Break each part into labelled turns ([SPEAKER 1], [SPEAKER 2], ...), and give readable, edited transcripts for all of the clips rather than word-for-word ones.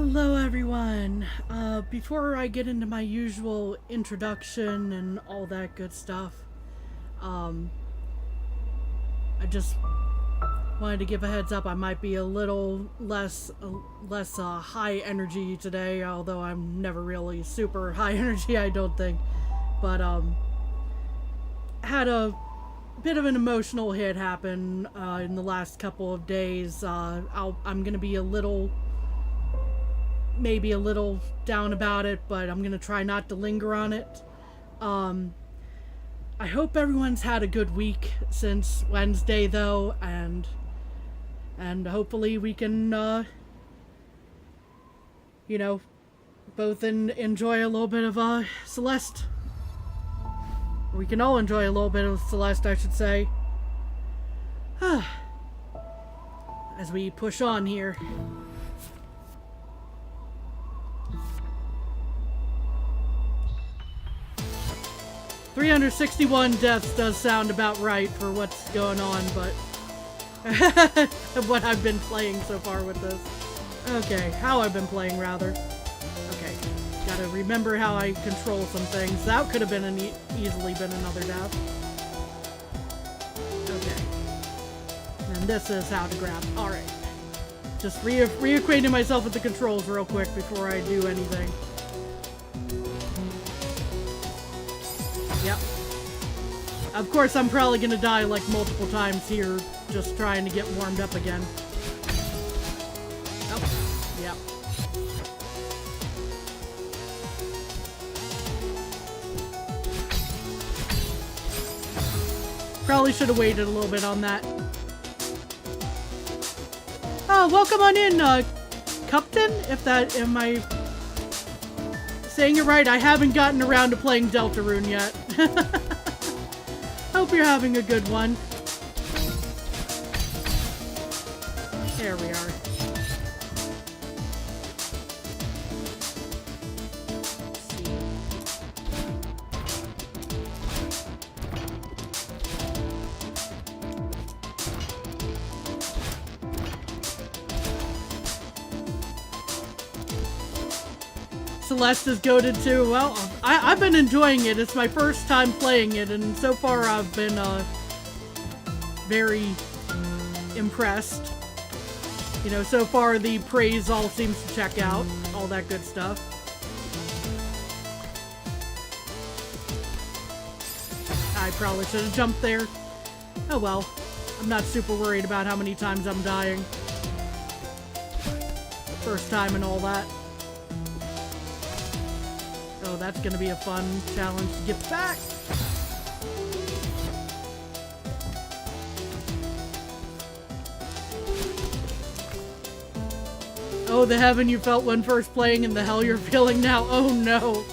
[SPEAKER 1] Hello everyone! Before I get into my usual introduction and all that good stuff, I just wanted to give a heads up. I might be a little less high energy today, although I'm never really super high energy, I don't think. But, had a bit of an emotional hit happen, in the last couple of days. I'm gonna be maybe a little down about it, but I'm gonna try not to linger on it. I hope everyone's had a good week since Wednesday, though, and hopefully we can, both enjoy a little bit of, Celeste. We can all enjoy a little bit of Celeste, I should say. As we push on here. 361 deaths does sound about right for what's going on, but what I've been playing so far with this. Okay, how I've been playing, rather. Okay, gotta remember how I control some things. That could have been easily been another death. Okay. And this is how to grab. Alright. Just reacquainting myself with the controls real quick before I do anything. Yep. Of course, I'm probably gonna die like multiple times here, just trying to get warmed up again. Oh, yep. Probably should have waited a little bit on that. Oh, welcome on in, Cupton, am I saying it right? I haven't gotten around to playing Deltarune yet. Hope you're having a good one. There we are. Celeste is goated too. Well, I've been enjoying it. It's my first time playing it, and so far I've been very impressed. You know, so far the praise all seems to check out. All that good stuff. I probably should have jumped there. Oh well. I'm not super worried about how many times I'm dying. First time and all that. Oh, that's gonna be a fun challenge to get back. Oh, the heaven you felt when first playing and the hell you're feeling now. Oh no.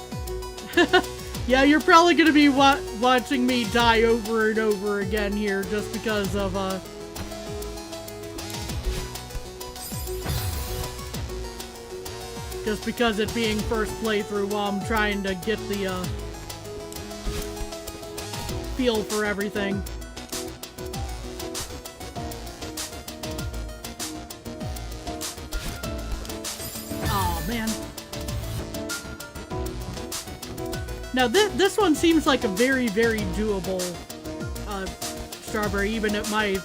[SPEAKER 1] Yeah, you're probably gonna be watching me die over and over again here just because of, just because it being first playthrough while I'm trying to get the, feel for everything. Oh man. Now this one seems like a very, very doable, Strawberry, even at my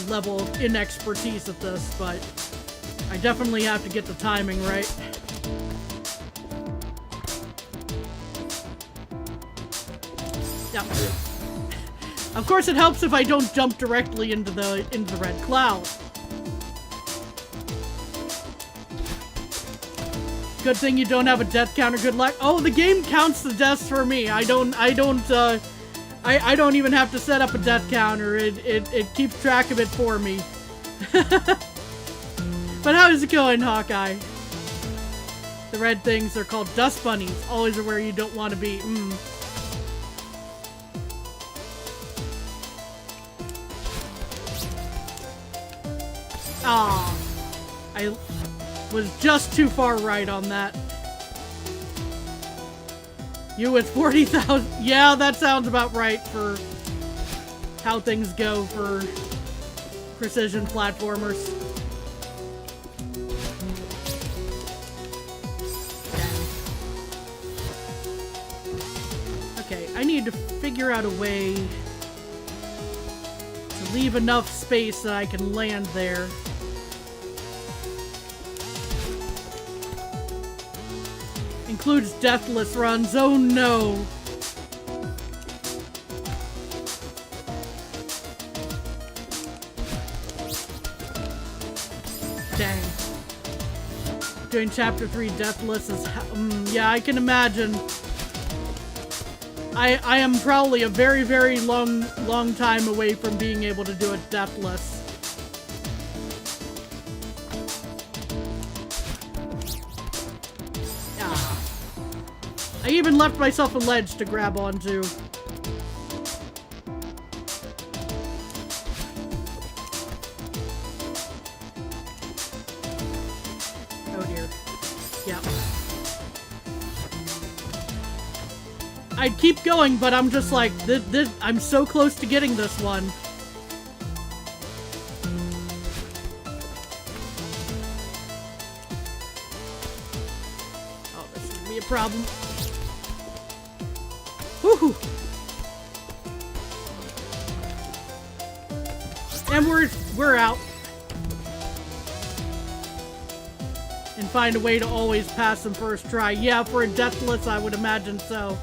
[SPEAKER 1] level of inexpertise at this, but I definitely have to get the timing right. Yep. Of course, it helps if I don't jump directly into the red cloud. Good thing you don't have a death counter. Good luck. Oh, the game counts the deaths for me. I don't even have to set up a death counter. It keeps track of it for me. But how's it going, Hawkeye? The red things are called dust bunnies. Always are where you don't want to be. Ah, I was just too far right on that. You with 40,000. Yeah, that sounds about right for how things go for precision platformers. I need to figure out a way to leave enough space that I can land there. Includes deathless runs. Oh no. Dang. Doing chapter 3 deathless is yeah, I can imagine. I am probably a very, very long time away from being able to do it deathless. I even left myself a ledge to grab onto. Oh dear. Yeah. I'd keep going, but I'm just like, I'm so close to getting this one. Oh, this is gonna be a problem. Woohoo! And we're out. And find a way to always pass them first try. Yeah, for a deathless, I would imagine so.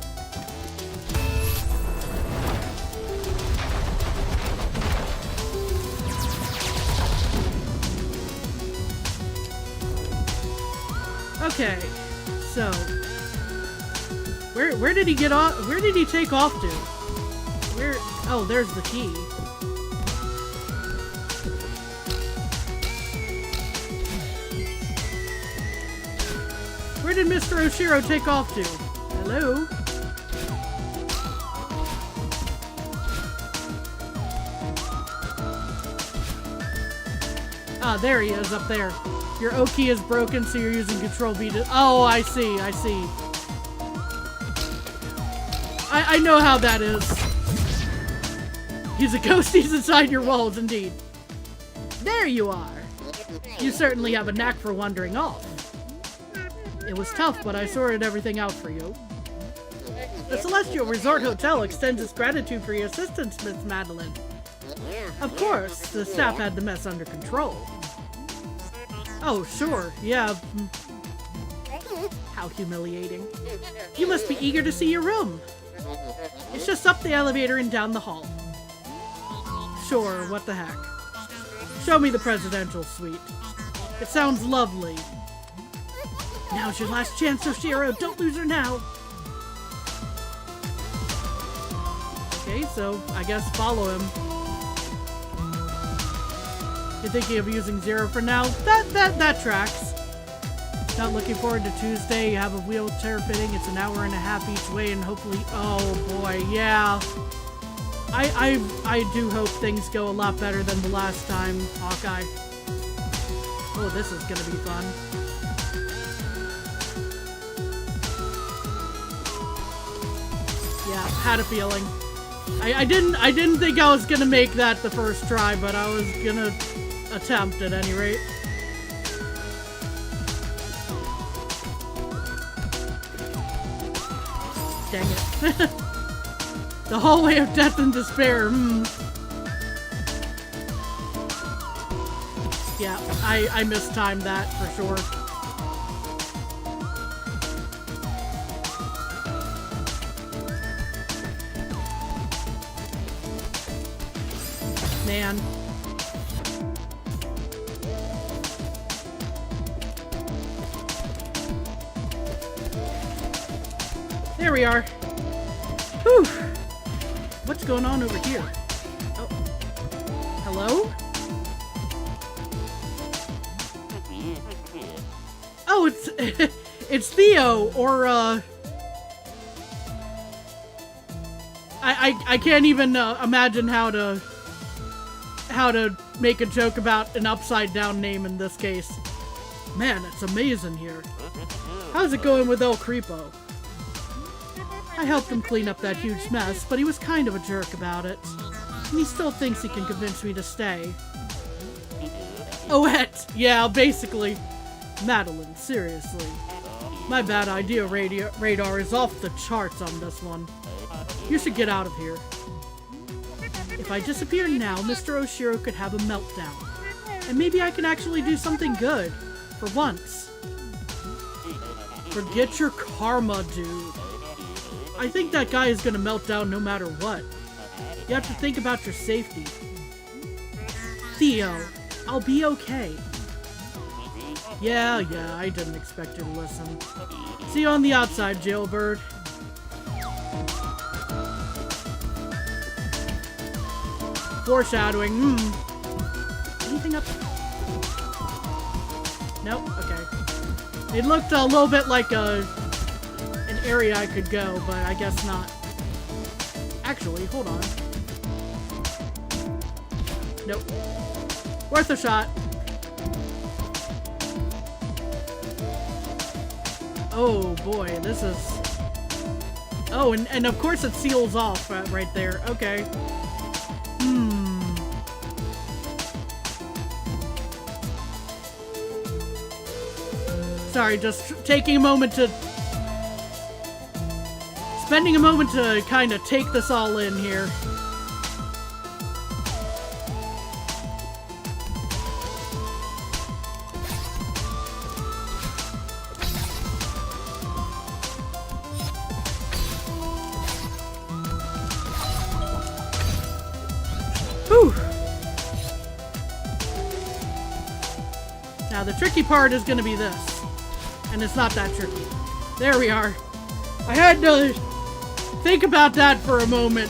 [SPEAKER 1] Okay, so where did he get off? Where did he take off to? Where? Oh, there's the key. Where did Mr. Oshiro take off to? Hello? Ah, there he is up there. Your O key is broken, so you're using Control V to... Oh, I see, I see. I know how that is. He's a ghost, he's inside your walls, indeed. There you are. You certainly have a knack for wandering off. It was tough, but I sorted everything out for you. The Celestial Resort Hotel extends its gratitude for your assistance, Miss Madeline. Of course, the staff had the mess under control. Oh, sure, yeah. How humiliating. You must be eager to see your room. It's just up the elevator and down the hall. Sure, what the heck. Show me the presidential suite. It sounds lovely. Now's your last chance, Oshiro. Don't lose her now. Okay, so I guess follow him. You're thinking of using Zero for now? That tracks. Not looking forward to Tuesday. You have a wheelchair fitting. It's an hour and a half each way, and hopefully... Oh boy, yeah. I do hope things go a lot better than the last time, Hawkeye. Oh, this is gonna be fun. Yeah, had a feeling. I didn't think I was gonna make that the first try, but I was gonna attempt at any rate. Dang it. The hallway of death and despair. Yeah, I mistimed that for sure. Man. There we are. Whew. What's going on over here? Oh. Hello? Oh, it's Theo, or I can't even imagine how to make a joke about an upside down name in this case. Man, it's amazing here. How's it going with El Creepo? I helped him clean up that huge mess, but he was kind of a jerk about it. And he still thinks he can convince me to stay. Oette! Yeah, basically. Madeline, seriously. My bad idea radar is off the charts on this one. You should get out of here. If I disappear now, Mr. Oshiro could have a meltdown. And maybe I can actually do something good. For once. Forget your karma, dude. I think that guy is gonna melt down no matter what. You have to think about your safety. Theo, I'll be okay. Yeah, I didn't expect you to listen. See you on the outside, jailbird. Foreshadowing, Anything up? Nope, okay. It looked a little bit like an area I could go, but I guess not. Actually, hold on. Nope. Worth a shot. Oh boy, this is... Oh, and of course it seals off right there. Okay. Sorry, just taking a moment to... Spending a moment to kind of take this all in here. Whew. Now the tricky part is going to be this. And it's not that tricky. There we are. I had to think about that for a moment.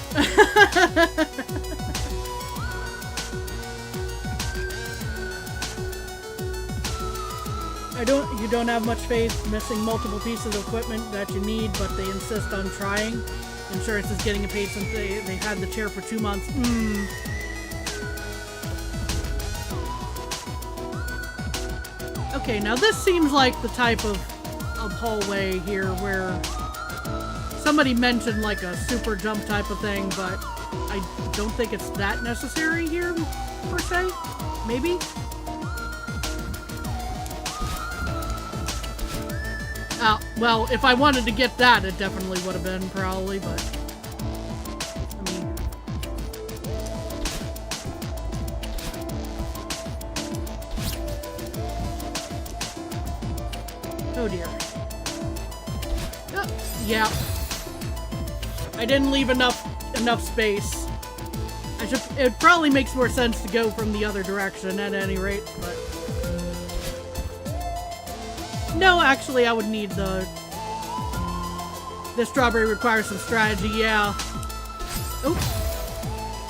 [SPEAKER 1] You don't have much faith, missing multiple pieces of equipment that you need, but they insist on trying. Insurance is getting paid since they had the chair for 2 months. Okay, now this seems like the type of hallway here where somebody mentioned like a super jump type of thing, but I don't think it's that necessary here, per se. Maybe? Well, if I wanted to get that, it definitely would have been, probably, but... I mean... Oh dear. Yeah. I didn't leave enough space. It probably makes more sense to go from the other direction at any rate, but... No, actually, I would need the strawberry requires some strategy, yeah. Oh.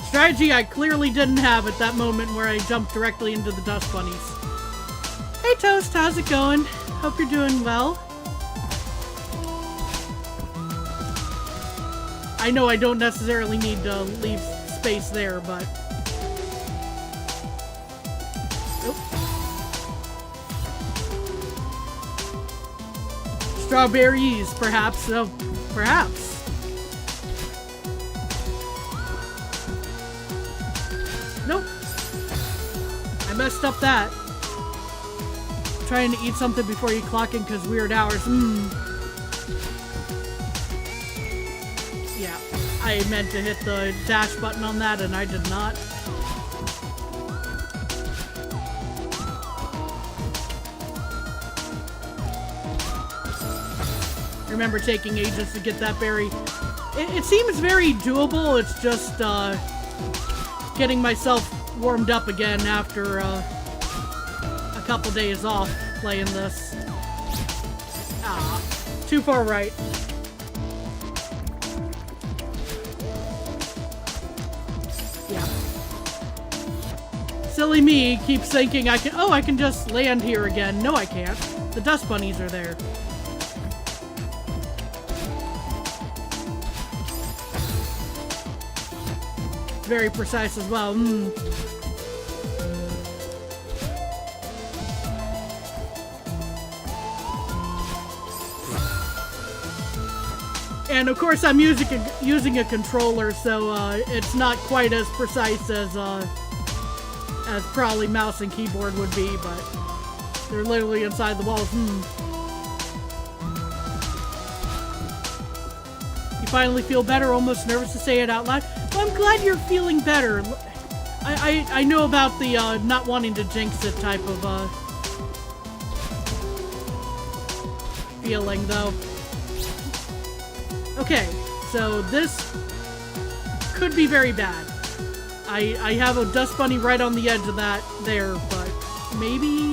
[SPEAKER 1] Strategy I clearly didn't have at that moment where I jumped directly into the dust bunnies. Hey Toast, how's it going? Hope you're doing well. I know I don't necessarily need to leave space there, but... Strawberries, perhaps. Perhaps. Nope. I messed up that. Trying to eat something before you clock in because weird hours. Yeah, I meant to hit the dash button on that and I did not. Remember taking ages to get that berry. It seems very doable. It's just getting myself warmed up again after a couple days off playing this. Too far right. Yeah. Silly me keeps thinking I can just land here again. No, I can't. The dust bunnies are there. Very precise as well. And of course I'm using a controller, so it's not quite as precise as probably mouse and keyboard would be, but they're literally inside the walls. You finally feel better. Almost nervous to say it out loud. Well, I'm glad you're feeling better. I know about the not wanting to jinx it type of feeling, though. Okay, so this could be very bad. I have a dust bunny right on the edge of that there, but maybe...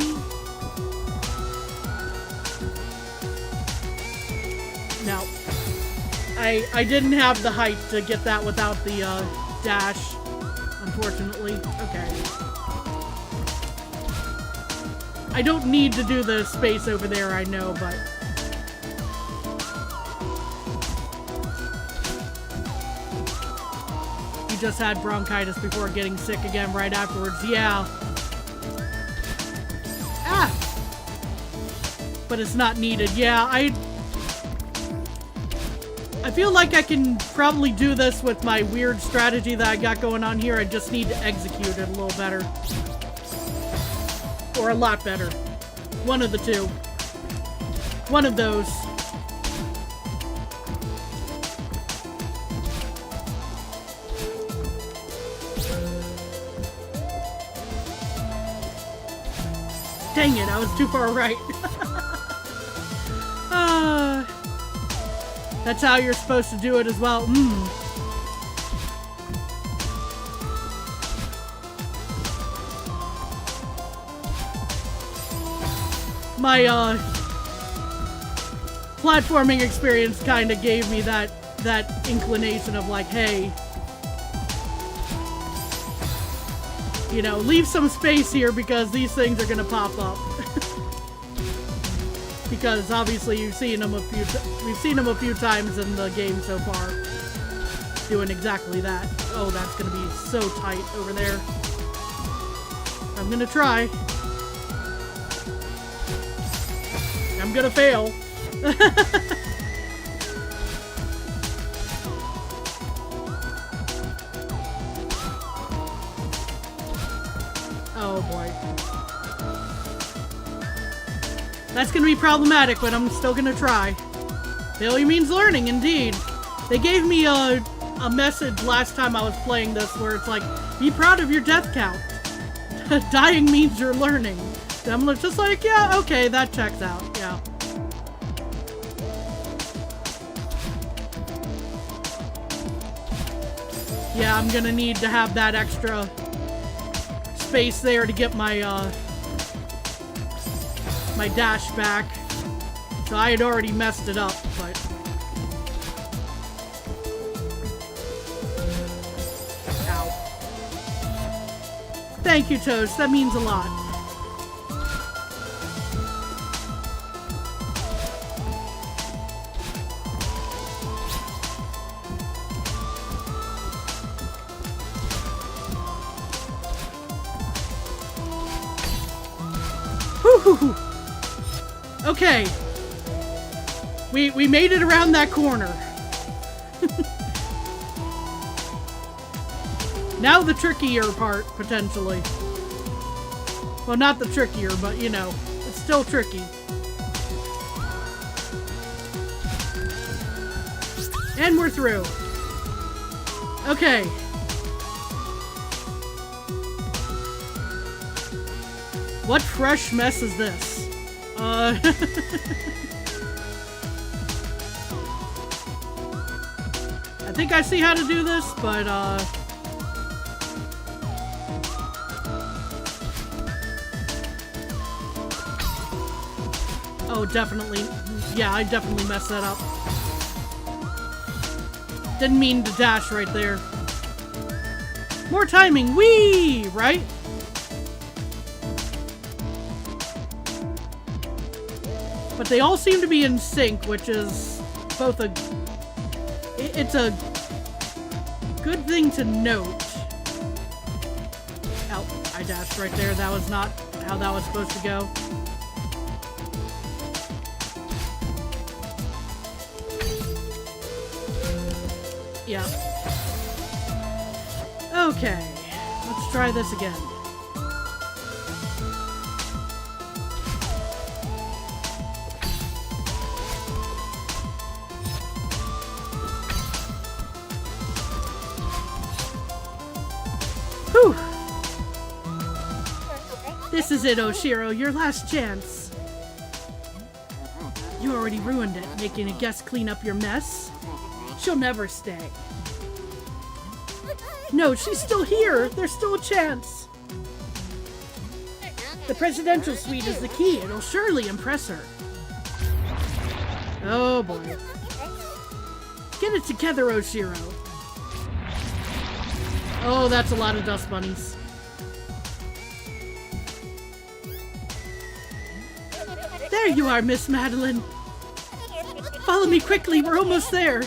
[SPEAKER 1] No. I didn't have the height to get that without the dash, unfortunately. Okay. I don't need to do the space over there, I know, but... You just had bronchitis before getting sick again right afterwards. Yeah. Ah! But it's not needed. Yeah, I feel like I can probably do this with my weird strategy that I got going on here. I just need to execute it a little better. Or a lot better. One of the two. One of those. Dang it, I was too far right. That's how you're supposed to do it as well. My platforming experience kind of gave me that inclination of like, hey, you know, leave some space here because these things are gonna pop up. Because obviously we've seen them a few times in the game so far, doing exactly that. Oh, that's gonna be so tight over there. I'm gonna try. I'm gonna fail. Oh boy. That's gonna be problematic, but I'm still gonna try. Failure means learning, indeed. They gave me a message last time I was playing this where it's like, be proud of your death count. Dying means you're learning. And I'm just like, yeah, okay, that checks out, yeah. Yeah, I'm gonna need to have that extra space there to get my, my dash back. So I had already messed it up, but... Ow. Thank you, Toast. That means a lot. Whew. Okay. We made it around that corner. Now the trickier part, potentially. Well, not the trickier, but you know, it's still tricky. And we're through. Okay. What fresh mess is this? I think I see how to do this, but, oh, definitely. Yeah, I definitely messed that up. Didn't mean to dash right there. More timing! Whee! Right? But they all seem to be in sync, which is both a... It's a good thing to note. Oh, I dashed right there. That was not how that was supposed to go. Yeah. Okay. Let's try this again. This is it, Oshiro, your last chance. You already ruined it, making a guest clean up your mess. She'll never stay. No, she's still here. There's still a chance. The presidential suite is the key. It'll surely impress her. Oh boy. Get it together, Oshiro. Oh, that's a lot of dust bunnies. There you are, Miss Madeline. Follow me quickly, we're almost there.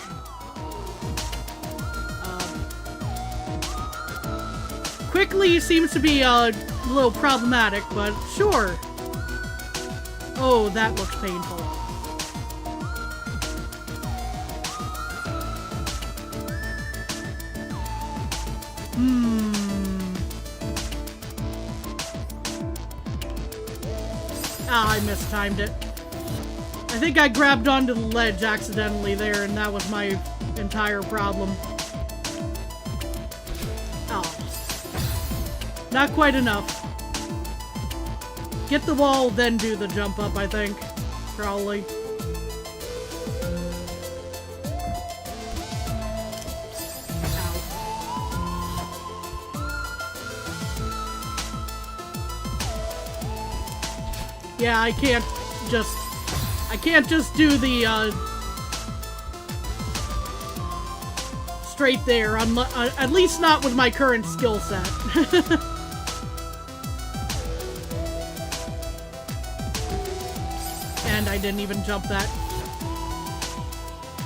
[SPEAKER 1] Quickly seems to be a little problematic, but sure. Oh, that looks painful. Ah, I mistimed it. I think I grabbed onto the ledge accidentally there, and that was my entire problem. Oh. Not quite enough. Get the wall, then do the jump up, I think. Probably. Yeah, I can't just do the, straight there, at least not with my current skill set. And I didn't even jump that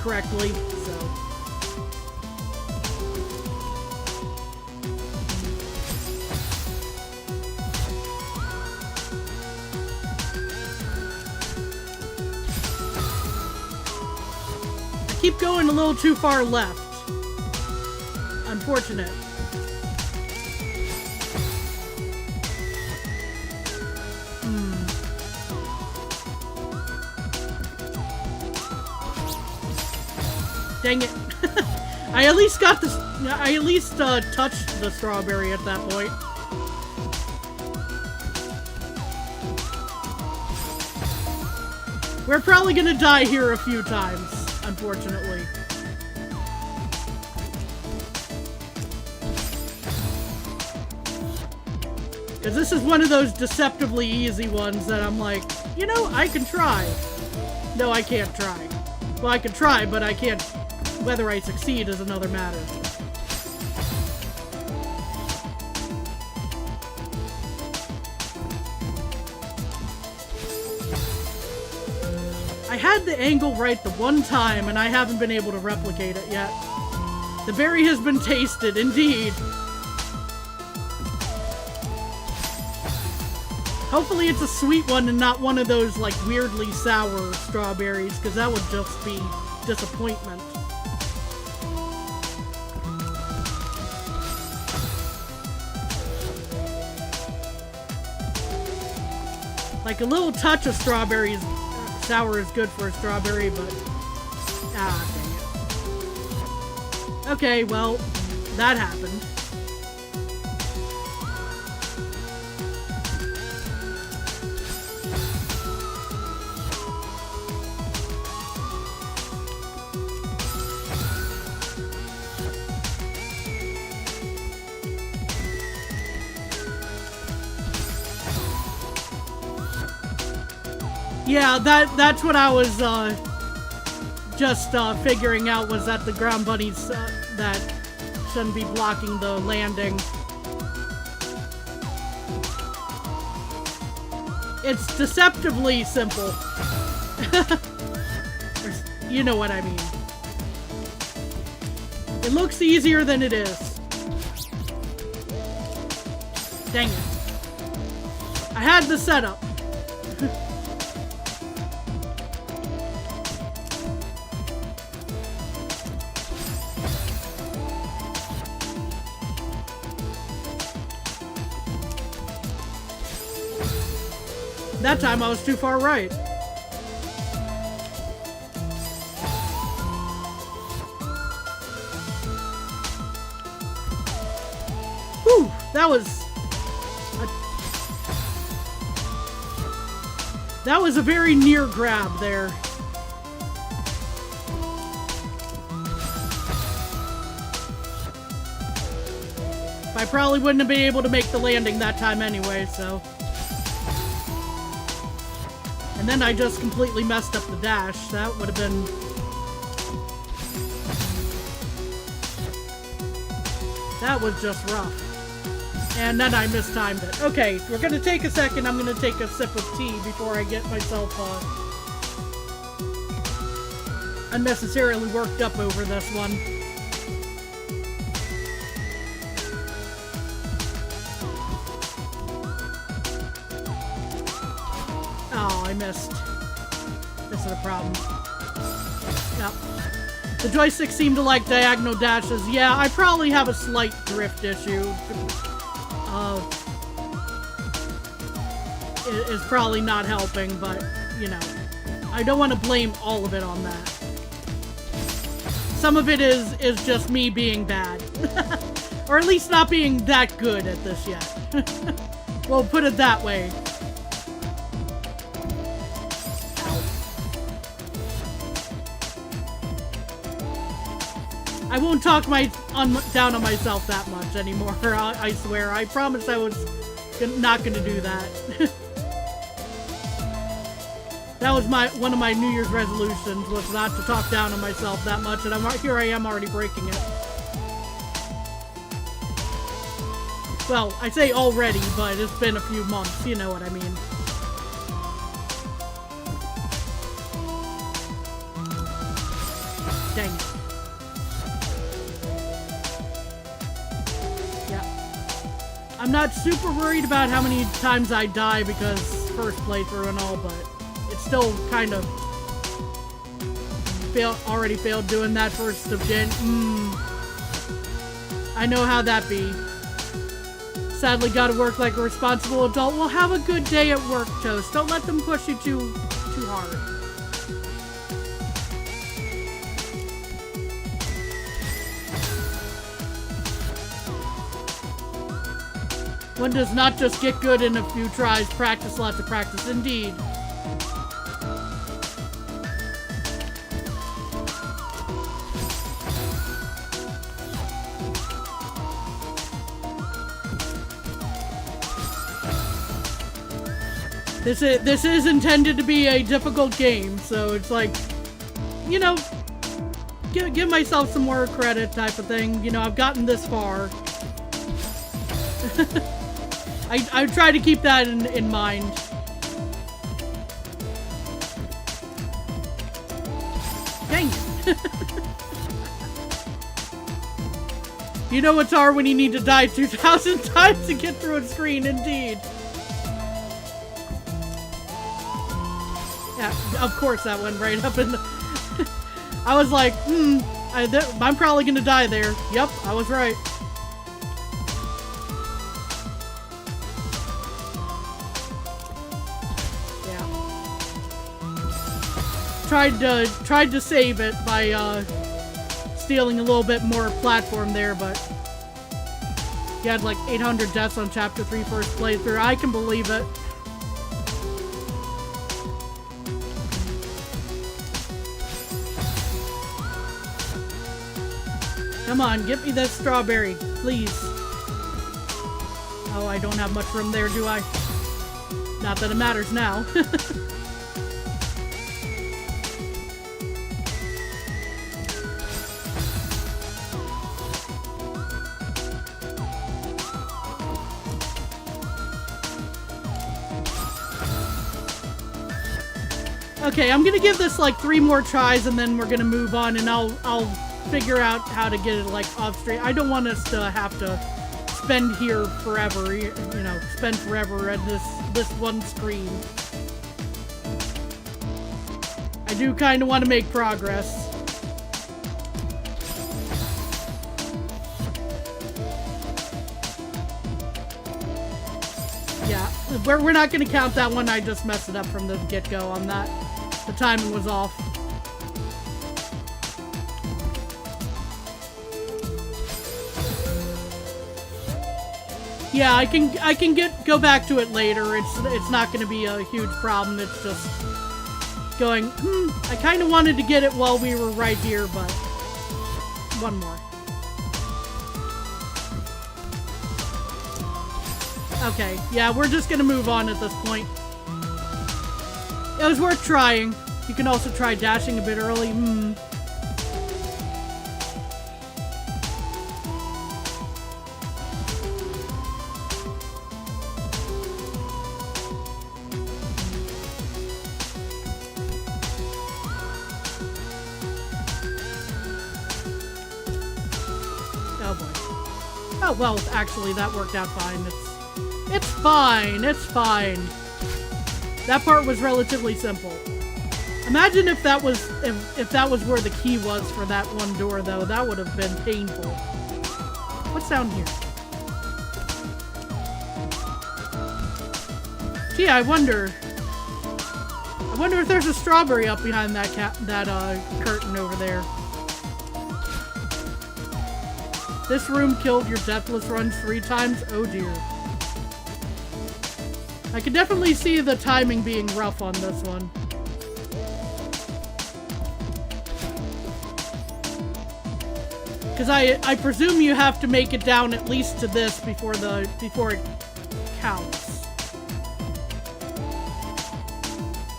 [SPEAKER 1] correctly, so. Keep going a little too far left. Unfortunate. Dang it. I at least got this. I at least touched the strawberry at that point. We're probably gonna die here a few times. Unfortunately. Because this is one of those deceptively easy ones that I'm like, you know, I can try. No, I can't try. Well, I can try, but I can't. Whether I succeed is another matter. I had the angle right the one time, and I haven't been able to replicate it yet. The berry has been tasted, indeed. Hopefully it's a sweet one and not one of those, like, weirdly sour strawberries, because that would just be disappointment. Like, a little touch of strawberries. Sour is good for a strawberry, but... ah, dang it. Okay, well, that happened. Yeah, that's what I was just figuring out, was that the ground bunnies that shouldn't be blocking the landing. It's deceptively simple. You know what I mean. It looks easier than it is. Dang it. I had the setup. That time I was too far right. Whew, that was That was a very near grab there. I probably wouldn't have been able to make the landing that time anyway, so. And then I just completely messed up the dash. That would have been... That was just rough. And then I mistimed it. Okay, we're gonna take a second. I'm gonna take a sip of tea before I get myself unnecessarily worked up over this one. Oh, I missed. This is a problem. Yep. The joystick seemed to like diagonal dashes. Yeah, I probably have a slight drift issue. Is probably not helping, but, you know, I don't want to blame all of it on that. Some of it is just me being bad. Or at least not being that good at this yet. We'll put it that way. I won't talk down on myself that much anymore, I swear. I promised I was not going to do that. That was one of my New Year's resolutions, was not to talk down on myself that much, and here I am already breaking it. Well, I say already, but it's been a few months, you know what I mean. Dang it. Yeah. I'm not super worried about how many times I die because first playthrough and all, but it's still kind of already failed doing that first of gen. I know how that be. Sadly, gotta work like a responsible adult. Well, have a good day at work, Toast. Don't let them push you too hard. One does not just get good in a few tries. Practice, lots of practice, indeed. This is intended to be a difficult game, so it's like, you know, give myself some more credit type of thing. You know, I've gotten this far. I try to keep that in mind. Dang it. You know what's hard when you need to die 2,000 times to get through a screen, indeed. Yeah, of course that went right up in the... I was like, I'm probably gonna die there. Yep, I was right. Yeah. Tried to save it by stealing a little bit more platform there, but you had like 800 deaths on Chapter 3 first playthrough. I can believe it. Come on, get me that strawberry, please. Oh, I don't have much room there, do I? Not that it matters now. Okay, I'm gonna give this like 3 more tries and then we're gonna move on, and I'll figure out how to get it like off stream. I don't want us to have to spend here forever, you know, spend forever at this one screen. I do kind of want to make progress. Yeah, we're not going to count that one. I just messed it up from the get-go on that. The timing was off. Yeah, I can go back to it later. It's not going to be a huge problem. It's just going, I kind of wanted to get it while we were right here, but one more. Okay, yeah, we're just going to move on at this point. It was worth trying. You can also try dashing a bit early. Oh boy. Oh well, actually that worked out fine. It's fine. It's fine. That part was relatively simple. Imagine if that was if that was where the key was for that one door, though. That would have been painful. What's down here? Gee, I wonder if there's a strawberry up behind that curtain over there. This room killed your deathless runs 3 times? Oh dear. I can definitely see the timing being rough on this one. Because I presume you have to make it down at least to this before it counts.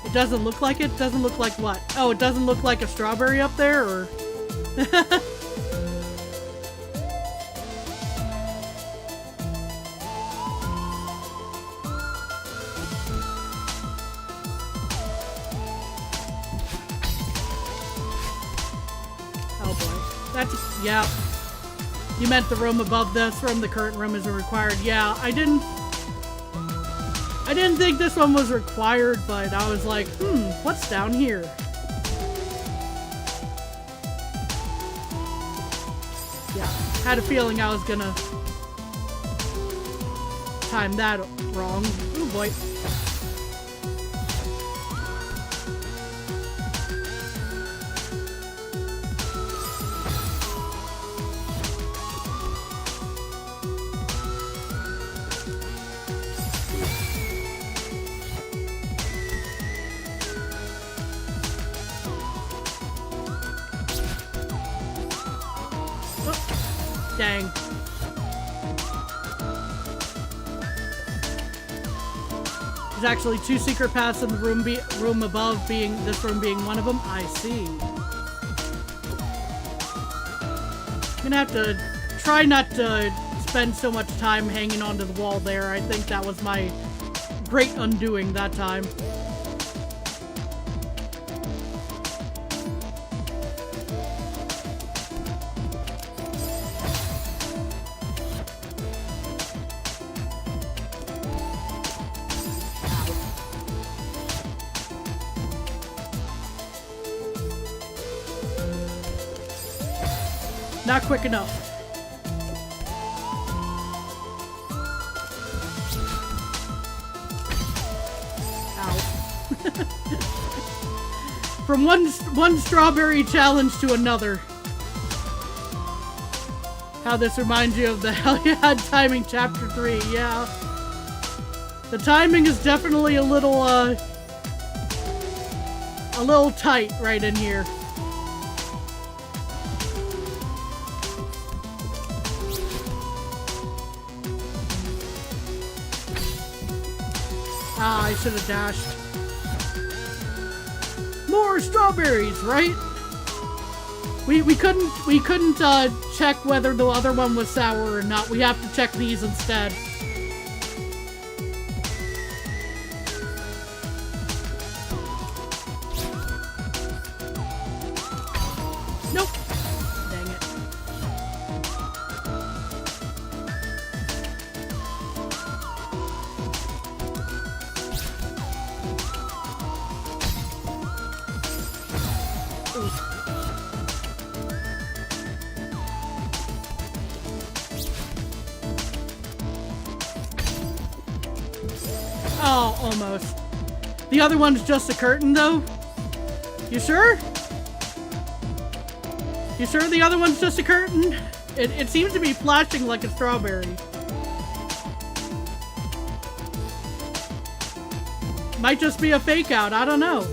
[SPEAKER 1] It doesn't look like it? Doesn't look like what? Oh, it doesn't look like a strawberry up there, or? Yeah. You meant the room above this room, the current room isn't required. Yeah, I didn't think this one was required, but I was like, what's down here? Yeah, had a feeling I was gonna time that wrong. Oh boy. Dang. There's actually 2 secret paths in the room above, this room being one of them. I see. I'm gonna have to try not to spend so much time hanging onto the wall there. I think that was my great undoing that time. Not quick enough. Ow. From one strawberry challenge to another. How this reminds you of the Hell Yeah Timing Chapter 3, yeah. The timing is definitely a little tight right in here. Ah, I should have dashed. More strawberries, right? We couldn't check whether the other one was sour or not. We have to check these instead. Nope. Dang it. Oh, almost. The other one's just a curtain, though? You sure? You sure the other one's just a curtain? It seems to be flashing like a strawberry. Might just be a fake out, I don't know.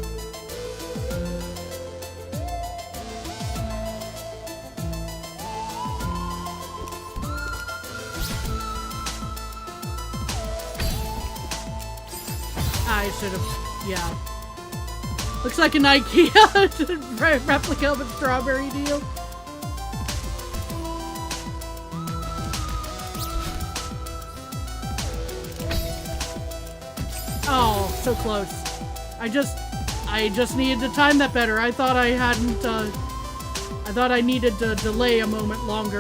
[SPEAKER 1] I should have, yeah. Looks like an IKEA replica of a strawberry deal. Oh, so close. I just needed to time that better. I thought I hadn't, I thought I needed to delay a moment longer.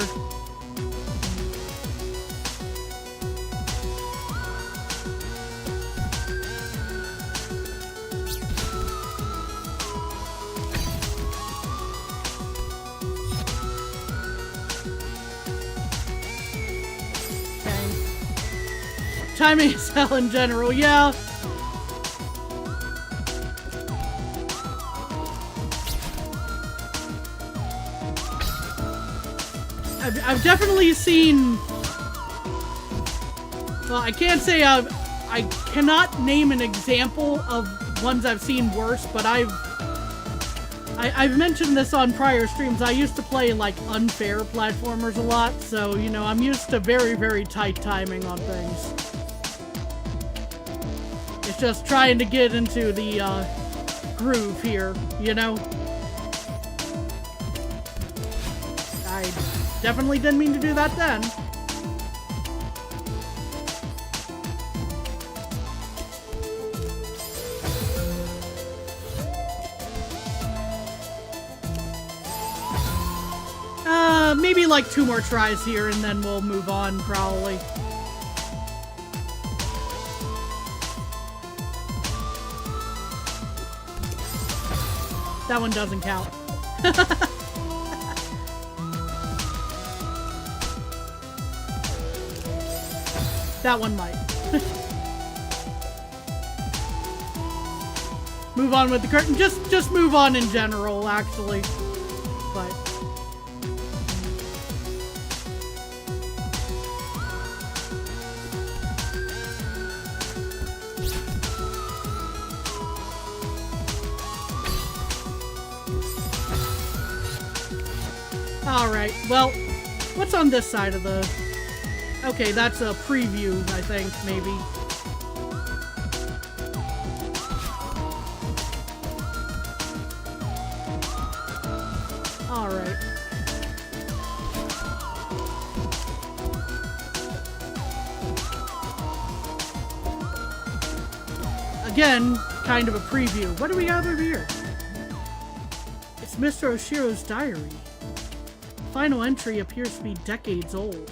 [SPEAKER 1] Timing is hell in general, yeah. I've definitely seen... Well, I can't say I cannot name an example of ones I've seen worse, but I've mentioned this on prior streams. I used to play, like, unfair platformers a lot, so, you know, I'm used to very, very tight timing on things. It's just trying to get into the groove here, you know? I definitely didn't mean to do that then. Maybe like 2 more tries here and then we'll move on, probably. That one doesn't count. That one might. Move on with the curtain. Just move on in general, actually. But alright, well, what's on this side of the... Okay, that's a preview, I think, maybe. Alright. Again, kind of a preview. What do we got over here? It's Mr. Oshiro's diary. Final entry appears to be decades old.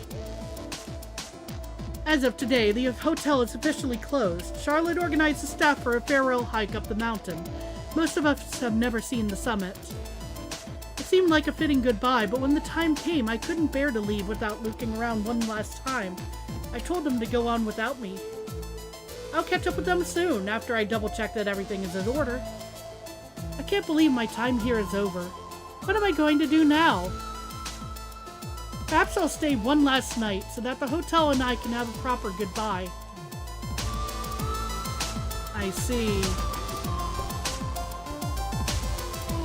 [SPEAKER 1] As of today, the hotel is officially closed. Charlotte organized the staff for a farewell hike up the mountain. Most of us have never seen the summit. It seemed like a fitting goodbye, but when the time came, I couldn't bear to leave without looking around one last time. I told them to go on without me. I'll catch up with them soon, after I double-check that everything is in order. I can't believe my time here is over. What am I going to do now? Perhaps I'll stay one last night, so that the hotel and I can have a proper goodbye. I see.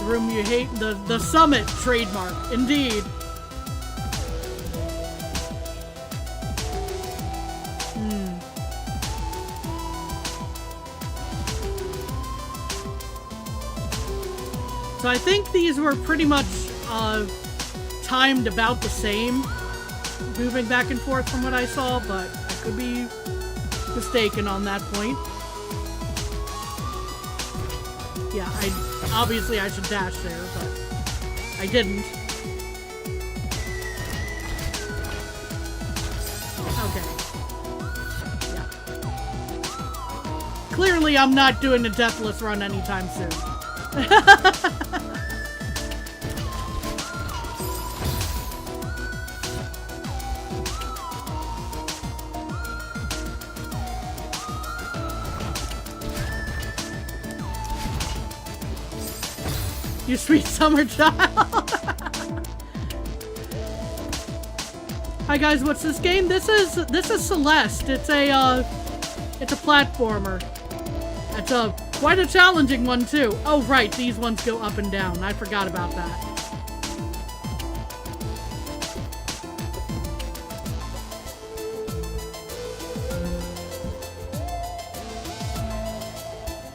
[SPEAKER 1] The room you hate, the summit trademark, indeed. So I think these were pretty much, timed about the same, moving back and forth from what I saw, but I could be mistaken on that point. Yeah, obviously I should dash there, but I didn't. Okay. Yeah. Clearly I'm not doing a deathless run anytime soon. You sweet summer child. Hi guys, what's this game? This is Celeste. It's a platformer. It's quite a challenging one, too. Oh, right, these ones go up and down. I forgot about that.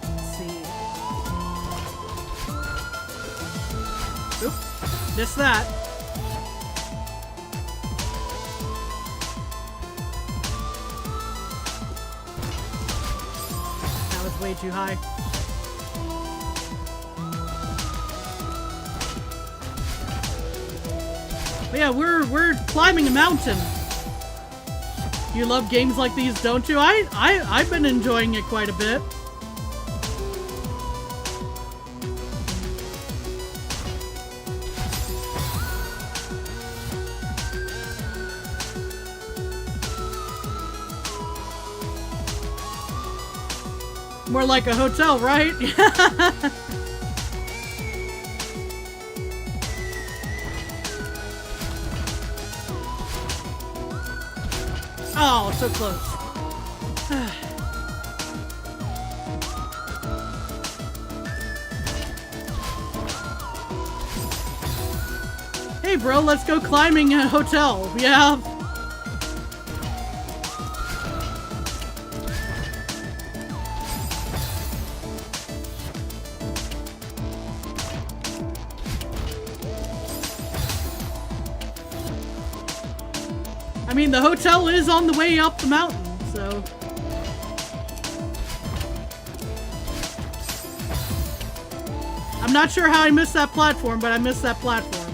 [SPEAKER 1] Let's see. Oop, missed that. Way too high. But yeah, we're climbing a mountain. You love games like these, don't you? I've been enjoying it quite a bit. More like a hotel, right? Oh, so close. Hey bro, let's go climbing a hotel. Yeah. I mean, the hotel is on the way up the mountain, so... I'm not sure how I missed that platform, but I missed that platform.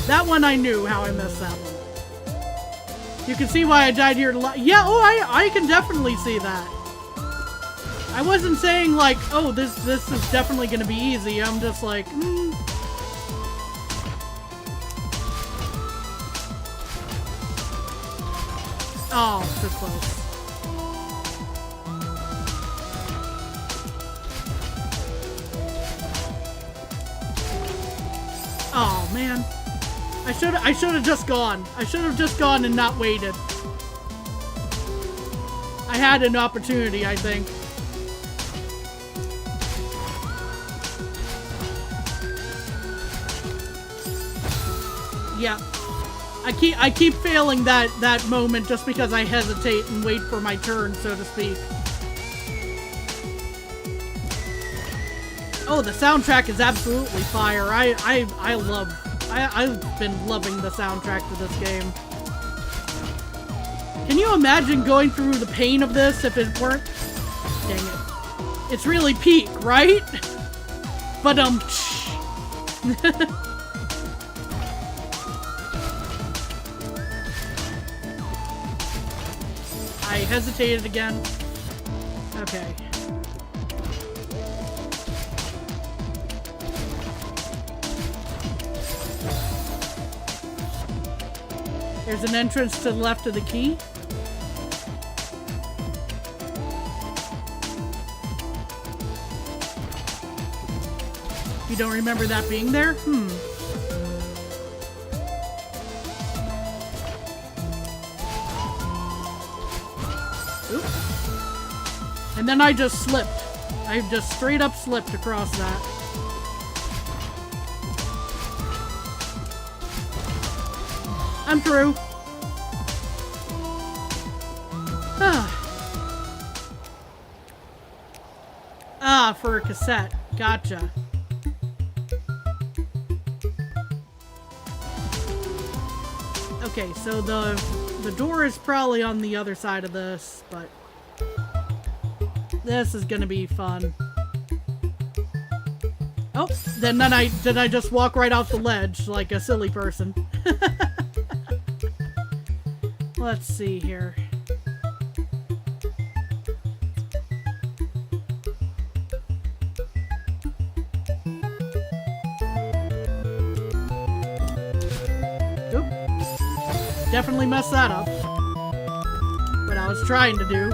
[SPEAKER 1] That one I knew how I missed that one. You can see why I died here. Yeah, oh, I can definitely see that. I wasn't saying like, oh, this is definitely gonna be easy. I'm just like, Oh, so close. Oh man, I should have just gone. I should have just gone and not waited. I had an opportunity, I think. Yeah. I keep failing that moment just because I hesitate and wait for my turn, so to speak. Oh, the soundtrack is absolutely fire. I've been loving the soundtrack to this game. Can you imagine going through the pain of this if it weren't? Dang it. It's really peak, right? But I hesitated again. Okay. There's an entrance to the left of the key. You don't remember that being there? Oops. And then I just slipped. I just straight up slipped across that. I'm through. Ah, for a cassette. Gotcha. Okay, so the door is probably on the other side of this, but this is gonna be fun. Oh, then I just walk right off the ledge like a silly person. Let's see here. Oop. Definitely messed that up. What I was trying to do.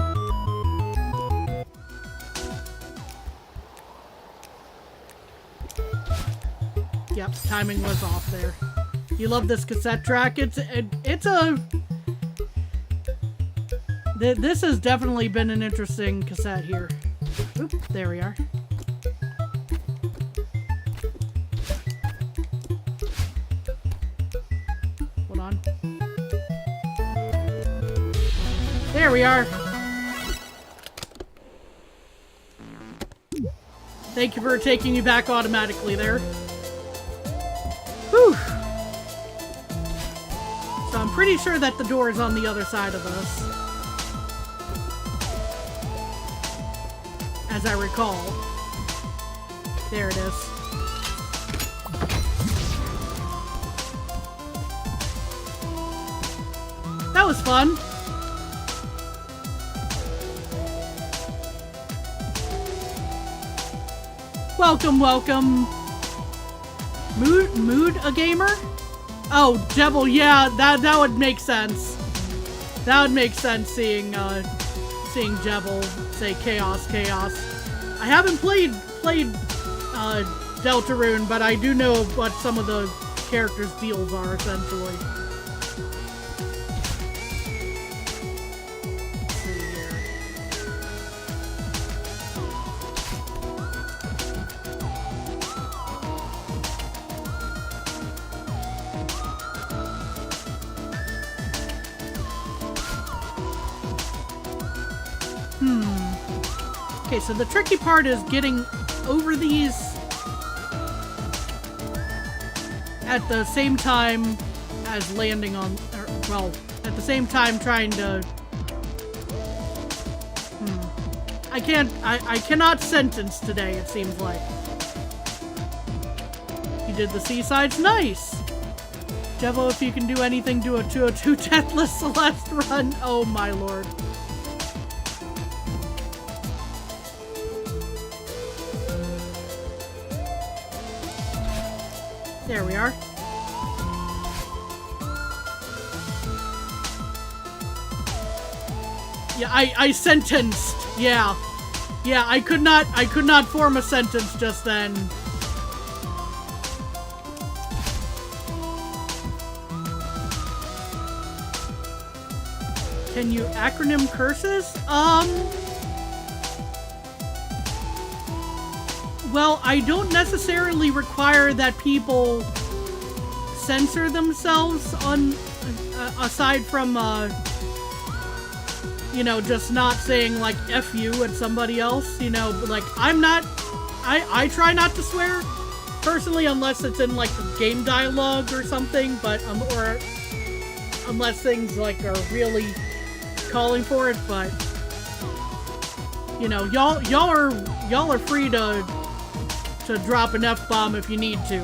[SPEAKER 1] Yep, timing was off there. You love this cassette track? It's a... This has definitely been an interesting cassette here. Oop, there we are. Hold on. There we are. Thank you for taking me back automatically there. Whew. So I'm pretty sure that the door is on the other side of us. As I recall. There it is. That was fun. Welcome, welcome. Mood a gamer? Oh, Jebel, yeah, that would make sense. That would make sense seeing Jebel say chaos. I haven't played Deltarune, but I do know what some of the characters' deals are essentially. Let's see here. Okay, so the tricky part is getting over these at the same time as landing on, or, well, at the same time trying to, I cannot sentence today, it seems like. You did the seasides, nice! Devo, if you can do anything, do a 202 Deathless Celeste run, oh my lord. There we are. Yeah, I sentenced. Yeah. Yeah, I could not form a sentence just then. Can you acronym curses? Well, I don't necessarily require that people censor themselves on, aside from, you know, just not saying, like, F you at somebody else, you know, like, I try not to swear, personally, unless it's in, like, game dialogue or something, but, or unless things, like, are really calling for it, but, you know, y'all are free to drop an F-bomb if you need to,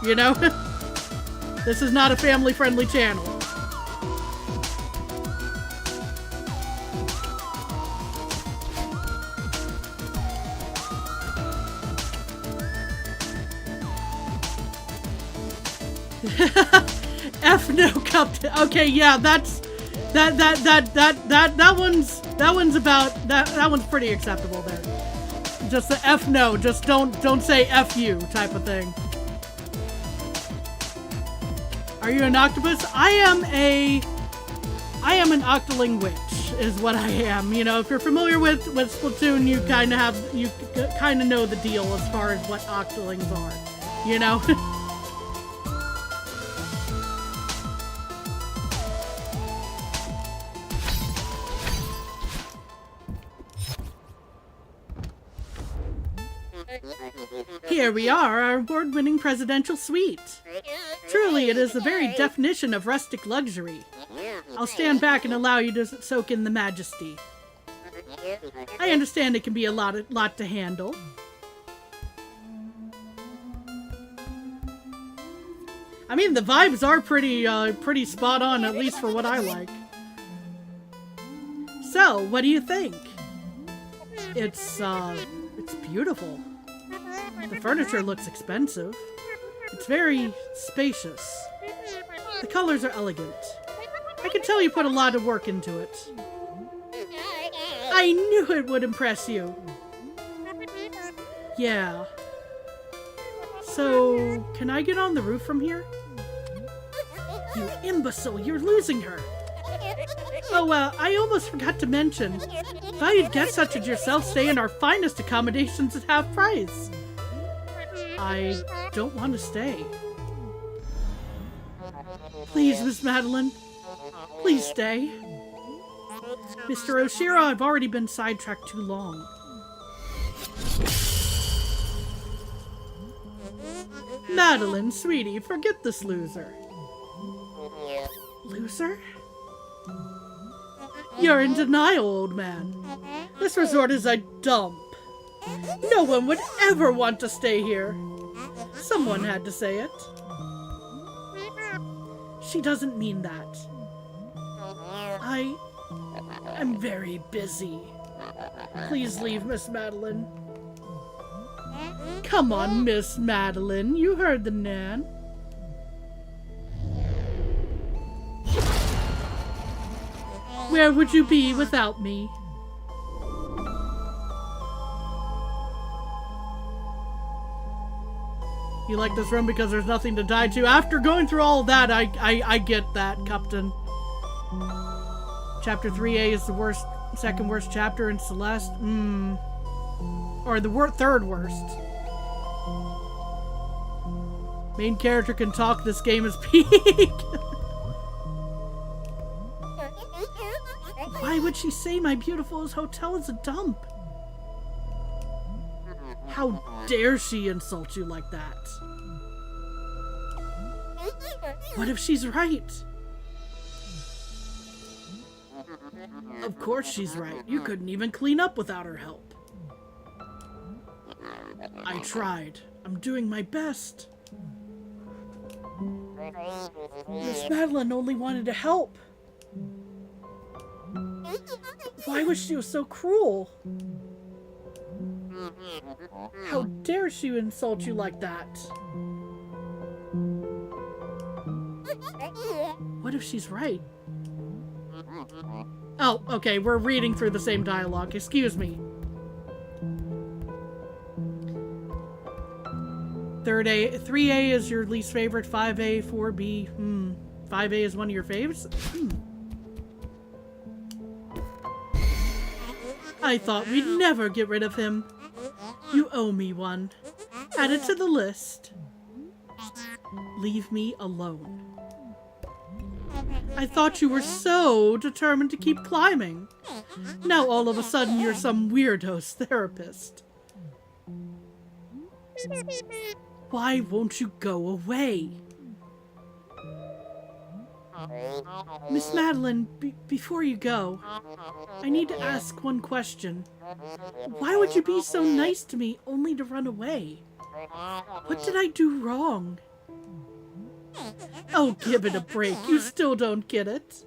[SPEAKER 1] you know? This is not a family-friendly channel. F no cup. Okay, yeah, that one's pretty acceptable there. Just the F no, just don't say F you type of thing. Are you an octopus? I am an octoling witch, is what I am. You know, if you're familiar with Splatoon, you kind of know the deal as far as what octolings are. You know? Here we are, our award-winning presidential suite. Truly, it is the very definition of rustic luxury. I'll stand back and allow you to soak in the majesty. I understand it can be a lot to handle. I mean, the vibes are pretty spot on, at least for what I like. So, what do you think? It's beautiful. The furniture looks expensive. It's very spacious. The colors are elegant. I can tell you put a lot of work into it. I knew it would impress you. Yeah. So, can I get on the roof from here? You imbecile, you're losing her. Oh, I almost forgot to mention. Valued guests such as yourself stay in our finest accommodations at half price. I don't want to stay. Please, Miss Madeline. Please stay. Mr. Oshiro, I've already been sidetracked too long. Madeline, sweetie, forget this loser. Loser? You're in denial, old man. This resort is a dump. No one would ever want to stay here. Someone had to say it. She doesn't mean that. I'm very busy. Please leave, Miss Madeline. Come on, Miss Madeline. You heard the Nan. Where would you be without me? You like this room because there's nothing to die to? After going through all that, I get that, Captain. Chapter 3A is the second worst chapter in Celeste. Or the third worst. Main character can talk, this game is peak. Why would she say my beautiful hotel is a dump? How dare she insult you like that? What if she's right? Of course she's right. You couldn't even clean up without her help. I tried. I'm doing my best. Miss Madeline only wanted to help. Why was she so cruel? How dare she insult you like that? What if she's right? Oh, okay, we're reading through the same dialogue. Excuse me. 3A is your least favorite, 5A, 4B. 5A is one of your faves? I thought we'd never get rid of him. You owe me one. Add it to the list. Leave me alone. I thought you were so determined to keep climbing. Now all of a sudden you're some weirdo's therapist. Why won't you go away? Miss Madeline, before you go, I need to ask one question. Why would you be so nice to me only to run away? What did I do wrong? Oh, give it a break. You still don't get it.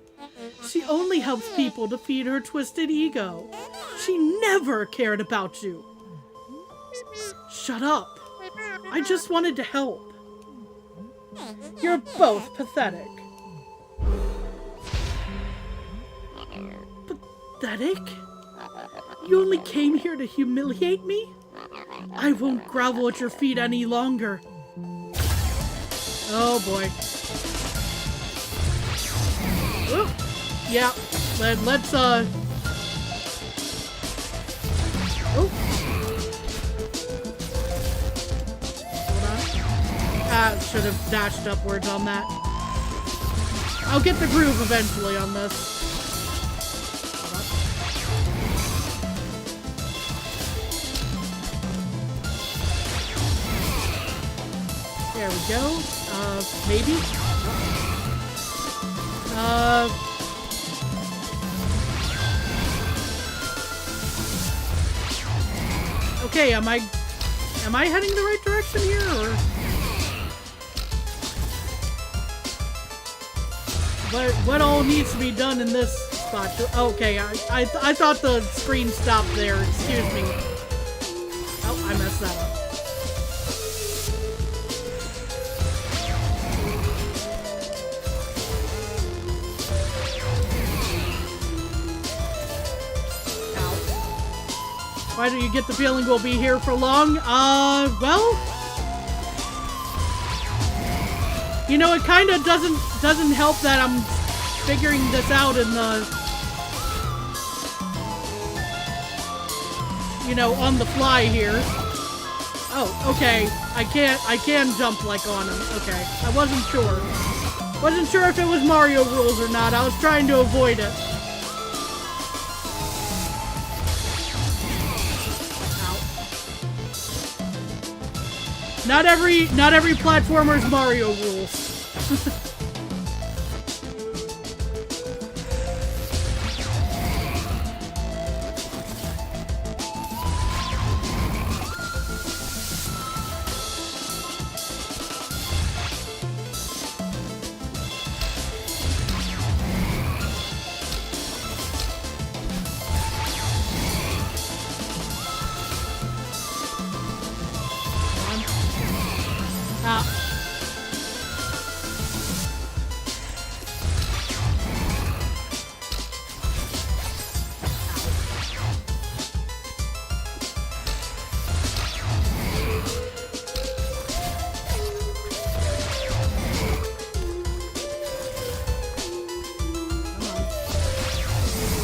[SPEAKER 1] She only helps people to feed her twisted ego. She never cared about you. Shut up. I just wanted to help. You're both pathetic. Pathetic? You only came here to humiliate me? I won't grovel at your feet any longer. Oh boy. Ooh. Yeah. Let's Oh. Hold on. Should have dashed upwards on that. I'll get the groove eventually on this. There we go. Maybe? Okay, am I heading the right direction here, or? What all needs to be done in this spot? Okay, I thought the screen stopped there. Excuse me. Oh, I messed that up. Why do you get the feeling we'll be here for long? Well, you know, it kind of doesn't help that I'm figuring this out in the, you know, on the fly here. Oh, okay. I can jump like on him. Okay. I wasn't sure. Wasn't sure if it was Mario rules or not. I was trying to avoid it. Ow. Not every platformer's Mario rules.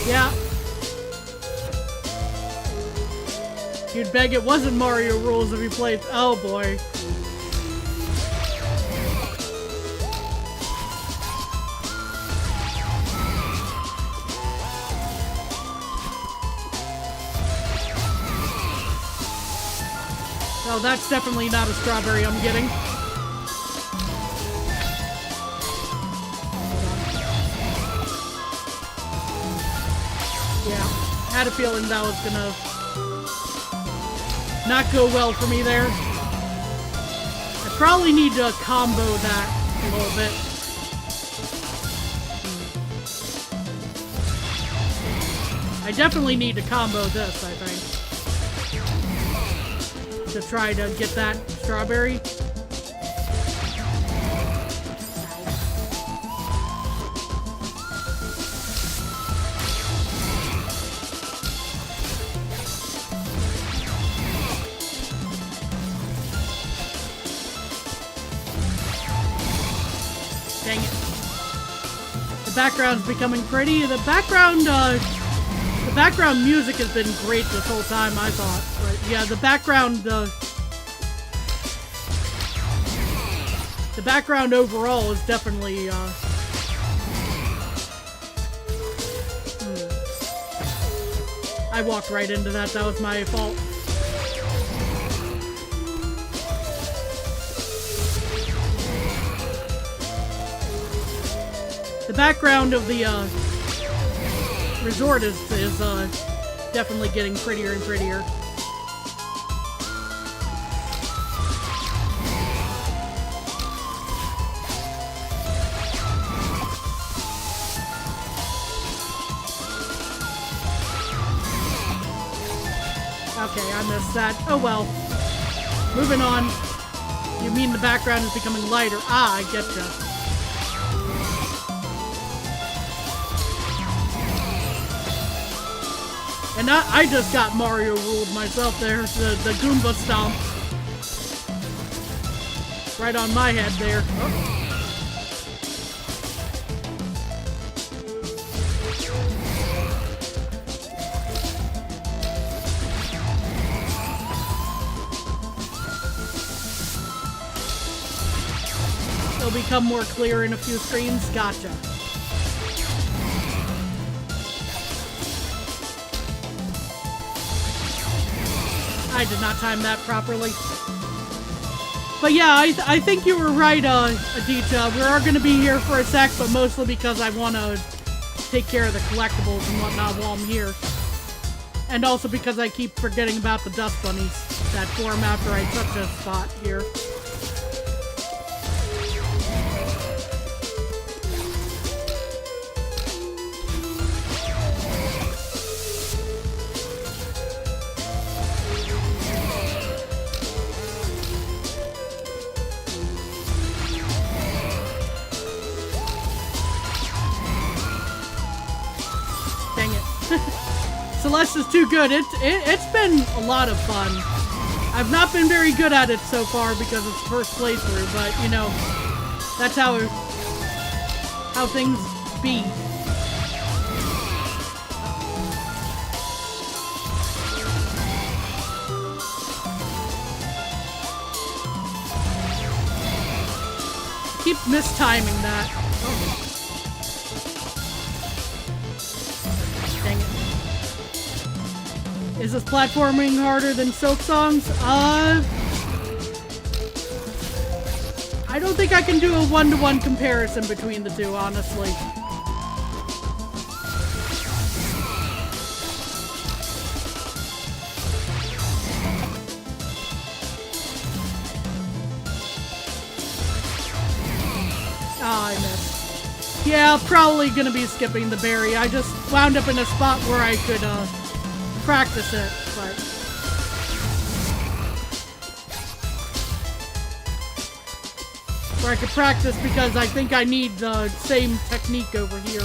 [SPEAKER 1] Yeah. You'd beg it wasn't Mario rules if you played. Oh boy. Oh, that's definitely not a strawberry I'm getting. Yeah, had a feeling that was gonna not go well for me there. I probably need to combo that a little bit. I definitely need to combo this, I think, to try to get that strawberry. Dang it. The background's becoming pretty. The background music has been great this whole time, I thought. Right? Yeah, the background overall is definitely, I walked right into that. That was my fault. The background of the resort is definitely getting prettier and prettier. Okay, I missed that. Oh well. Moving on. You mean the background is becoming lighter? Ah, I getcha. And I just got Mario ruled myself there. The Goomba stomp. Right on my head there. Oh. It'll become more clear in a few screens. Gotcha. I did not time that properly. But yeah, I think you were right, Aditya. We are going to be here for a sec, but mostly because I want to take care of the collectibles and whatnot while I'm here. And also because I keep forgetting about the dust bunnies that form after I touch a spot here. Celeste is too good. It's been a lot of fun. I've not been very good at it so far because it's first playthrough, but you know, that's how things B. Keep mistiming that. Oh. Dang it. Is this platforming harder than Soap Songs? I don't think I can do a one-to-one comparison between the two, honestly. I missed. Yeah, probably gonna be skipping the berry. I just wound up in a spot where I could, practice it, but... where I could practice because I think I need the same technique over here.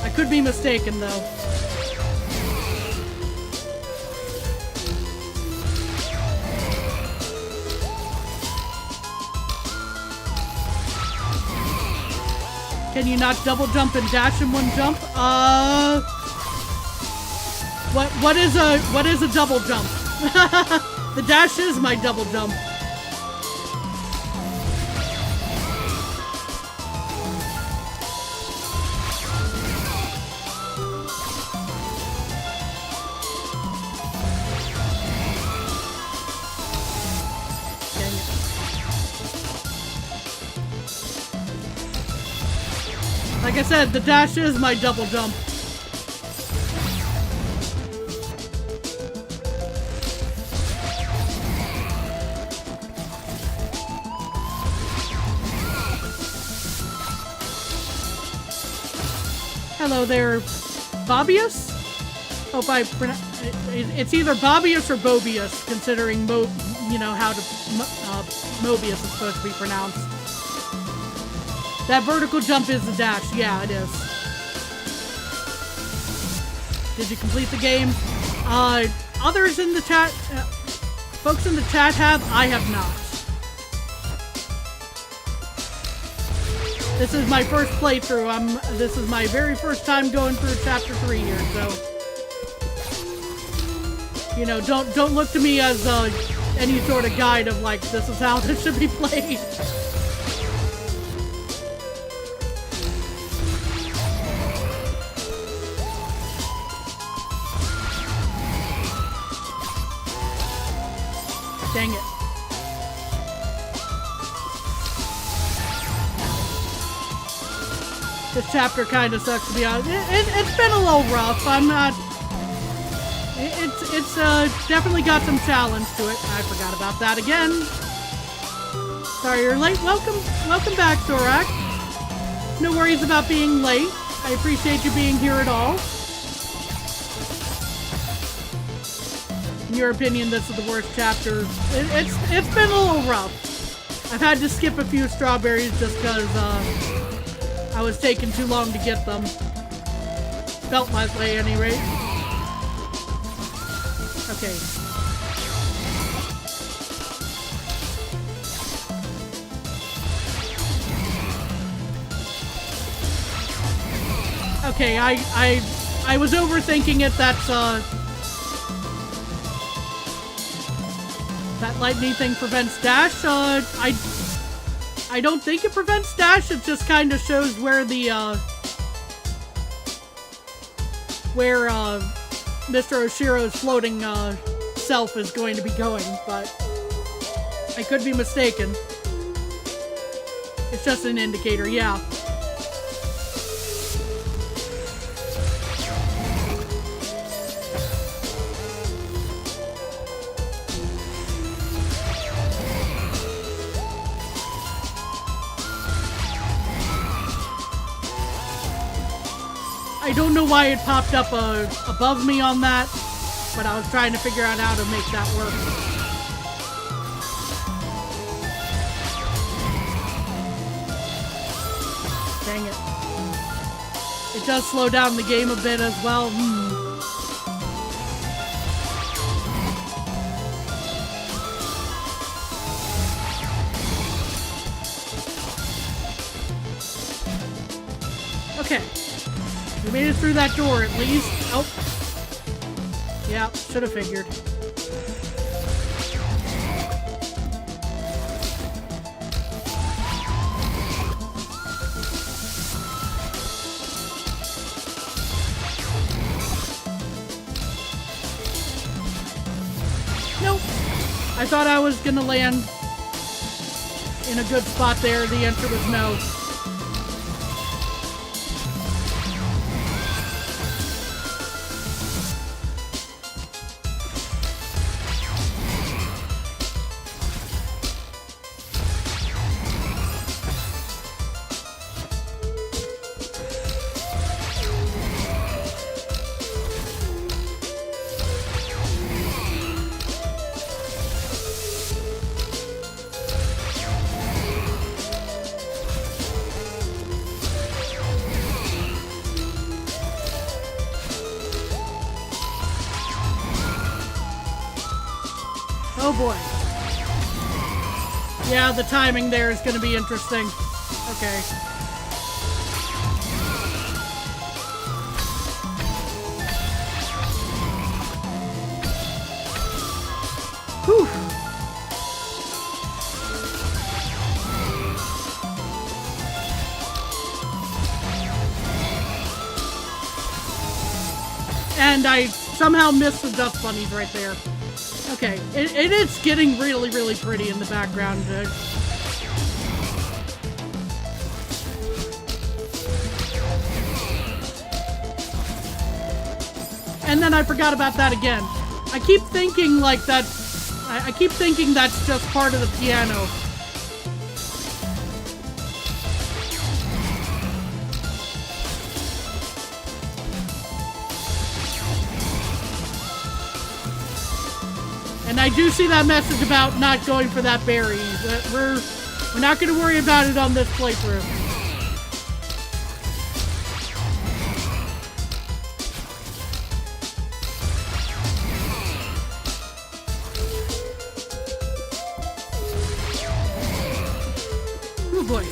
[SPEAKER 1] I could be mistaken though. Can you not double jump and dash in one jump? What is a double jump? The dash is my double jump. Like I said, the dash is my double jump. Hello there, Bobius? Hope I pronounce it's either Bobius or Bobius, considering you know how to Mobius is supposed to be pronounced. That vertical jump is the dash. Yeah, it is. Did you complete the game? Others in the chat, folks in the chat have. I have not. This is my first playthrough. This is my very first time going through chapter 3 here, so you know, don't look to me as any sort of guide of like this is how this should be played. Dang it. This chapter kind of sucks to be honest. It's been a little rough. I'm not... It's definitely got some challenge to it. I forgot about that again. Sorry you're late. Welcome back, Zorak. No worries about being late. I appreciate you being here at all. In your opinion, this is the worst chapter. It's been a little rough. I've had to skip a few strawberries just because I was taking too long to get them. Felt that way, at any rate. Okay. Okay, I was overthinking it. That's that lightning thing prevents dash. I don't think it prevents dash. It just kind of shows where the Mr. Oshiro's floating self is going to be going, but I could be mistaken. It's just an indicator, yeah. I don't know why it popped up above me on that, but I was trying to figure out how to make that work. Dang it. It does slow down the game a bit as well. Okay. We made it through that door at least. Oh. Yeah, should have figured. Nope. I thought I was gonna land in a good spot there. The answer was no. Oh boy. Yeah, the timing there is going to be interesting. Okay. Whew. And I somehow missed the dust bunnies right there. Okay, it's getting really, really pretty in the background. And then I forgot about that again. I keep thinking like that. I keep thinking that's just part of the piano. And I do see that message about not going for that berry. We're not going to worry about it on this playthrough. Oh boy.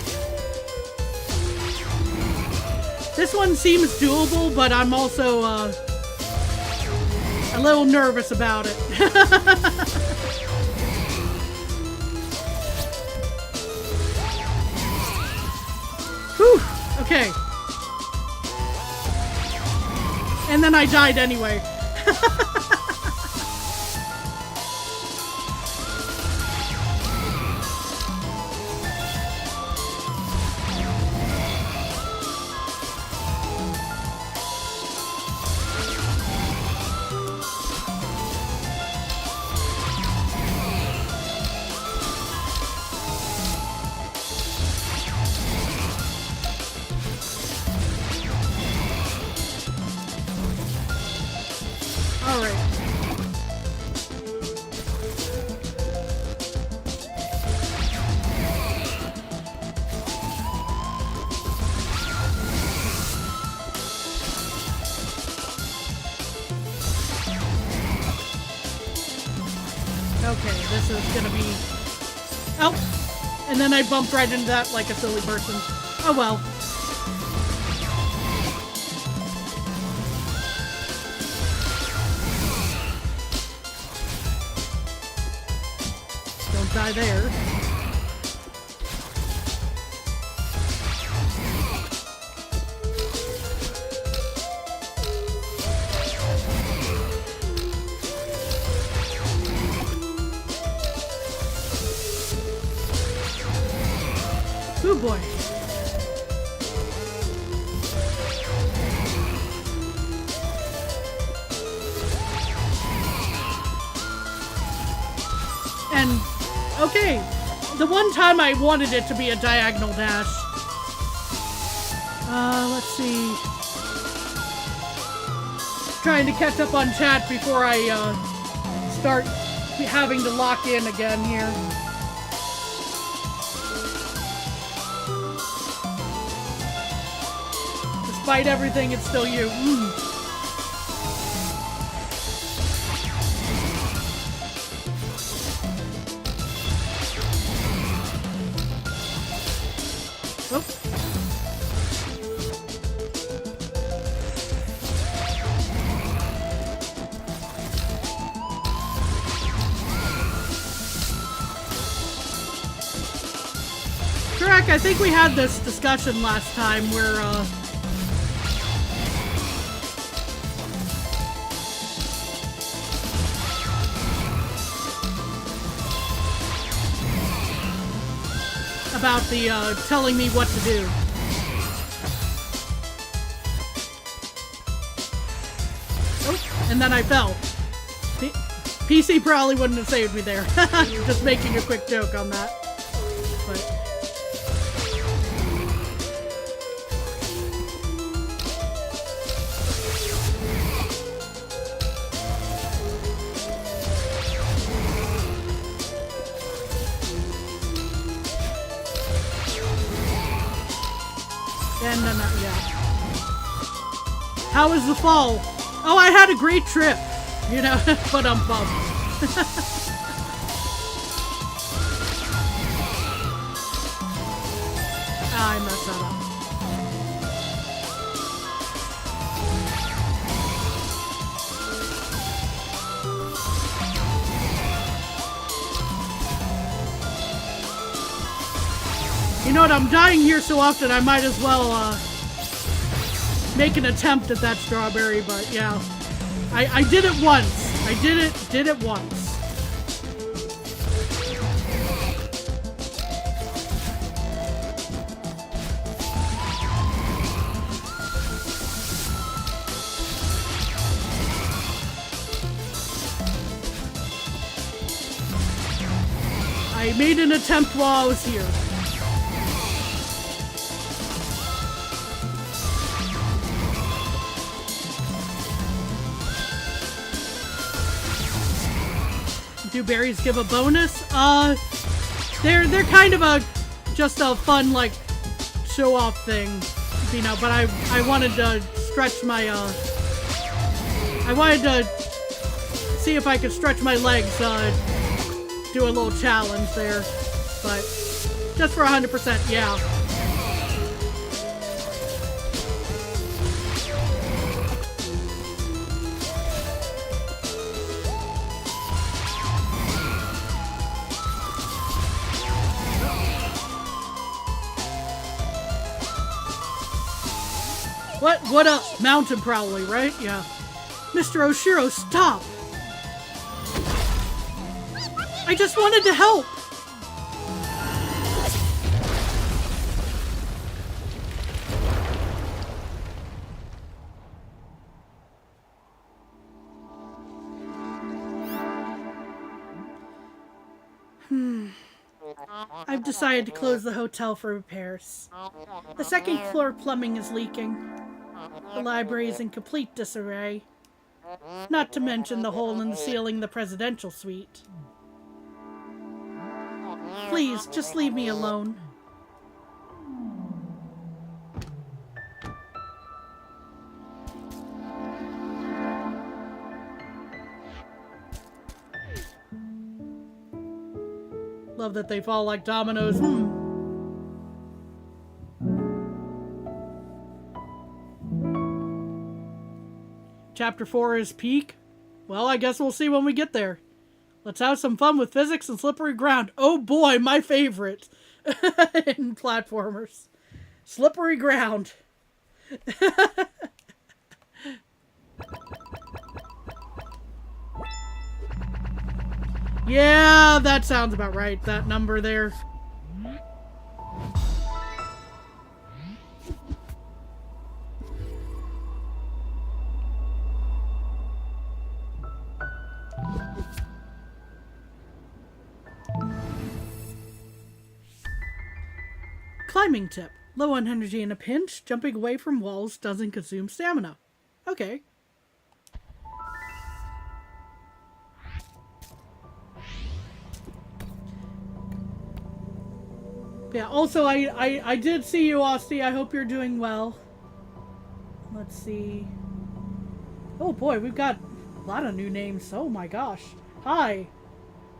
[SPEAKER 1] This one seems doable, but I'm also a little nervous about it. Whew, okay. And then I died anyway. Okay, this is gonna be... Oh! And then I bumped right into that like a silly person. Oh well. Don't die there. Oh boy. And, okay, the one time I wanted it to be a diagonal dash. Let's see. Trying to catch up on chat before I, start having to lock in again here. despite everything, it's still you. Oh. Correct, I think we had this discussion last time where, about the, telling me what to do. Oh, and then I fell. PC probably wouldn't have saved me there. Just making a quick joke on that. But... And then, yeah. How was the fall? Oh, I had a great trip. You know, but I'm bummed. I messed that up. You know what, I'm dying here so often I might as well make an attempt at that strawberry, but yeah. I did it once. I did it once. I made an attempt while I was here. Do berries give a bonus? They're kind of just a fun, like, show-off thing, you know, but I wanted to stretch my, I wanted to see if I could stretch my legs, do a little challenge there, but just for 100%, yeah. What up? Mountain probably, right? Yeah. Mr. Oshiro, stop! I just wanted to help! I've decided to close the hotel for repairs. The second floor plumbing is leaking. The library is in complete disarray. Not to mention the hole in the ceiling in the presidential suite. Please, just leave me alone. Love that they fall like dominoes. Chapter 4 is peak? Well, I guess we'll see when we get there. Let's have some fun with physics and slippery ground. Oh boy, my favorite in platformers. Slippery ground. Yeah, that sounds about right. That number there. Climbing tip. Low on energy in a pinch, jumping away from walls doesn't consume stamina. Okay. Yeah, also I did see you, Austin. I hope you're doing well. Let's see. Oh boy, we've got a lot of new names. Oh my gosh. Hi.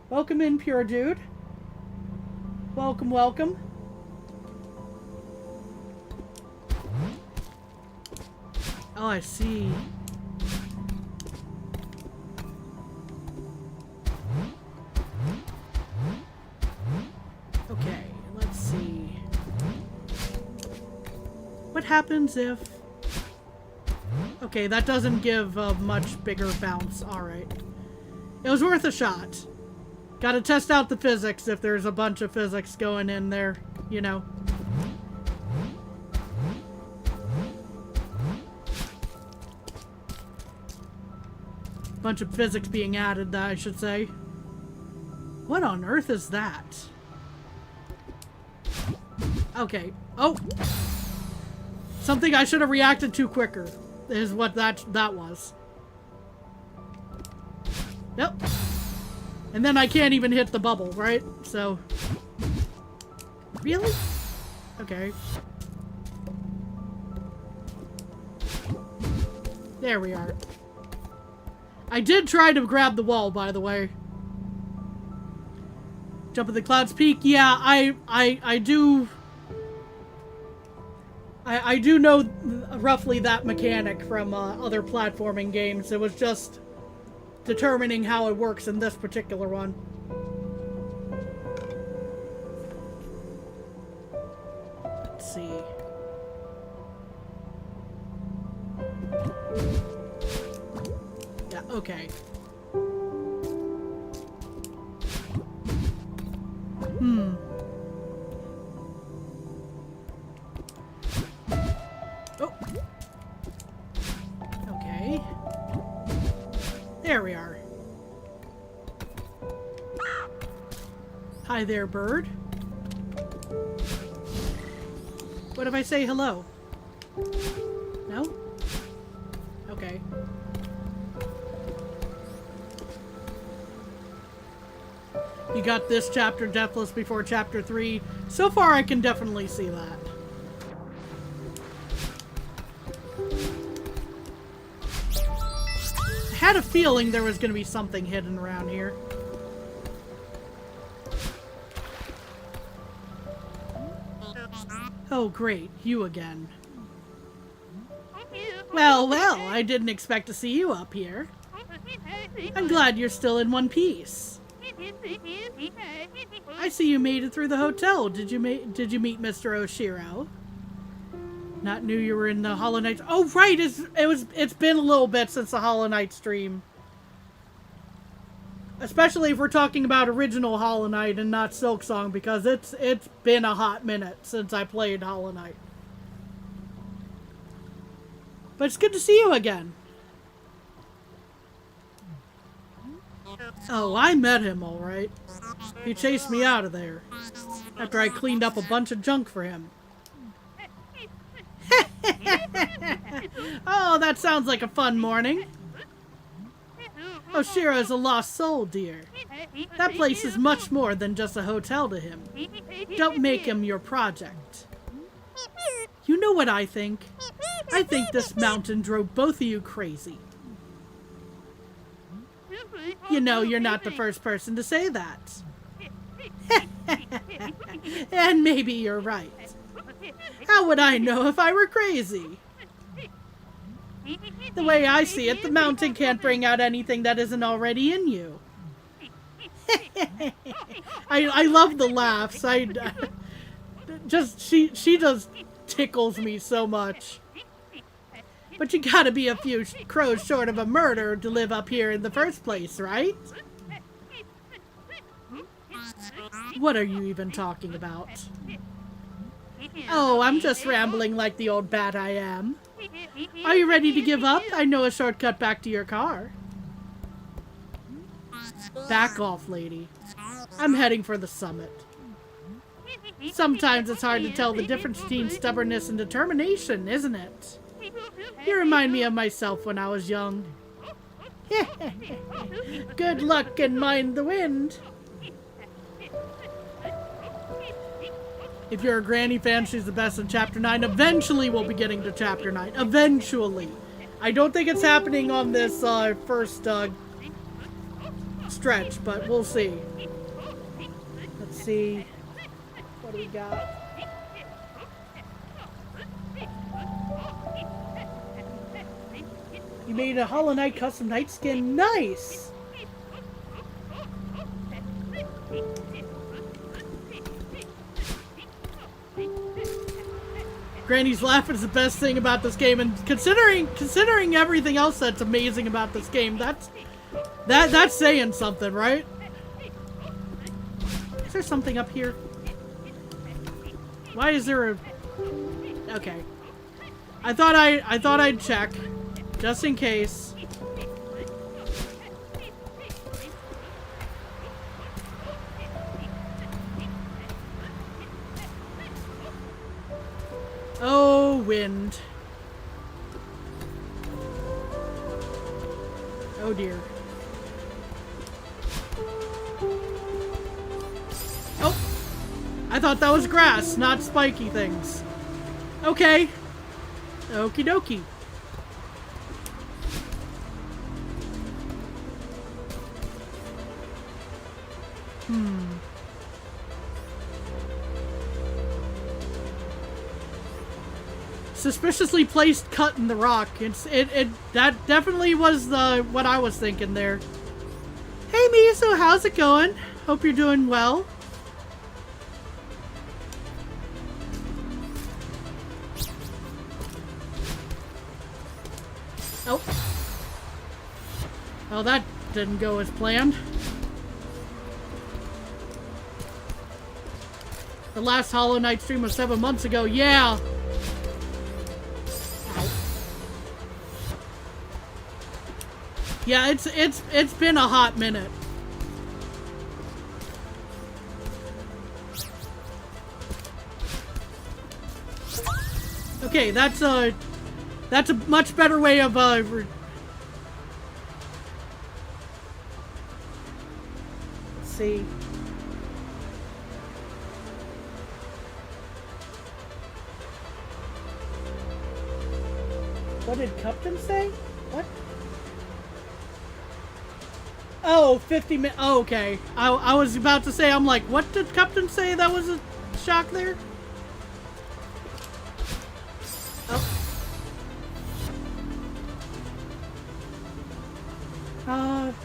[SPEAKER 1] Welcome in, Pure Dude. Welcome, welcome. Oh, I see. Okay, let's see. What happens if... Okay, that doesn't give a much bigger bounce. Alright. It was worth a shot. Gotta test out the physics if there's a bunch of physics going in there, you know. Bunch of physics being added, I should say. What on earth is that? Okay. Oh! Something I should have reacted to quicker is what that was. Yep. And then I can't even hit the bubble, right? So... Really? Okay. There we are. I did try to grab the wall, by the way. Jump at the Cloud's Peak. Yeah, I do... I do know roughly that mechanic from other platforming games. It was just determining how it works in this particular one. Let's see. Yeah, okay. Oh. Okay. There we are. Hi there, bird. What if I say hello? No? Okay. You got this chapter deathless before chapter 3. So far, I can definitely see that. I had a feeling there was going to be something hidden around here. Oh, great. You again. Well, well, I didn't expect to see you up here. I'm glad you're still in one piece. I see you made it through the hotel. Did you meet Mr. Oshiro? Not knew you were in the Hollow Knight. Oh, right. It's been a little bit since the Hollow Knight stream. Especially if we're talking about original Hollow Knight and not Silksong, because it's been a hot minute since I played Hollow Knight. But it's good to see you again. Oh, I met him, all right. He chased me out of there after I cleaned up a bunch of junk for him. Oh, that sounds like a fun morning. Oshira's a lost soul, dear. That place is much more than just a hotel to him. Don't make him your project. You know what I think? I think this mountain drove both of you crazy. You know, you're not the first person to say that. And maybe you're right. How would I know if I were crazy? The way I see it, the mountain can't bring out anything that isn't already in you. I love the laughs. She just tickles me so much. But you gotta be a few crows short of a murder to live up here in the first place, right? What are you even talking about? Oh, I'm just rambling like the old bat I am. Are you ready to give up? I know a shortcut back to your car. Back off, lady. I'm heading for the summit. Sometimes it's hard to tell the difference between stubbornness and determination, isn't it? You remind me of myself when I was young. Good luck and mind the wind. If you're a Granny fan, she's the best in Chapter 9. Eventually, we'll be getting to Chapter 9. Eventually. I don't think it's happening on this first stretch, but we'll see. Let's see. What do we got? You made a Hollow Knight custom night skin. Nice! Granny's laughing is the best thing about this game, and considering everything else that's amazing about this game, that's saying something, right? Is there something up here? Why is there a... Okay. I thought I'd check, just in case. Oh, wind. Oh dear. Oh! I thought that was grass, not spiky things. Okay. Okie dokie. Suspiciously placed cut in the rock. That definitely was what I was thinking there. Hey Miso, how's it going? Hope you're doing well. Oh. Well, that didn't go as planned. The last Hollow Knight stream was 7 months ago. Yeah. Yeah, it's been a hot minute. Okay, that's a much better way of let's see. What did Cupton say? What? Oh, 50 minutes. Oh, okay. I was about to say, I'm like, what did Cupton say? That was a shock there? Oh.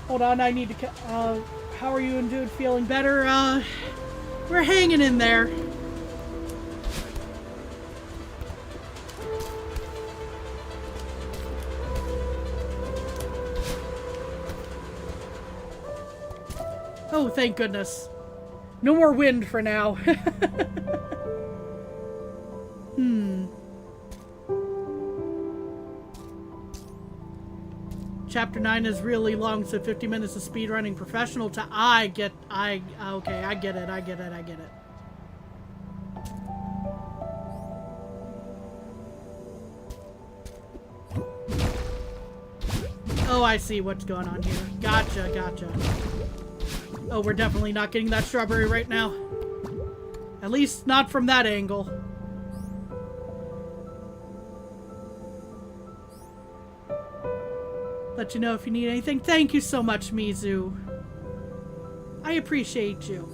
[SPEAKER 1] Hold on, I need to, how are you and dude feeling better? We're hanging in there. Oh, thank goodness. No more wind for now. Chapter 9 is really long, so 50 minutes of speedrunning professional to... okay, I get it. Oh, I see what's going on here. Gotcha. Oh, we're definitely not getting that strawberry right now. At least not from that angle. Let you know if you need anything. Thank you so much, Mizu. I appreciate you.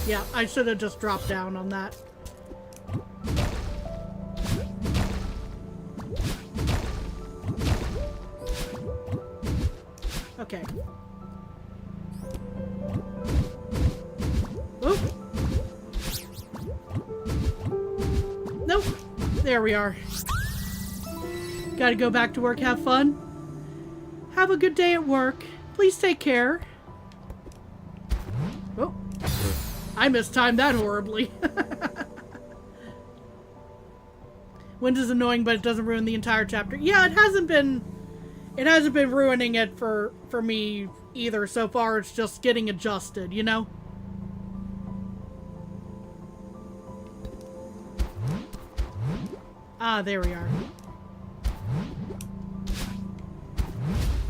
[SPEAKER 1] Yeah, I should have just dropped down on that. Okay. Oop. Nope. There we are. Gotta go back to work. Have fun. Have a good day at work. Please take care. Oh. I mistimed that horribly. Wind is annoying, but it doesn't ruin the entire chapter. Yeah, it hasn't been ruining it for me either so far. It's just getting adjusted, you know? Ah, there we are.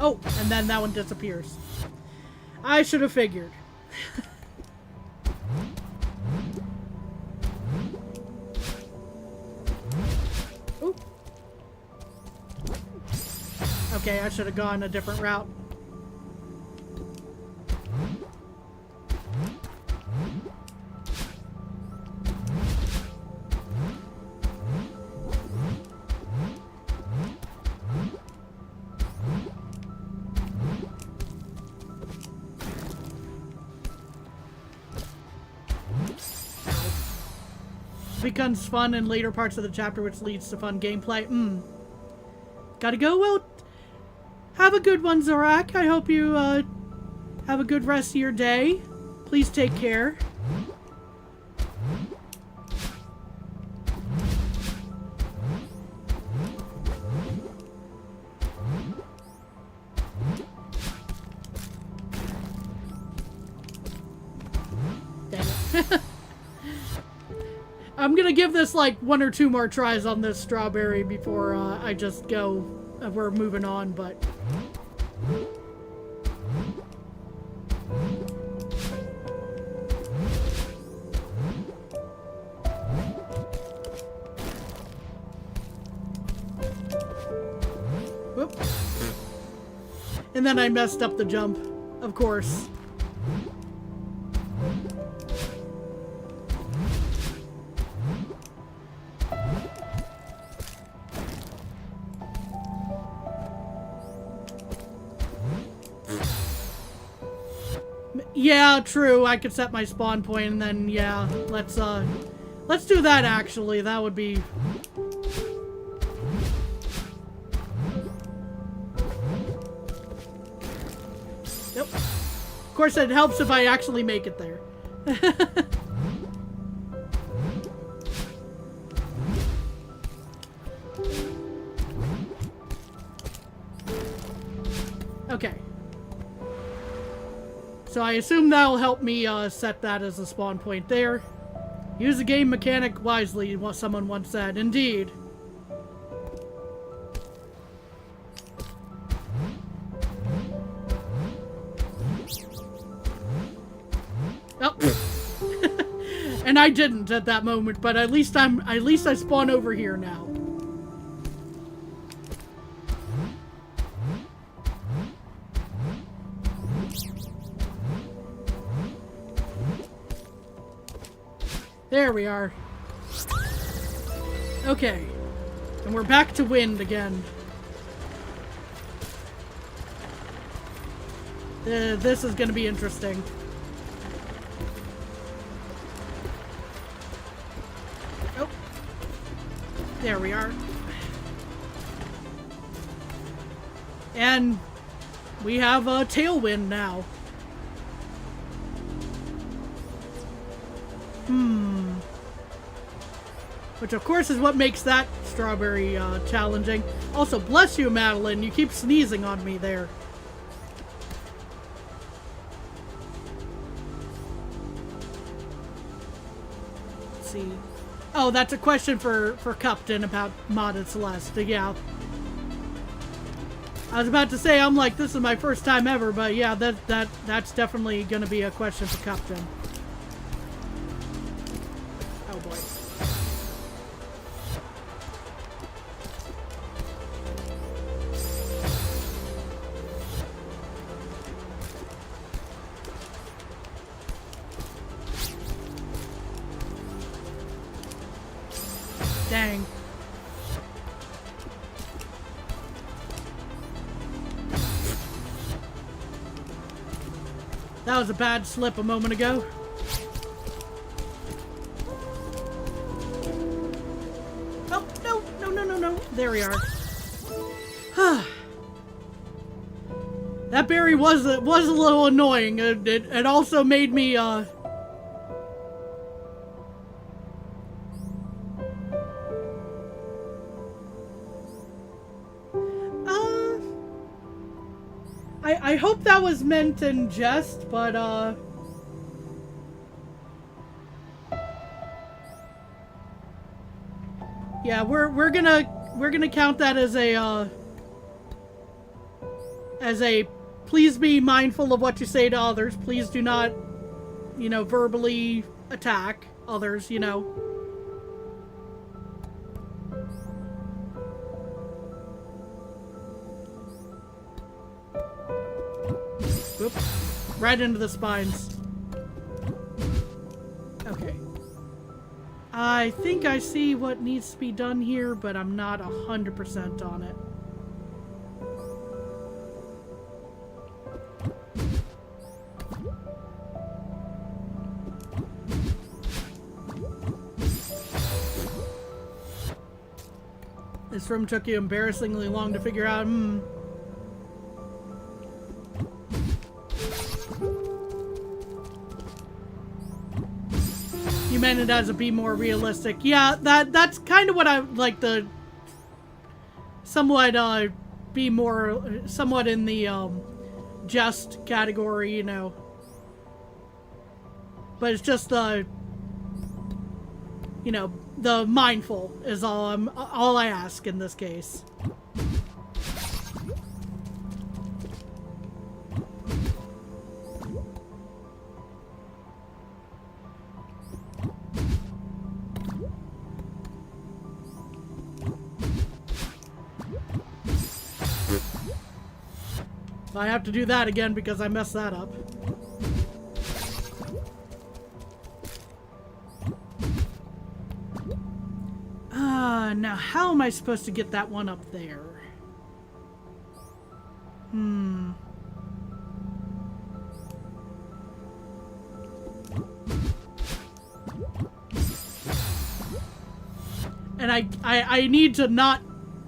[SPEAKER 1] Oh, and then that one disappears. I should have figured. Ooh. Okay, I should have gone a different route. Becomes fun in later parts of the chapter, which leads to fun gameplay. Gotta go. Well, have a good one, Zorak. I hope you have a good rest of your day. Please take care. Dang it. I'm gonna give this like 1 or 2 more tries on this strawberry before I just go. We're moving on, but. Whoop. And then I messed up the jump, of course. Yeah, true. I could set my spawn point and then, yeah, let's do that actually. That would be... Yep. Of course, it helps if I actually make it there. Okay. So I assume that'll help me set that as a spawn point there. Use the game mechanic wisely, what someone once said. Indeed. Oh. And I didn't at that moment, but at least I spawn over here now. There we are. Okay. And we're back to wind again. This is gonna be interesting. Oh. There we are. And we have a tailwind now. Which, of course, is what makes that strawberry challenging. Also, bless you, Madeline. You keep sneezing on me there. Let's see. Oh, that's a question for Cupton about modded Celeste. Yeah. I was about to say, I'm like, this is my first time ever, but yeah, that's definitely going to be a question for Cupton. Oh, boy. Dang. That was a bad slip a moment ago. Oh, no, no, no, no, no. There we are. That berry was a little annoying. It also made me, I hope that was meant in jest, but, yeah, we're gonna count that as a, as a, please be mindful of what you say to others. Please do not, you know, verbally attack others, you know. Whoop. Right into the spines. Okay. I think I see what needs to be done here, but I'm not 100% on it. This room took you embarrassingly long to figure out. You meant it as a be more realistic. Yeah, that's kind of what I like, the somewhat be more somewhat in the jest category, you know. But it's just the, you know, the mindful is all I ask in this case. I have to do that again because I messed that up. Now how am I supposed to get that one up there? And I need to not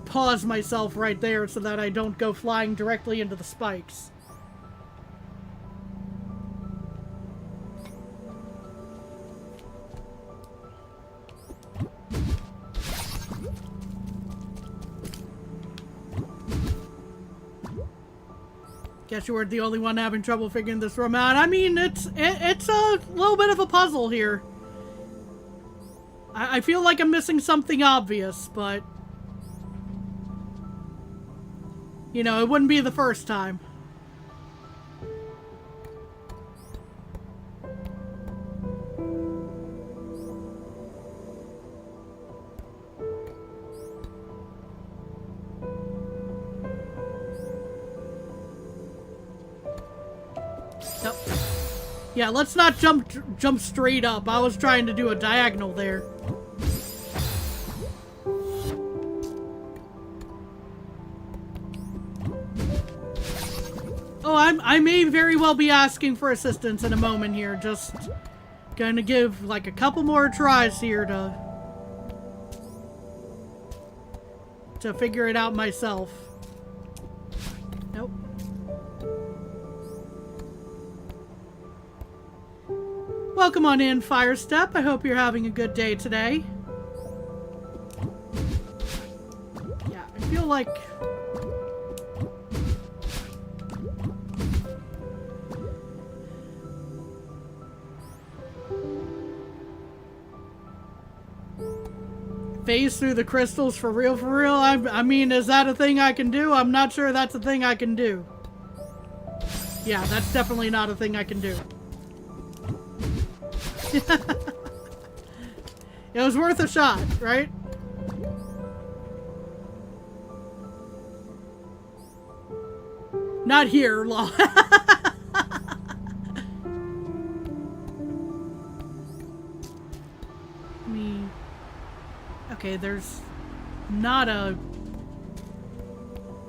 [SPEAKER 1] pause myself right there so that I don't go flying directly into the spikes. Guess you weren't the only one having trouble figuring this room out. I mean, it's a little bit of a puzzle here. I feel like I'm missing something obvious, but you know, it wouldn't be the first time. Nope. Yeah, let's not jump straight up. I was trying to do a diagonal there. Oh, I may very well be asking for assistance in a moment here. Just gonna give like a couple more tries here to figure it out myself. Nope. Welcome on in, Firestep. I hope you're having a good day today. Yeah, I feel like phase through the crystals for real, for real? I mean, is that a thing I can do? I'm not sure that's a thing I can do. Yeah, that's definitely not a thing I can do. It was worth a shot, right? Not here, lol. Okay, there's not a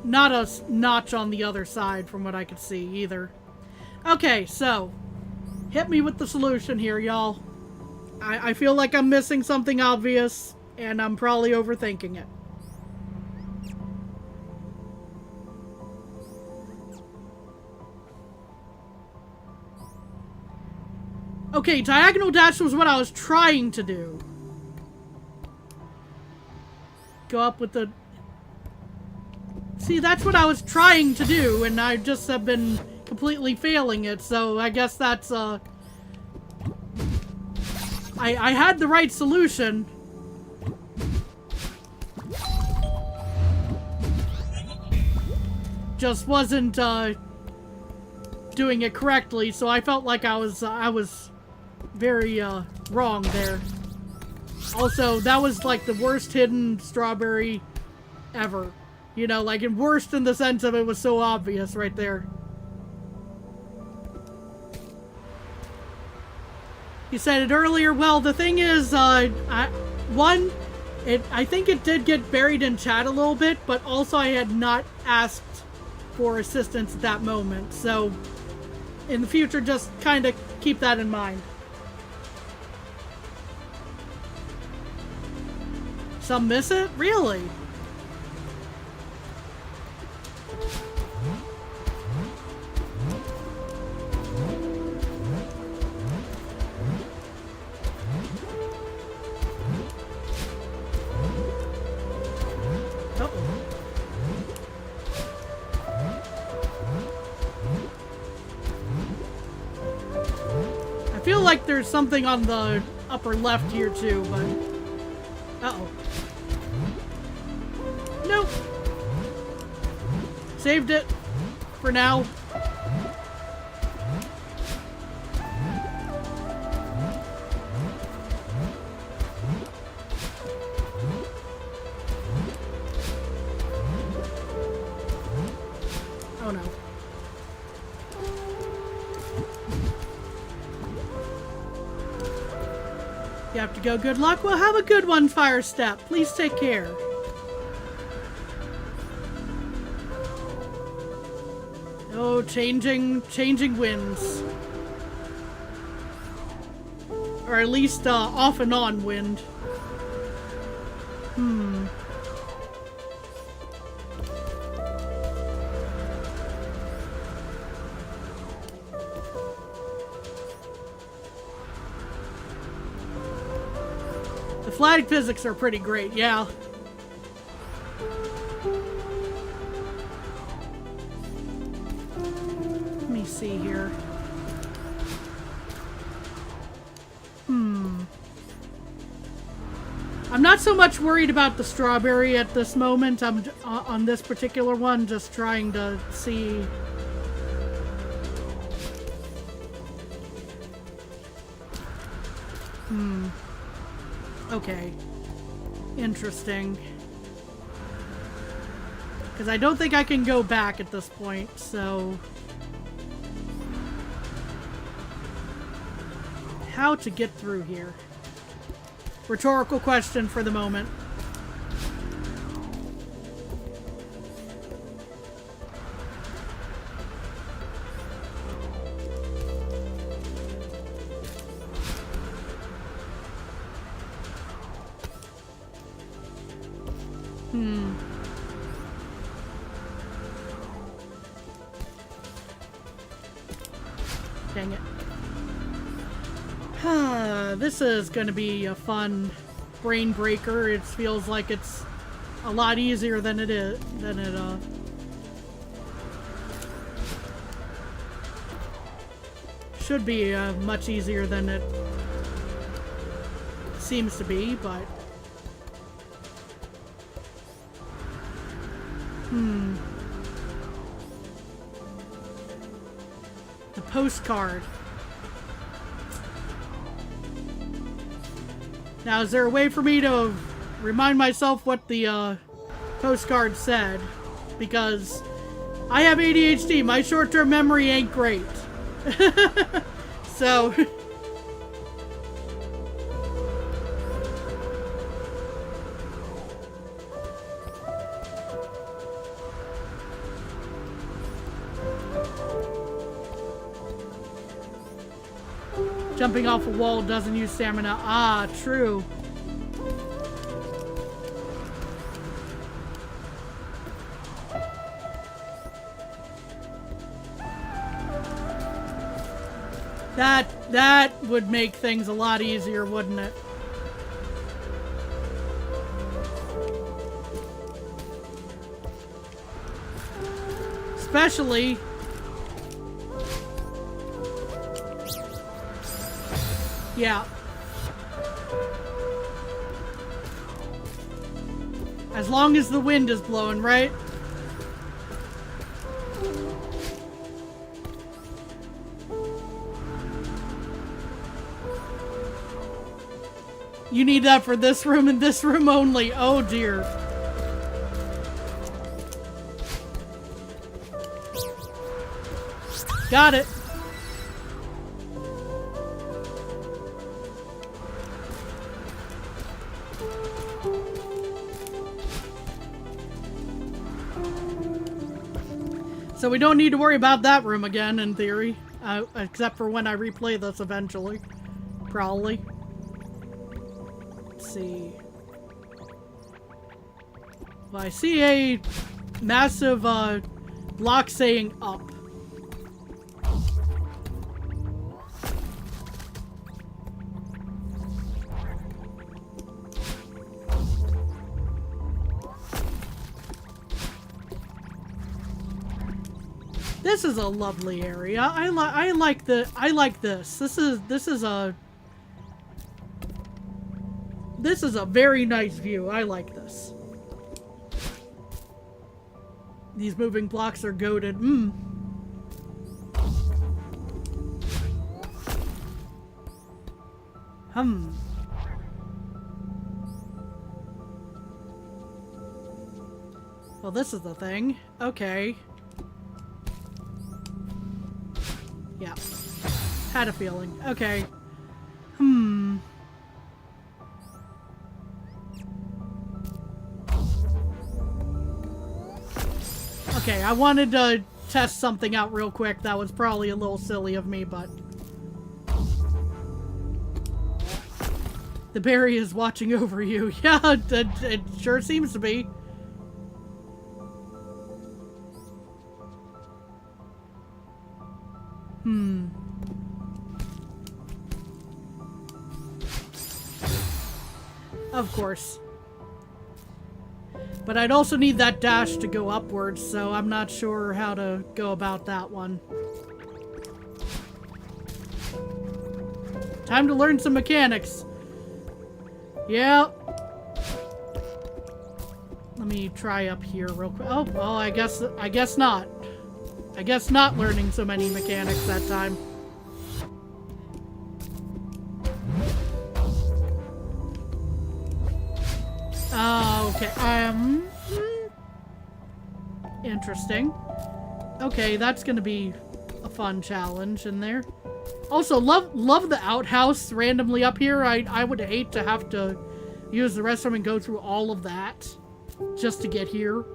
[SPEAKER 1] notch on the other side from what I could see either. Okay, so hit me with the solution here, y'all. I feel like I'm missing something obvious, and I'm probably overthinking it. Okay, diagonal dash was what I was trying to do. Go up with the... See, that's what I was trying to do, and I just have been completely failing it, so I guess that's, I had the right solution. just wasn't doing it correctly, so I felt like I was very wrong there. Also, that was like the worst hidden strawberry ever. You know, like, and worst in the sense of it was so obvious right there. You said it earlier. Well, the thing is, I think it did get buried in chat a little bit, but also I had not asked for assistance at that moment. So, in the future, just kind of keep that in mind. Some miss it? Really? I feel like there's something on the upper left here too, but... Uh-oh. Nope. Saved it. For now. Oh no. You have to go. Good luck. Well, have a good one, Fire Step. Please take care. Oh, changing winds. Or at least off and on wind. The flag physics are pretty great, yeah. Let me see here. I'm not so much worried about the strawberry at this moment. I'm on this particular one, just trying to see. Okay. Interesting. Because I don't think I can go back at this point, so... How to get through here? Rhetorical question for the moment. Dang it. This is going to be a fun brain breaker. It feels like it's a lot easier than it is. Should be much easier than it seems to be, but... The postcard. Now, is there a way for me to remind myself what the postcard said? Because I have ADHD. My short-term memory ain't great. So... Jumping off a wall doesn't use stamina. Ah, true. That would make things a lot easier, wouldn't it? Especially... Yeah. As long as the wind is blowing, right? You need that for this room and this room only. Oh dear. Got it. So we don't need to worry about that room again, in theory. Except for when I replay this eventually. Probably. Let's see. Well, I see a massive block saying up. This is a lovely area. I like this. This is a very nice view. I like this. These moving blocks are goated. Well, this is the thing. Okay. Yeah. Had a feeling. Okay. Okay, I wanted to test something out real quick. That was probably a little silly of me, but... The berry is watching over you. Yeah, it sure seems to be. Of course. But I'd also need that dash to go upwards, so I'm not sure how to go about that one. Time to learn some mechanics. Yeah. Let me try up here real quick. Oh, well, I guess not. I guess not learning so many mechanics that time. Okay, interesting. Okay, that's gonna be a fun challenge in there. Also, love the outhouse randomly up here. I would hate to have to use the restroom and go through all of that just to get here.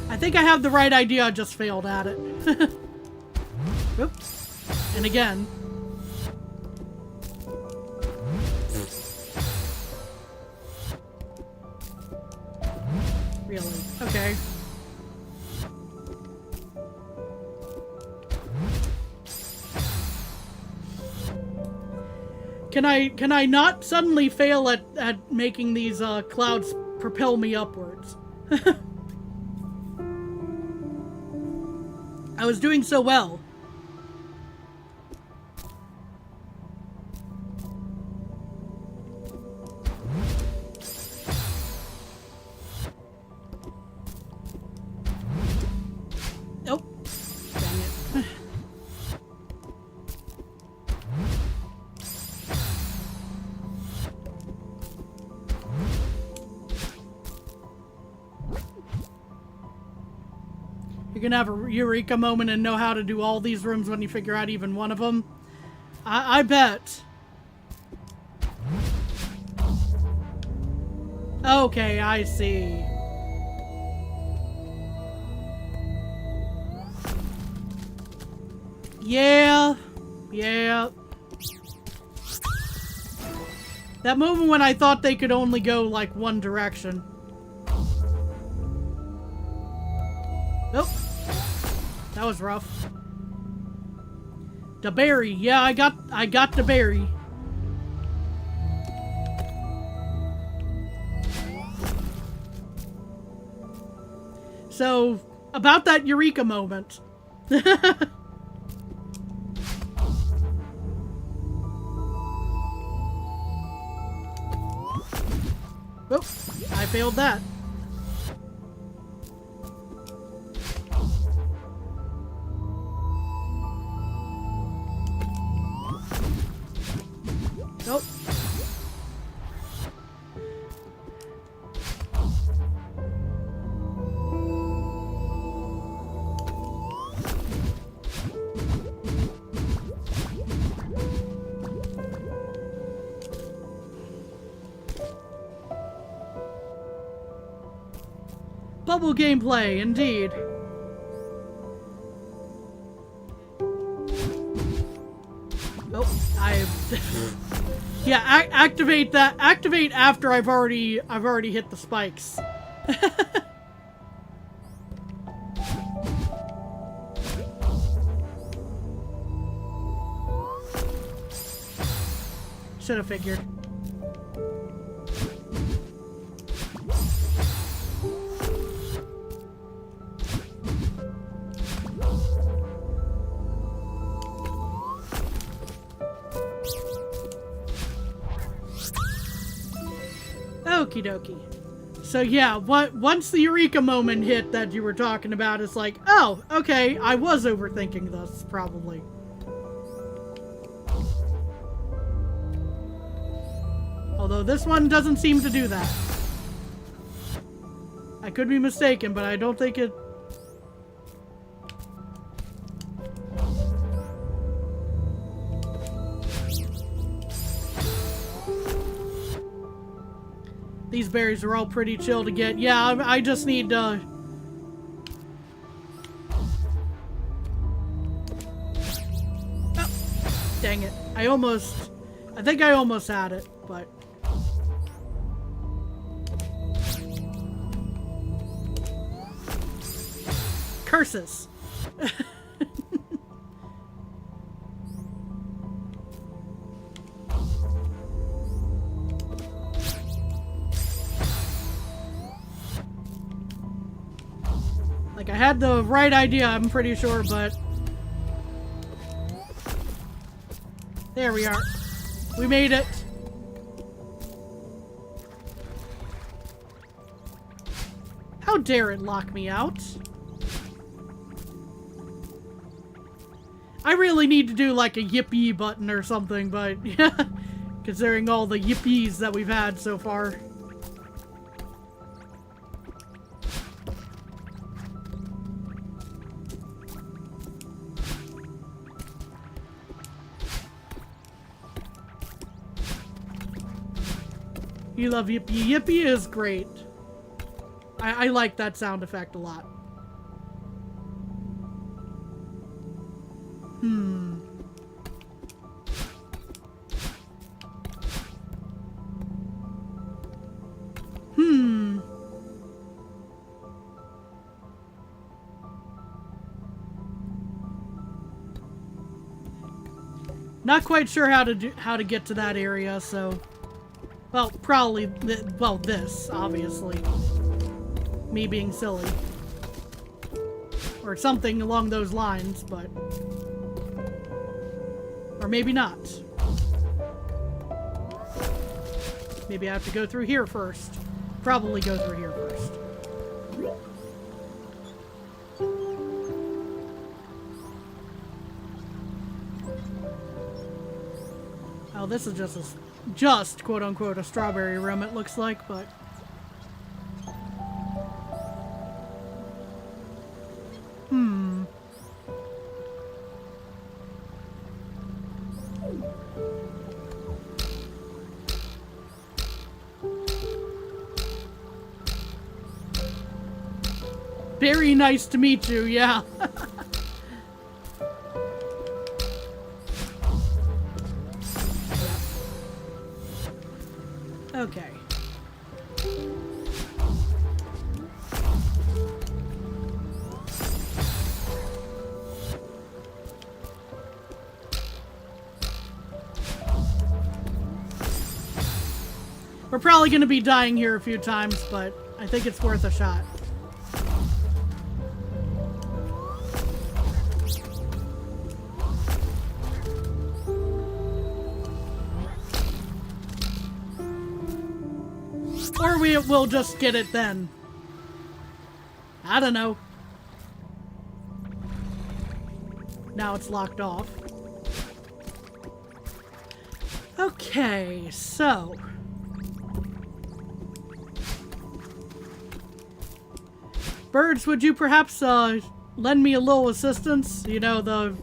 [SPEAKER 1] I think I have the right idea, I just failed at it. Oops. And again. Really? Okay. Can I not suddenly fail at making these clouds propel me upwards? I was doing so well. Nope. Dang it. You're gonna have a eureka moment and know how to do all these rooms when you figure out even one of them. I bet. Okay, I see. Yeah. That moment when I thought they could only go like one direction. Nope. That was rough. The berry. Yeah, I got the berry. So, about that eureka moment. Oop, I failed that. Bubble gameplay, indeed. Oh, yeah, activate that. Activate after I've already hit the spikes. Should have figured. Okie dokie. So yeah, once the eureka moment hit that you were talking about, it's like, oh, okay, I was overthinking this, probably. Although this one doesn't seem to do that. I could be mistaken, but I don't think it... These berries are all pretty chill to get. Yeah, I just need oh, dang it. I think I almost had it, but... Curses. Like, I had the right idea, I'm pretty sure, but... There we are. We made it. How dare it lock me out? I really need to do like a yippee button or something, but yeah, considering all the yippies that we've had so far. You love yippee. Yippee is great. I like that sound effect a lot. Not quite sure how to get to that area, so... Well, probably... well, this, obviously. Me being silly. Or something along those lines, but... Or maybe not. Maybe I have to go through here first. Probably go through here first. Oh, this is just quote-unquote a strawberry room, it looks like, but... Very nice to meet you, yeah. Okay. We're probably going to be dying here a few times, but I think it's worth a shot. Or we'll just get it then. I don't know. Now it's locked off. Okay, so... Birds, would you perhaps lend me a little assistance? You know, the...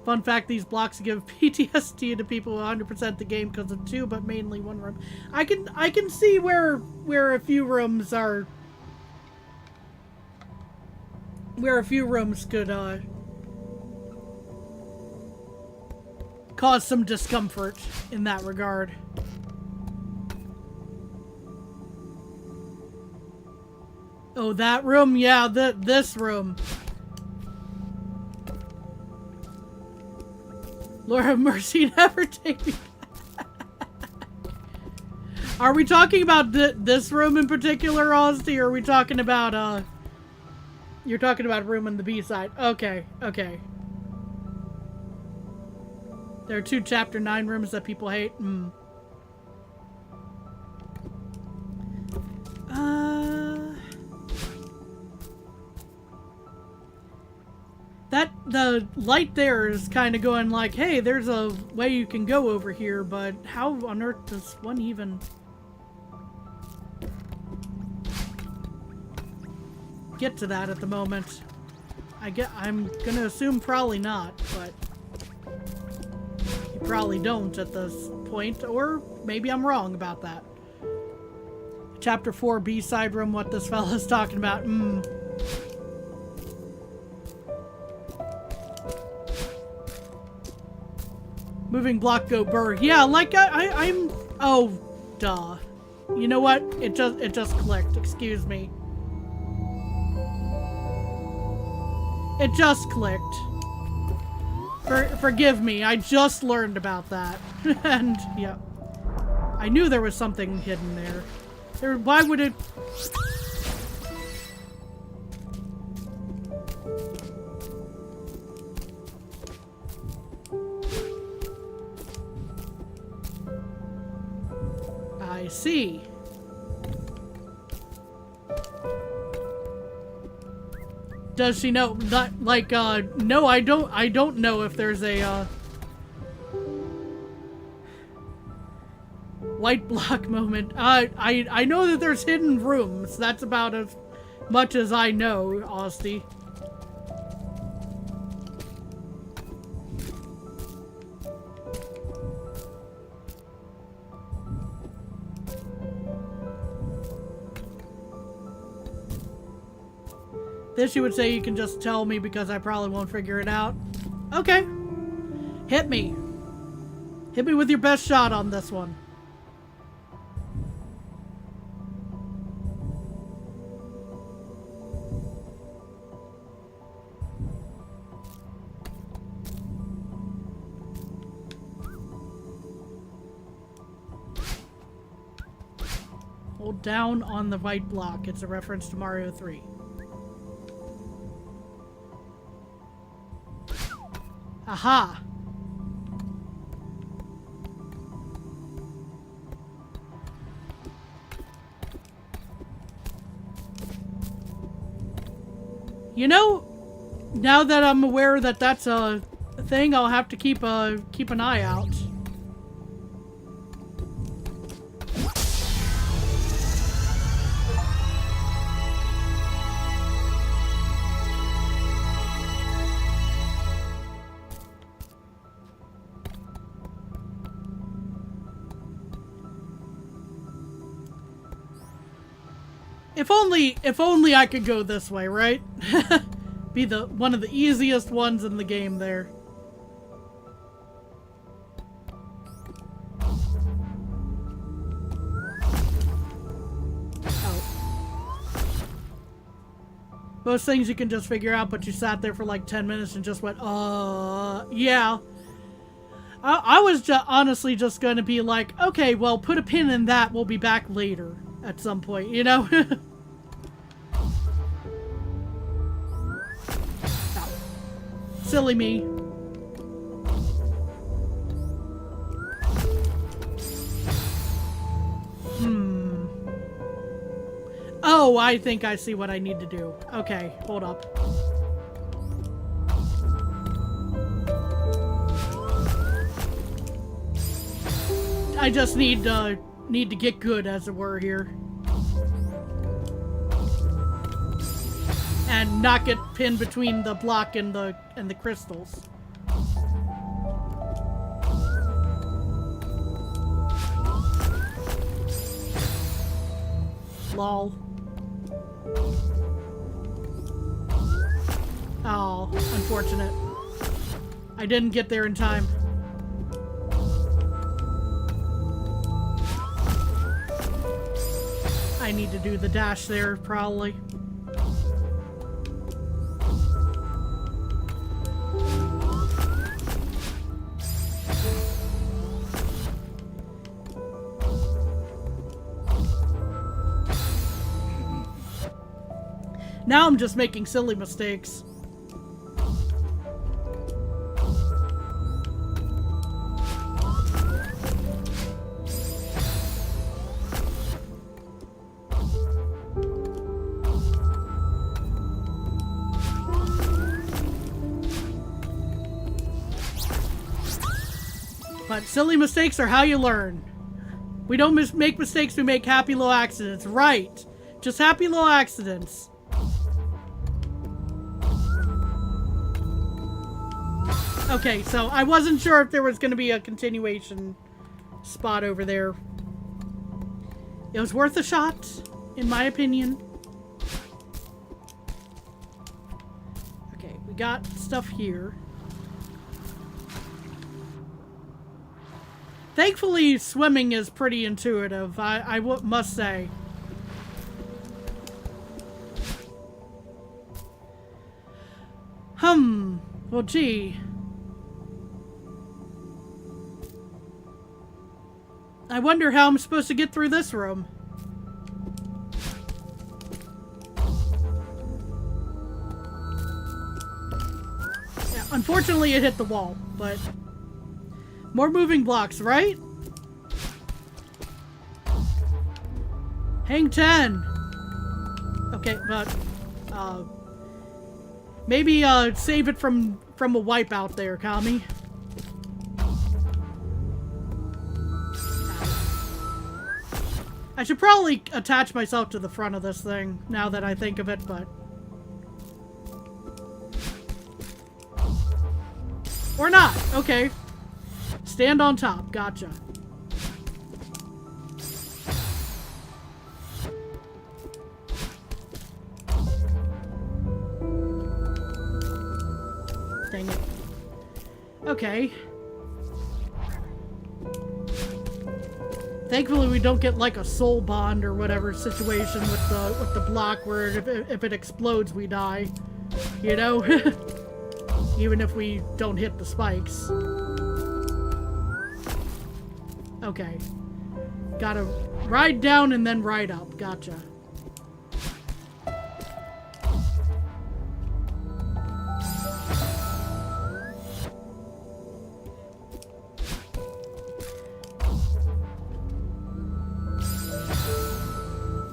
[SPEAKER 1] Fun fact, these blocks give PTSD to people who 100% the game because of 2, but mainly 1 room. I can see where a few rooms are... Where a few rooms could, cause some discomfort in that regard. Oh, that room? Yeah, this room. Lord have mercy, never take me back. Are we talking about this room in particular, Ozzy, or are we talking about, you're talking about a room on the B-side. Okay, okay. There are 2 Chapter 9 rooms that people hate. The light there is kind of going like, hey, there's a way you can go over here, but how on earth does one even get to that at the moment? I'm gonna assume probably not, but you probably don't at this point, or maybe I'm wrong about that. Chapter 4 B-side room, what this fella's talking about. Moving block, go burr. Yeah, like I'm. Oh, duh. You know what? It just clicked. Excuse me. It just clicked. Forgive me. I just learned about that, and yeah, I knew there was something hidden there. Why would it? I see. Does she know that, like, no, I don't know if there's a, white block moment. I know that there's hidden rooms. That's about as much as I know, Ozzy. This you would say you can just tell me because I probably won't figure it out. Okay. Hit me. Hit me with your best shot on this one. Hold down on the white block. It's a reference to Mario 3. Aha! You know, now that I'm aware that that's a thing, I'll have to keep an eye out. If only I could go this way, right? Be one of the easiest ones in the game there. Oh. Most things you can just figure out, but you sat there for like 10 minutes and just went, yeah. I was honestly just gonna be like, okay, well, put a pin in that, we'll be back later at some point, you know? Silly me. Oh, I think I see what I need to do. Okay, hold up. I just need to get good, as it were, here. And not get pinned between the block and the crystals. Lol. Oh, unfortunate. I didn't get there in time. I need to do the dash there, probably. Now I'm just making silly mistakes. But silly mistakes are how you learn. We don't make mistakes, we make happy little accidents. Right. Just happy little accidents. Okay, so I wasn't sure if there was going to be a continuation spot over there. It was worth a shot, in my opinion. Okay, we got stuff here. Thankfully, swimming is pretty intuitive, I must say. Well, gee. I wonder how I'm supposed to get through this room. Yeah, unfortunately, it hit the wall, but... More moving blocks, right? Hang 10! Okay, but... maybe, save it from a wipeout there, Kami. I should probably attach myself to the front of this thing, now that I think of it, but... Or not! Okay. Stand on top. Gotcha. Dang it. Okay. Thankfully, we don't get like a soul bond or whatever situation with the block where if it explodes, we die. You know? Even if we don't hit the spikes. Okay. Gotta ride down and then ride up. Gotcha.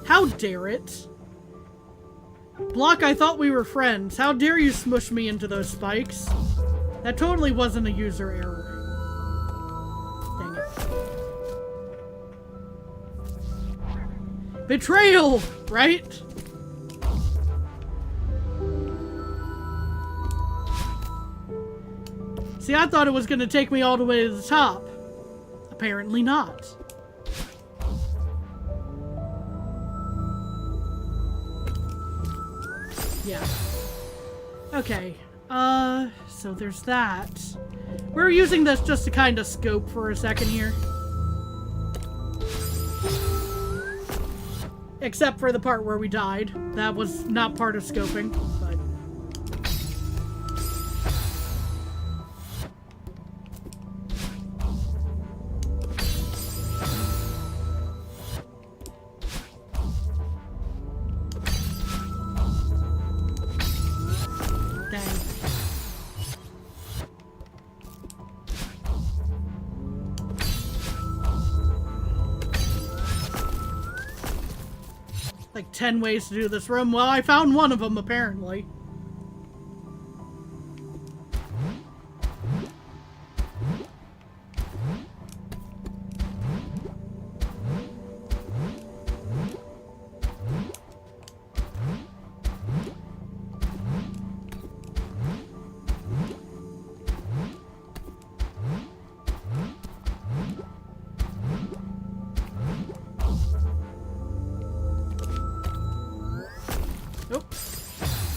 [SPEAKER 1] How dare it? Block, I thought we were friends. How dare you smush me into those spikes? That totally wasn't a user error. Dang it. Betrayal! Right? See, I thought it was gonna take me all the way to the top. Apparently not. Yeah. Okay. So there's that. We're using this just to kind of scope for a second here. Except for the part where we died. That was not part of scoping, but... Like 10 ways to do this room. Well, I found one of them, apparently.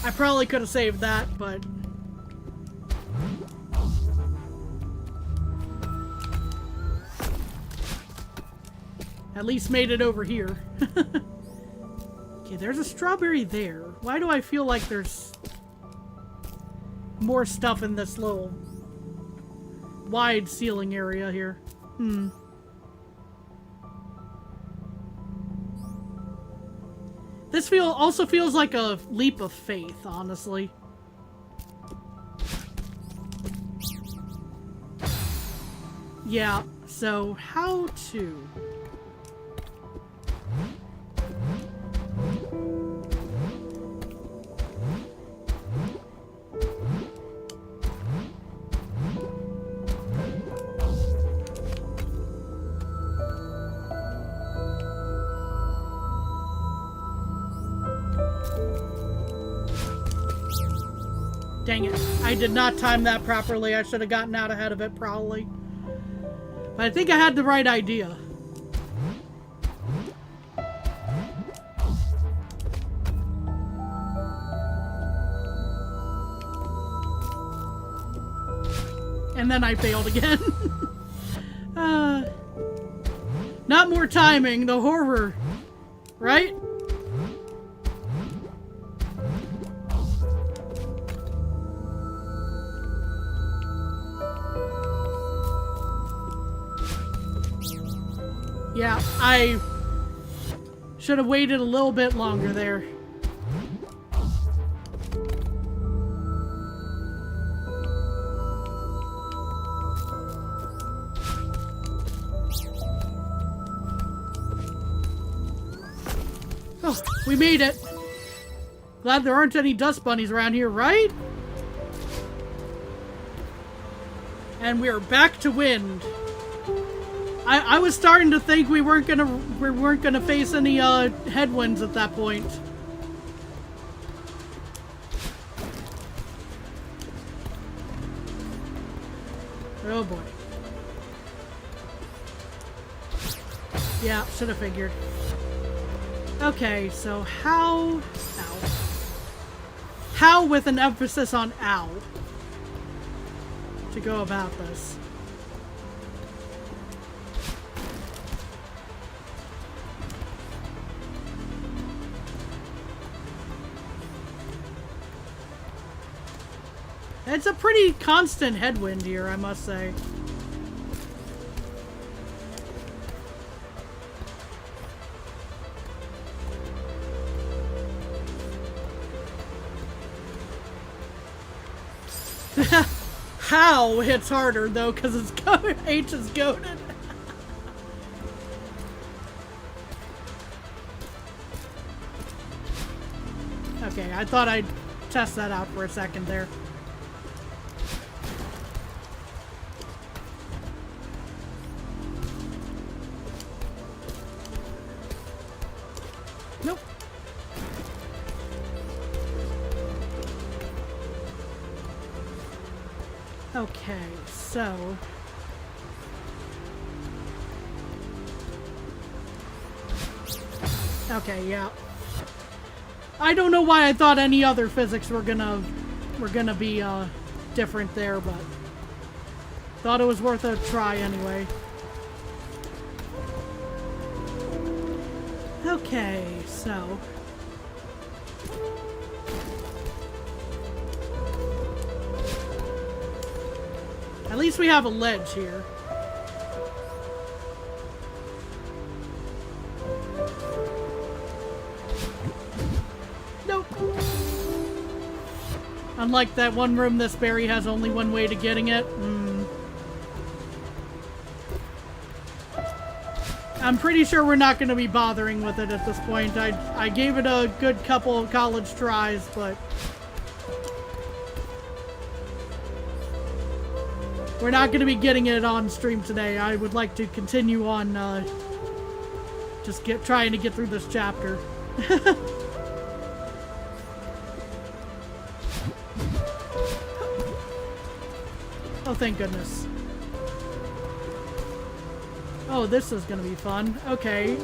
[SPEAKER 1] I probably could have saved that, but... at least made it over here. Okay, there's a strawberry there. Why do I feel like there's more stuff in this little wide ceiling area here? This also feels like a leap of faith, honestly. Yeah, so how to... Dang it. I did not time that properly. I should have gotten out ahead of it, probably. But I think I had the right idea. And then I failed again. Not more timing, the horror. Right? Yeah, I should have waited a little bit longer there. Oh, we made it. Glad there aren't any dust bunnies around here, right? And we're back to wind. I was starting to think we weren't gonna face any headwinds at that point. Oh boy. Yeah, should have figured. Okay, so how with an emphasis on ow to go about this? It's a pretty constant headwind here, I must say. How hits harder though, because it's H is goated. Okay, I thought I'd test that out for a second there. Nope. Okay, so... okay, yeah. I don't know why I thought any other physics were gonna be different there, but thought it was worth a try anyway. Okay, so at least we have a ledge here. Nope. Unlike that one room, this berry has only one way to getting it. I'm pretty sure we're not going to be bothering with it at this point. I gave it a good couple of college tries, but we're not going to be getting it on stream today. I would like to continue on just trying to get through this chapter. Oh, thank goodness. Oh, this is gonna be fun. Okay,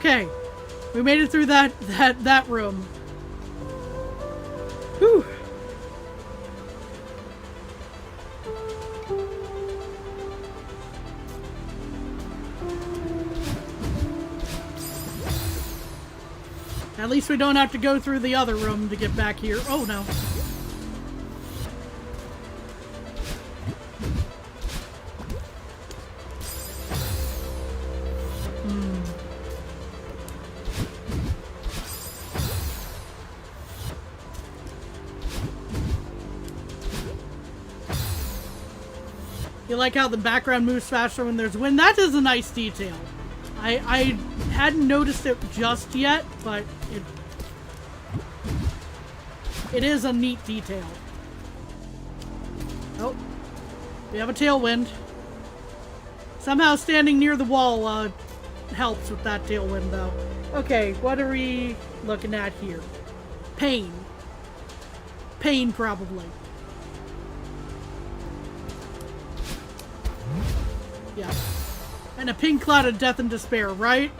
[SPEAKER 1] Okay. We made it through that room. Whew. At least we don't have to go through the other room to get back here. Oh, no. You like how the background moves faster when there's wind? That is a nice detail. I hadn't noticed it just yet, but it is a neat detail. Oh, we have a tailwind. Somehow standing near the wall helps with that tailwind, though. Okay, what are we looking at here? Pain. Pain, probably. Yeah. And a pink cloud of death and despair, right?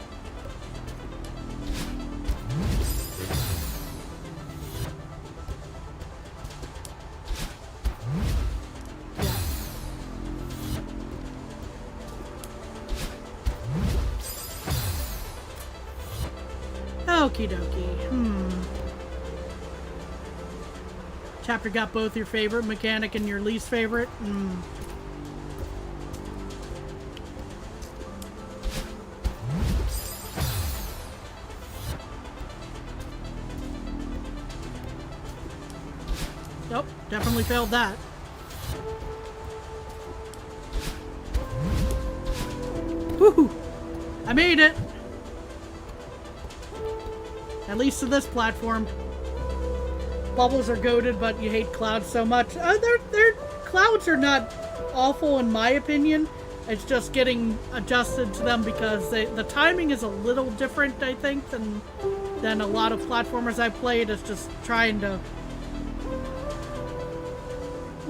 [SPEAKER 1] Yeah. Okie dokie. Chapter got both your favorite mechanic and your least favorite? Nope, definitely failed that. Woohoo! I made it! At least to this platform. Bubbles are goated, but you hate clouds so much. Clouds are not awful in my opinion. It's just getting adjusted to them because the timing is a little different, I think, than a lot of platformers I played. It's just trying to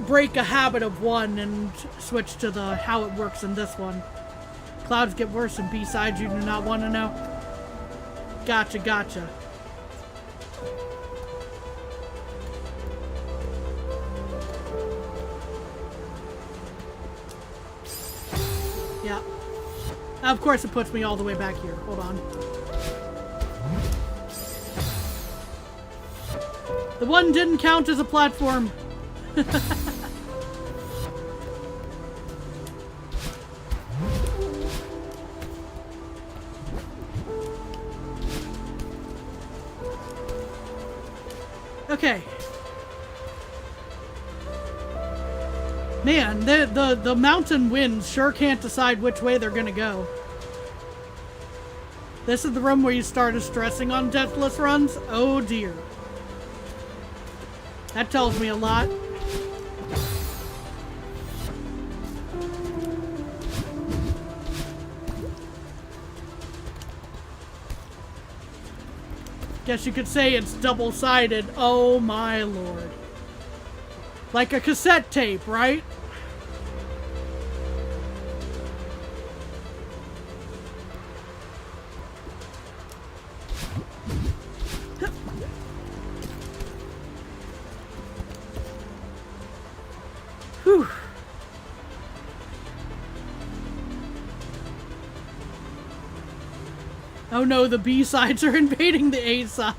[SPEAKER 1] break a habit of one and switch to how it works in this one. Clouds get worse in B-sides you do not want to know. Gotcha, gotcha. Yeah. Of course it puts me all the way back here. Hold on. The one didn't count as a platform. Okay. Man, the mountain winds sure can't decide which way they're gonna go. This is the room where you started stressing on deathless runs? Oh dear. That tells me a lot. Guess you could say it's double-sided. Oh my lord. Like a cassette tape, right? Whew. Oh no, the B-sides are invading the A-side.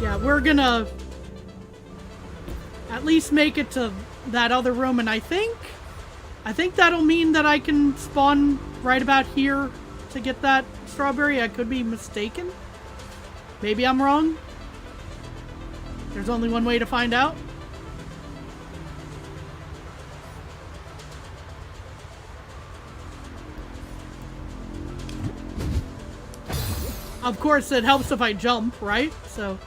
[SPEAKER 1] Yeah, we're gonna at least make it to that other room, and I think that'll mean that I can spawn right about here to get that strawberry. I could be mistaken. Maybe I'm wrong. There's only one way to find out. Of course, it helps if I jump, right? So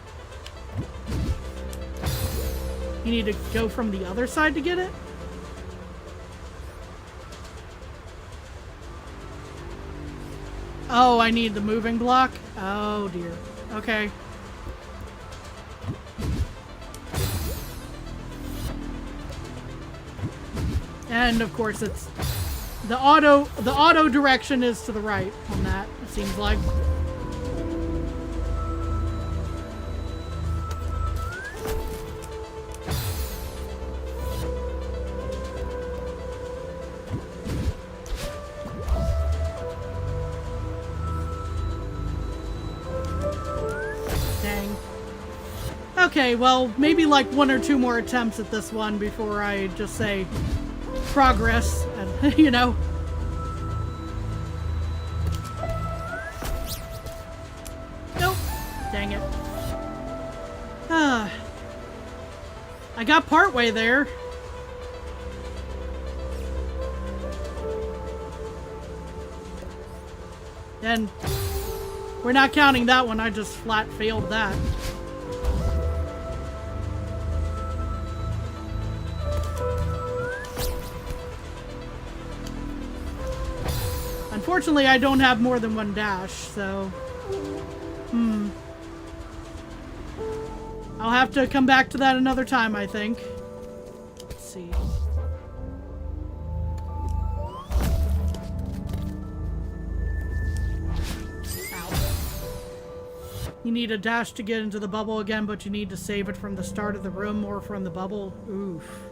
[SPEAKER 1] you need to go from the other side to get it? Oh, I need the moving block? Oh dear. Okay. And of course it's the auto direction is to the right on that, it seems like. Dang. Okay, well, maybe like 1 or 2 more attempts at this one before I just say progress, and you know. Nope. Dang it. I got partway there. And we're not counting that one, I just flat failed that. Unfortunately, I don't have more than 1 dash, so... I'll have to come back to that another time, I think. Let's see. Ow. You need a dash to get into the bubble again, but you need to save it from the start of the room or from the bubble. Oof.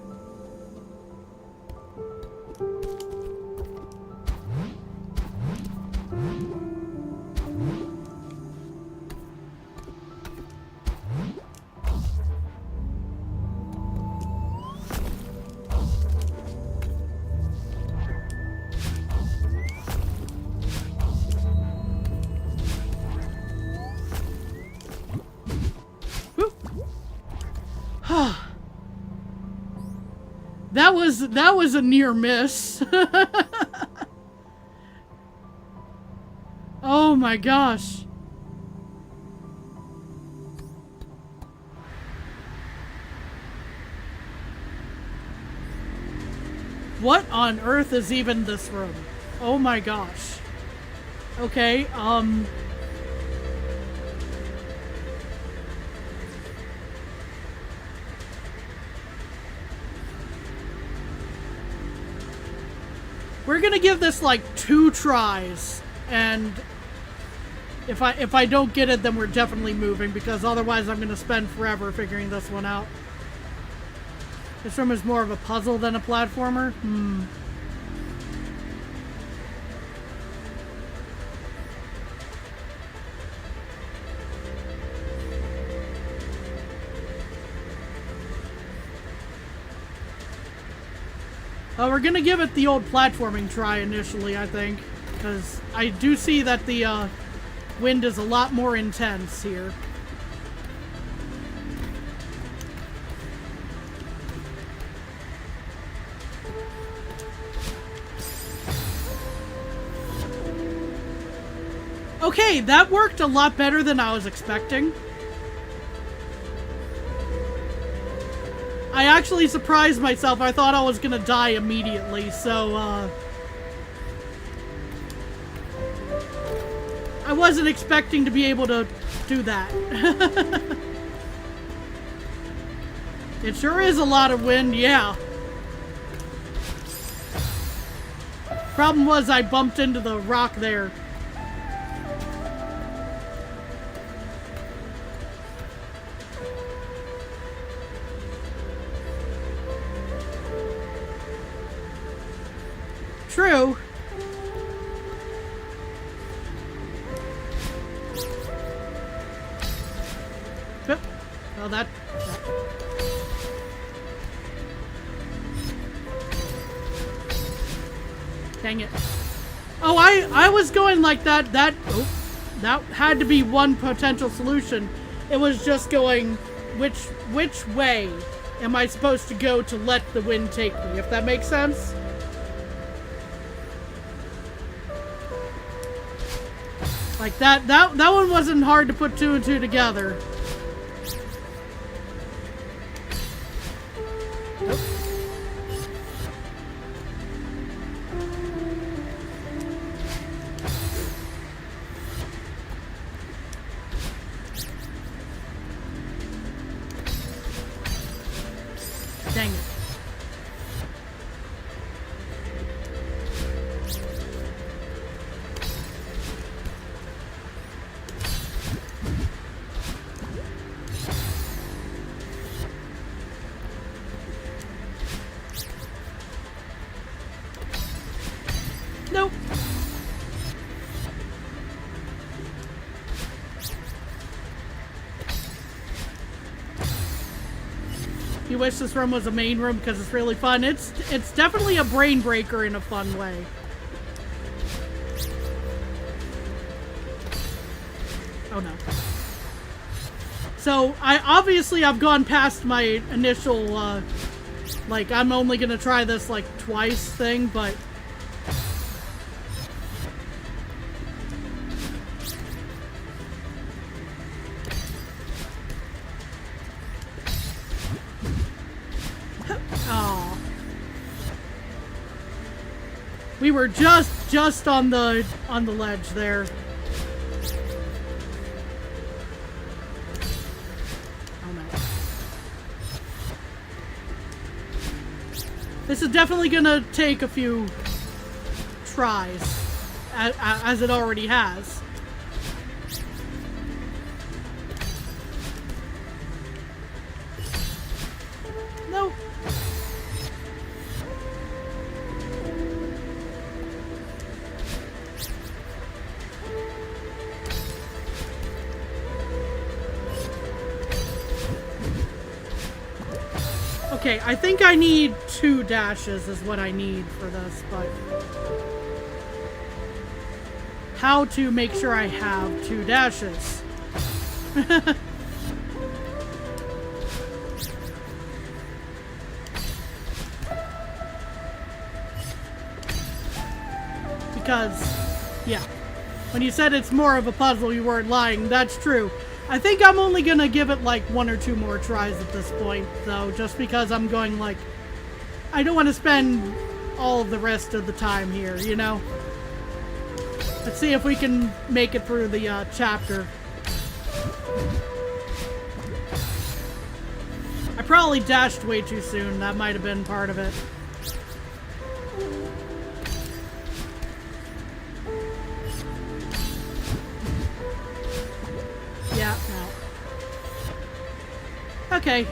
[SPEAKER 1] That was a near miss. Oh my gosh. What on earth is even this room? Oh my gosh. Okay, we're gonna give this like 2 tries, and if I don't get it, then we're definitely moving, because otherwise I'm gonna spend forever figuring this one out. This room is more of a puzzle than a platformer. We're gonna give it the old platforming try initially, I think, because I do see that the wind is a lot more intense here. Okay, that worked a lot better than I was expecting. I actually surprised myself. I thought I was gonna die immediately, so, I wasn't expecting to be able to do that. It sure is a lot of wind, yeah. Problem was I bumped into the rock there. True. Well, that. Dang it. Oh, I was going like that. That had to be one potential solution. It was just going, which way am I supposed to go to let the wind take me, if that makes sense? Like that one wasn't hard to put 2 and 2 together. Nope. Dang it. wish this room was a main room because it's really fun. It's definitely a brain breaker in a fun way. Oh no. So, I've gone past my initial, like, I'm only gonna try this, like, twice thing, but... Aw. We were just on the ledge there. This is definitely gonna take a few tries, as it already has. Nope. Okay, I think I need 2 dashes is what I need for this, but... How to make sure I have 2 dashes? Because, yeah. When you said it's more of a puzzle, you weren't lying. That's true. I think I'm only gonna give it like 1 or 2 more tries at this point, though, just because I'm going like... I don't want to spend all of the rest of the time here, you know? Let's see if we can make it through the chapter. I probably dashed way too soon. That might have been part of it. Yeah, no. Okay.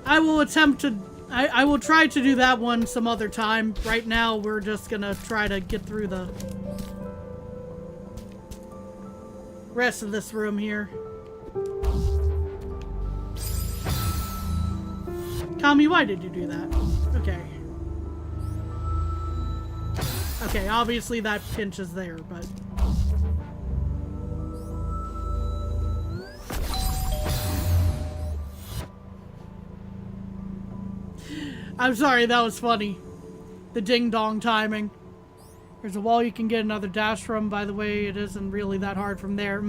[SPEAKER 1] I will attempt to... I will try to do that one some other time. Right now, we're just gonna try to get through the rest of this room here. Kami, why did you do that? Okay. Okay, obviously that pinch is there, but... I'm sorry, that was funny. The ding-dong timing. There's a wall you can get another dash from. By the way, it isn't really that hard from there.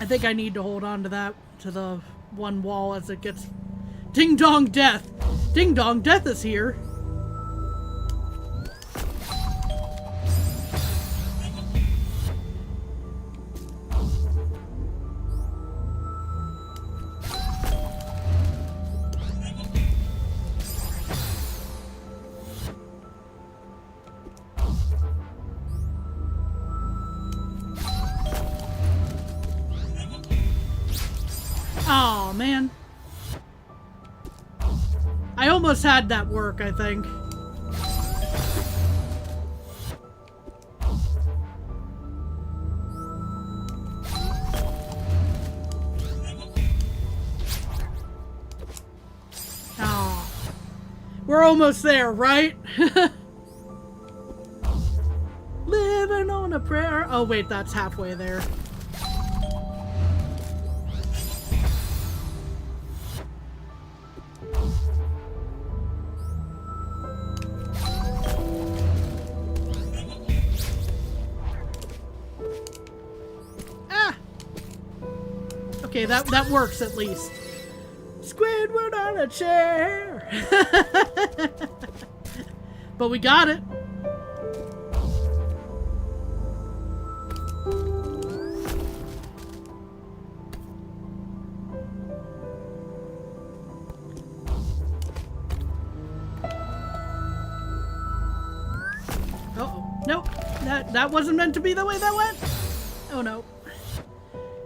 [SPEAKER 1] I think I need to hold on to that, to the one wall as it gets... Ding-dong death! Ding-dong death is here! Oh man. I almost had that work, I think. Oh. We're almost there, right? Living on a prayer. Oh wait, that's halfway there. Okay, that works at least. Squidward on a chair. But we got it. Uh-oh. Nope. That wasn't meant to be the way that went. Oh no.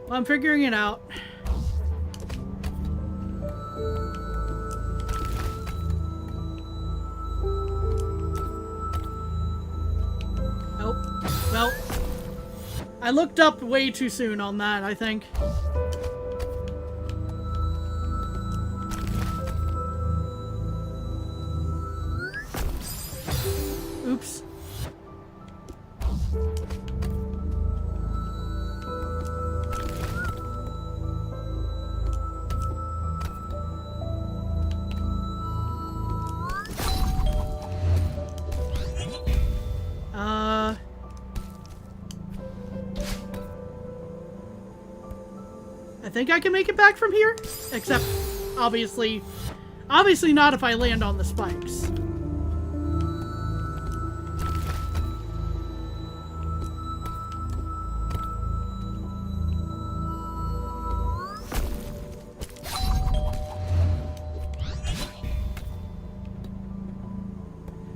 [SPEAKER 1] Well, I'm figuring it out. Oh, well, I looked up way too soon on that, I think. Oops. I think I can make it back from here, except obviously not if I land on the spikes.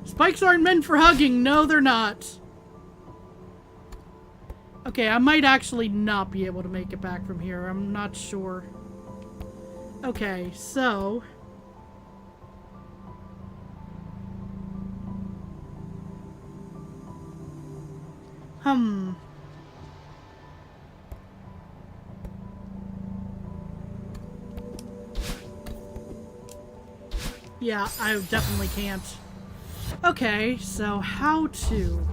[SPEAKER 1] Spikes aren't meant for hugging. No, they're not. Okay, I might actually not be able to make it back from here. I'm not sure. Okay, so... Yeah, I definitely can't. Okay, so how to...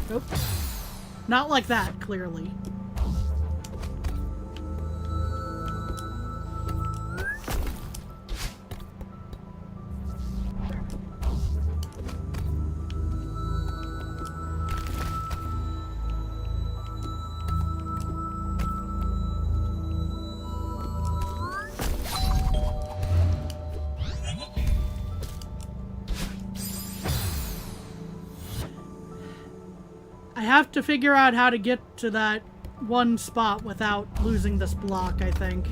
[SPEAKER 1] Nope. Not like that, clearly. I have to figure out how to get to that one spot without losing this block, I think.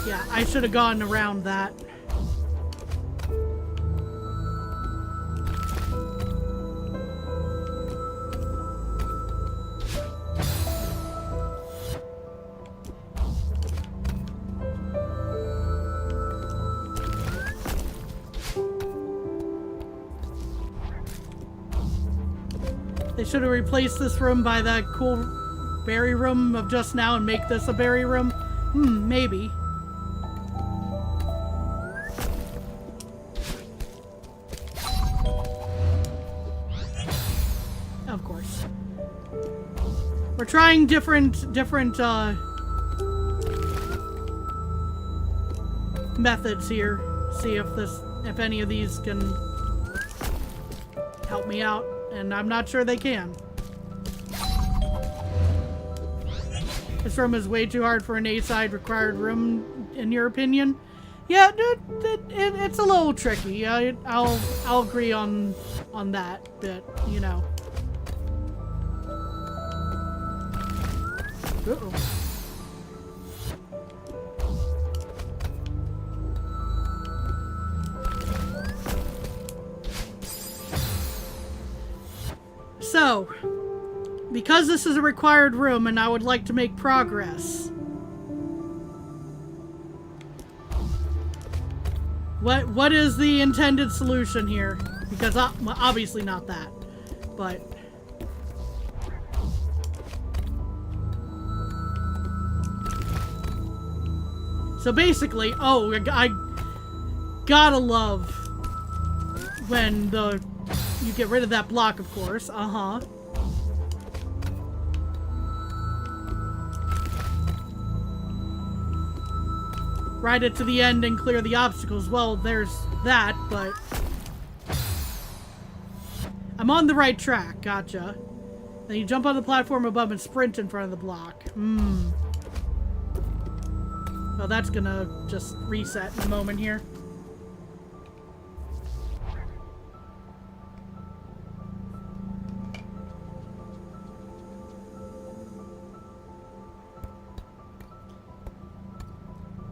[SPEAKER 1] Yeah, I should have gone around that. They should have replaced this room by that cool berry room of just now and make this a berry room. Maybe. Of course. We're trying different methods here. See if any of these can help me out. And I'm not sure they can. This room is way too hard for an A-side required room, in your opinion? Yeah, it's a little tricky. I'll agree on that bit, you know. Uh-oh. So, because this is a required room and I would like to make progress, what is the intended solution here? Because obviously not that, but... So basically, oh, I gotta love when you get rid of that block, of course. Uh-huh. Ride it to the end and clear the obstacles. Well, there's that, but... I'm on the right track. Gotcha. Then you jump on the platform above and sprint in front of the block. Well, that's gonna just reset in a moment here.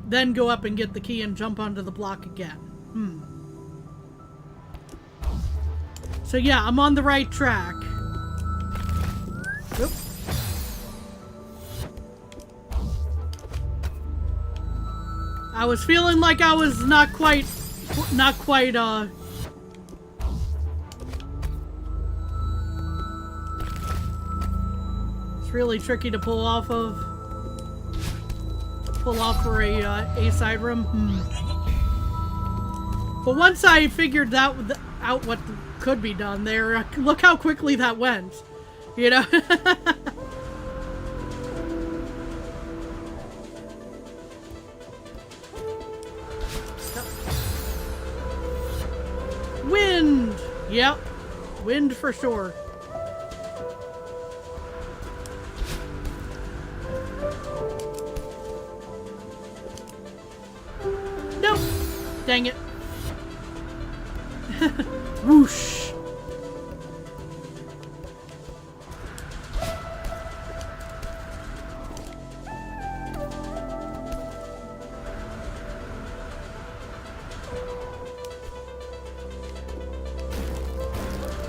[SPEAKER 1] Then go up and get the key and jump onto the block again. So yeah, I'm on the right track. Oop. I was feeling like I was not quite, it's really tricky to pull off for a side room. But once I figured out what could be done there, look how quickly that went, you know? Wind! Yep. Wind for sure. Nope. Dang it. Whoosh.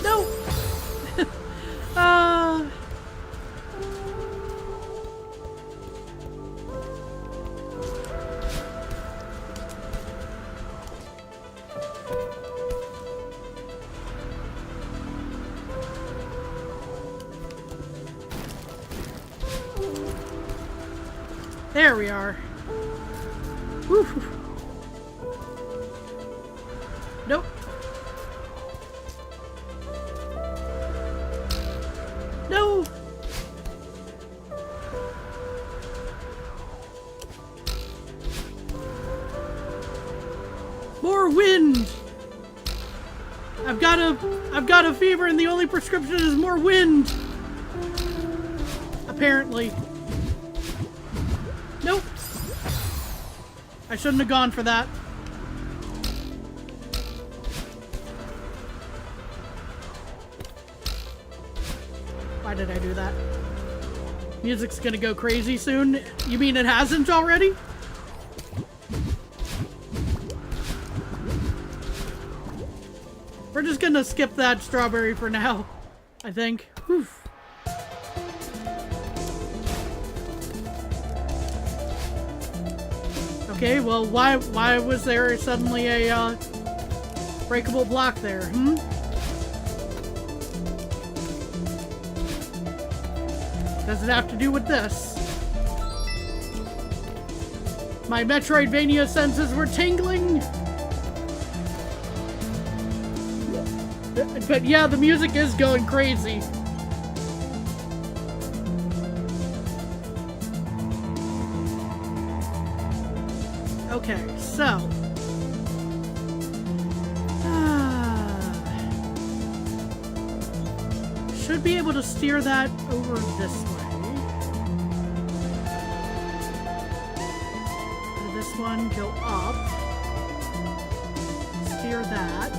[SPEAKER 1] No. There we are. Whew. Nope. No. More wind. I've got a fever and the only prescription is more wind. Apparently. Nope. I shouldn't have gone for that. Why did I do that? Music's gonna go crazy soon. You mean it hasn't already? We're just gonna skip that strawberry for now, I think. Whew. Okay, well, why was there suddenly a breakable block there? Does it have to do with this? My Metroidvania senses were tingling. But yeah, the music is going crazy. Okay, so should be able to steer that over this way. This one, go up. Steer that.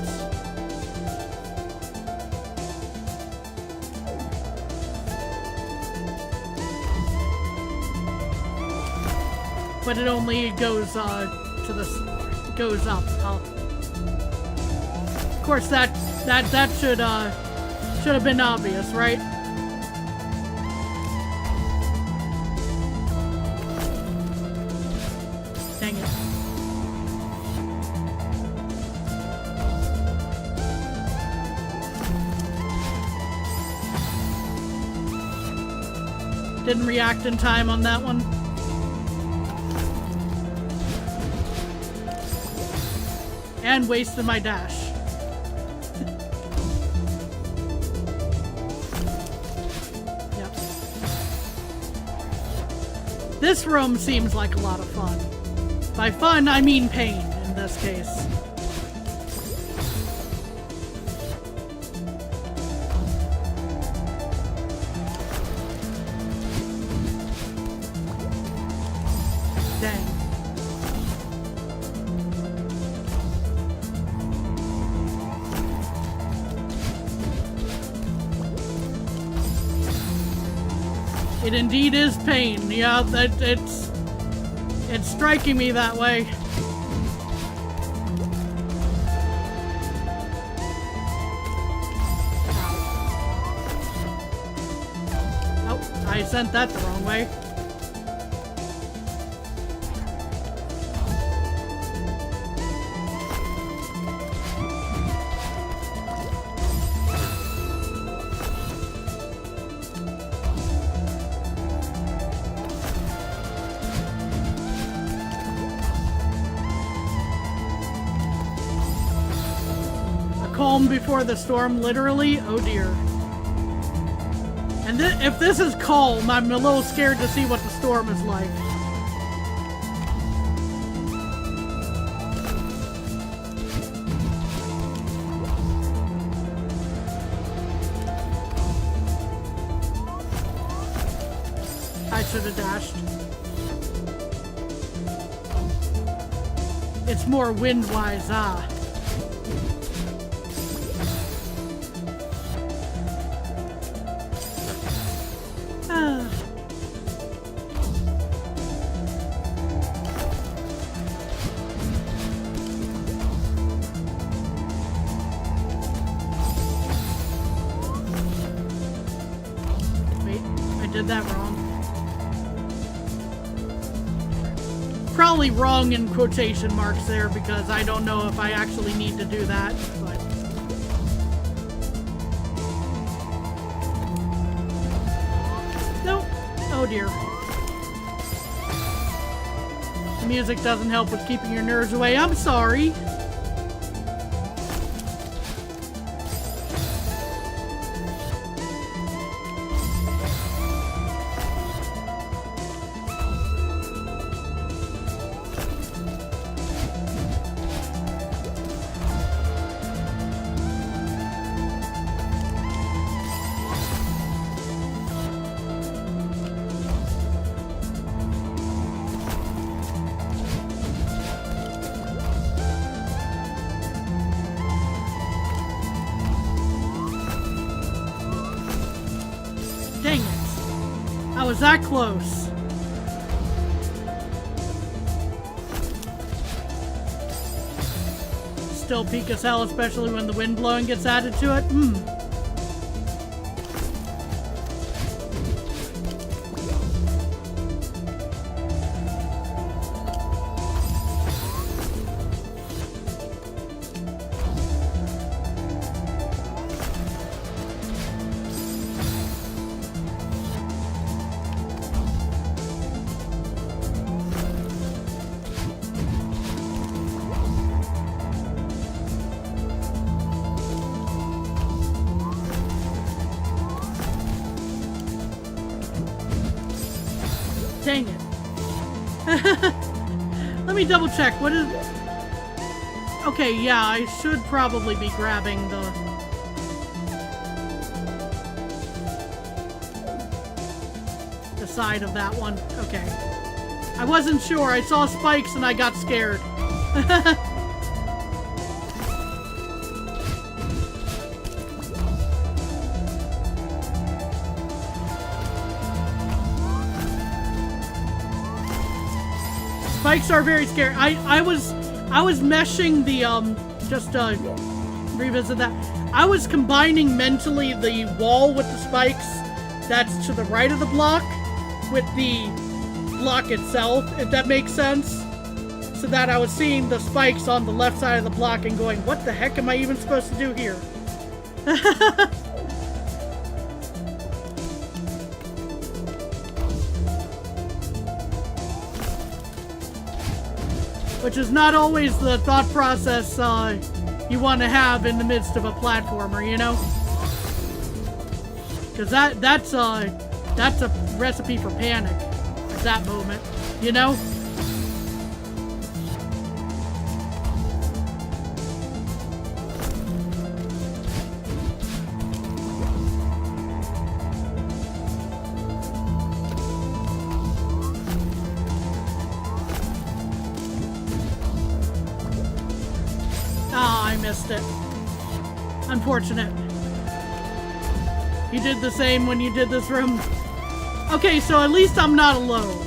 [SPEAKER 1] But it only goes to this, goes up. Of course, that should have been obvious, right? Dang it. Didn't react in time on that one. And wasted my dash. Yep. This room seems like a lot of fun. By fun, I mean pain in this case. Dang. It indeed is pain. Yeah, it's striking me that way. I sent that the wrong way. Calm before the storm, literally. Oh dear. And if this is calm, I'm a little scared to see what the storm is like. I should have dashed. It's more wind-wise, ah. That wrong. Probably wrong in quotation marks there because I don't know if I actually need to do that, but nope. Oh dear. The music doesn't help with keeping your nerves away. I'm sorry. Was that close? Still peak as hell, especially when the wind blowing gets added to it. Dang it. Let me double check. What is... Okay, yeah, I should probably be grabbing the side of that one. Okay. I wasn't sure. I saw spikes and I got scared. Spikes are very scary. I was meshing the just revisit that. I was combining mentally the wall with the spikes that's to the right of the block with the block itself, if that makes sense. So that I was seeing the spikes on the left side of the block and going, what the heck am I even supposed to do here? Which is not always the thought process you want to have in the midst of a platformer, you know? Because that's a recipe for panic at that moment, you know? Missed it. Unfortunate. You did the same when you did this room. Okay, so at least I'm not alone.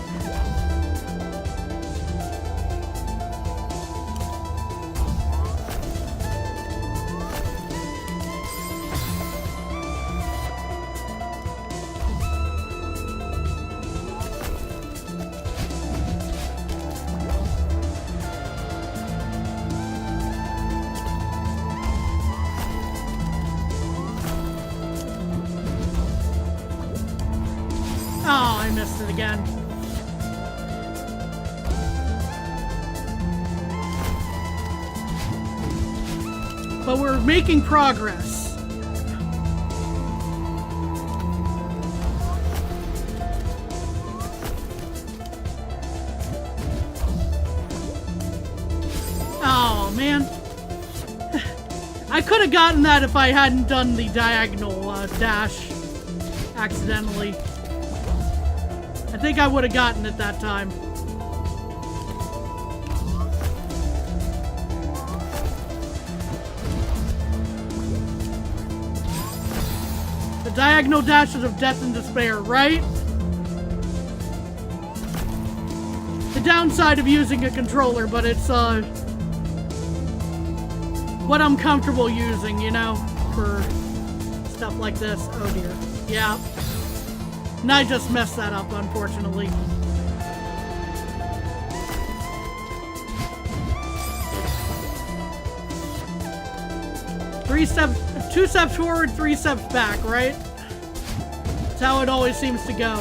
[SPEAKER 1] missed it again. But we're making progress. Oh, man. I could have gotten that if I hadn't done the diagonal dash accidentally. I think I would have gotten it that time. The diagonal dashes of death and despair, right? The downside of using a controller, but it's what I'm comfortable using, you know, for stuff like this. Oh dear. Yeah. And I just messed that up, unfortunately. Two steps forward, 3 steps back, right? That's how it always seems to go.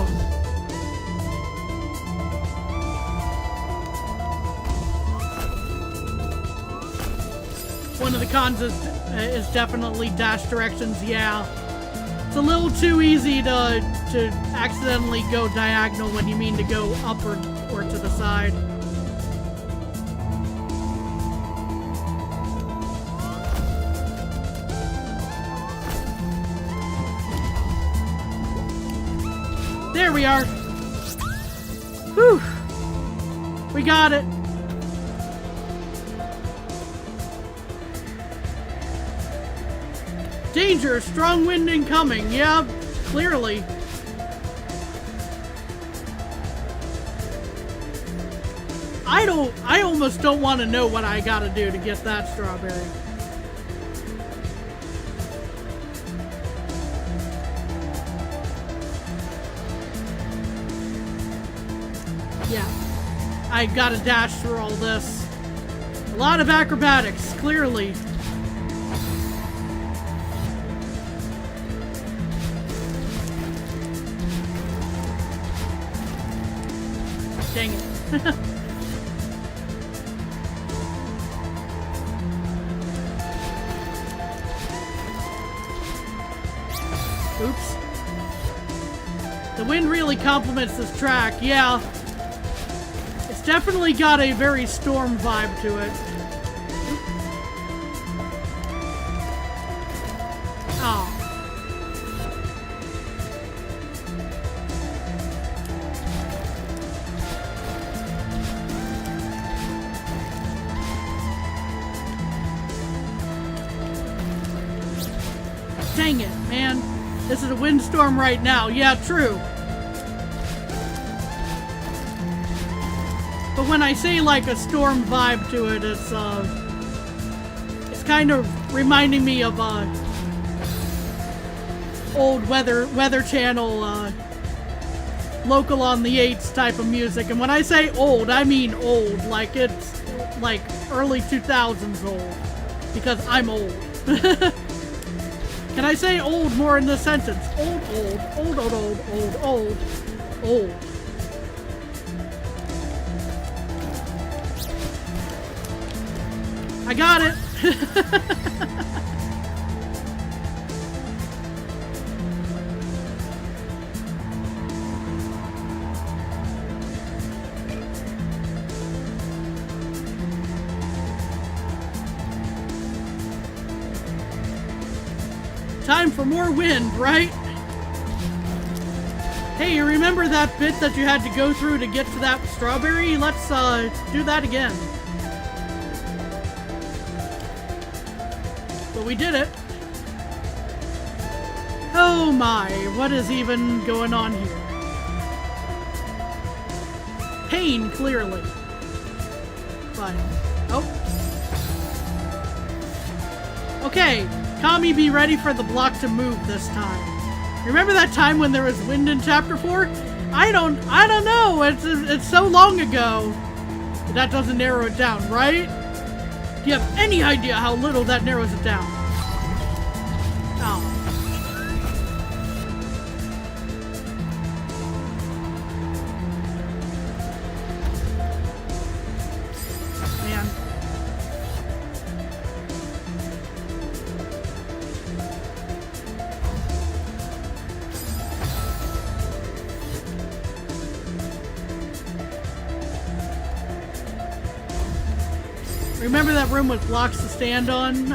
[SPEAKER 1] One of the cons is definitely dash directions, yeah. It's a little too easy to accidentally go diagonal when you mean to go up or to the side. There we are. Whew. We got it. Danger! Strong wind incoming. Yeah, clearly. I almost don't want to know what I gotta do to get that strawberry. Yeah. I gotta dash through all this. A lot of acrobatics, clearly. Dang it. Oops. The wind really complements this track, yeah. It's definitely got a very storm vibe to it. Oh. Dang it, man. This is a windstorm right now. Yeah, true. But when I say like a storm vibe to it, it's kind of reminding me of old weather channel local on the 8s type of music. And when I say old, I mean old, like it's like early 2000s old, because I'm old. Can I say old more in this sentence? Old, old, old, old, old, old, old, old. I got it! Time for more wind, right? Hey, you remember that bit that you had to go through to get to that strawberry? Let's do that again. But we did it. Oh my, what is even going on here? Pain, clearly. But, oh. Okay. Kami, be ready for the block to move this time. Remember that time when there was wind in Chapter 4? I don't know. It's so long ago. But that doesn't narrow it down, right? Do you have any idea how little that narrows it down? Oh. Remember that room with blocks to stand on?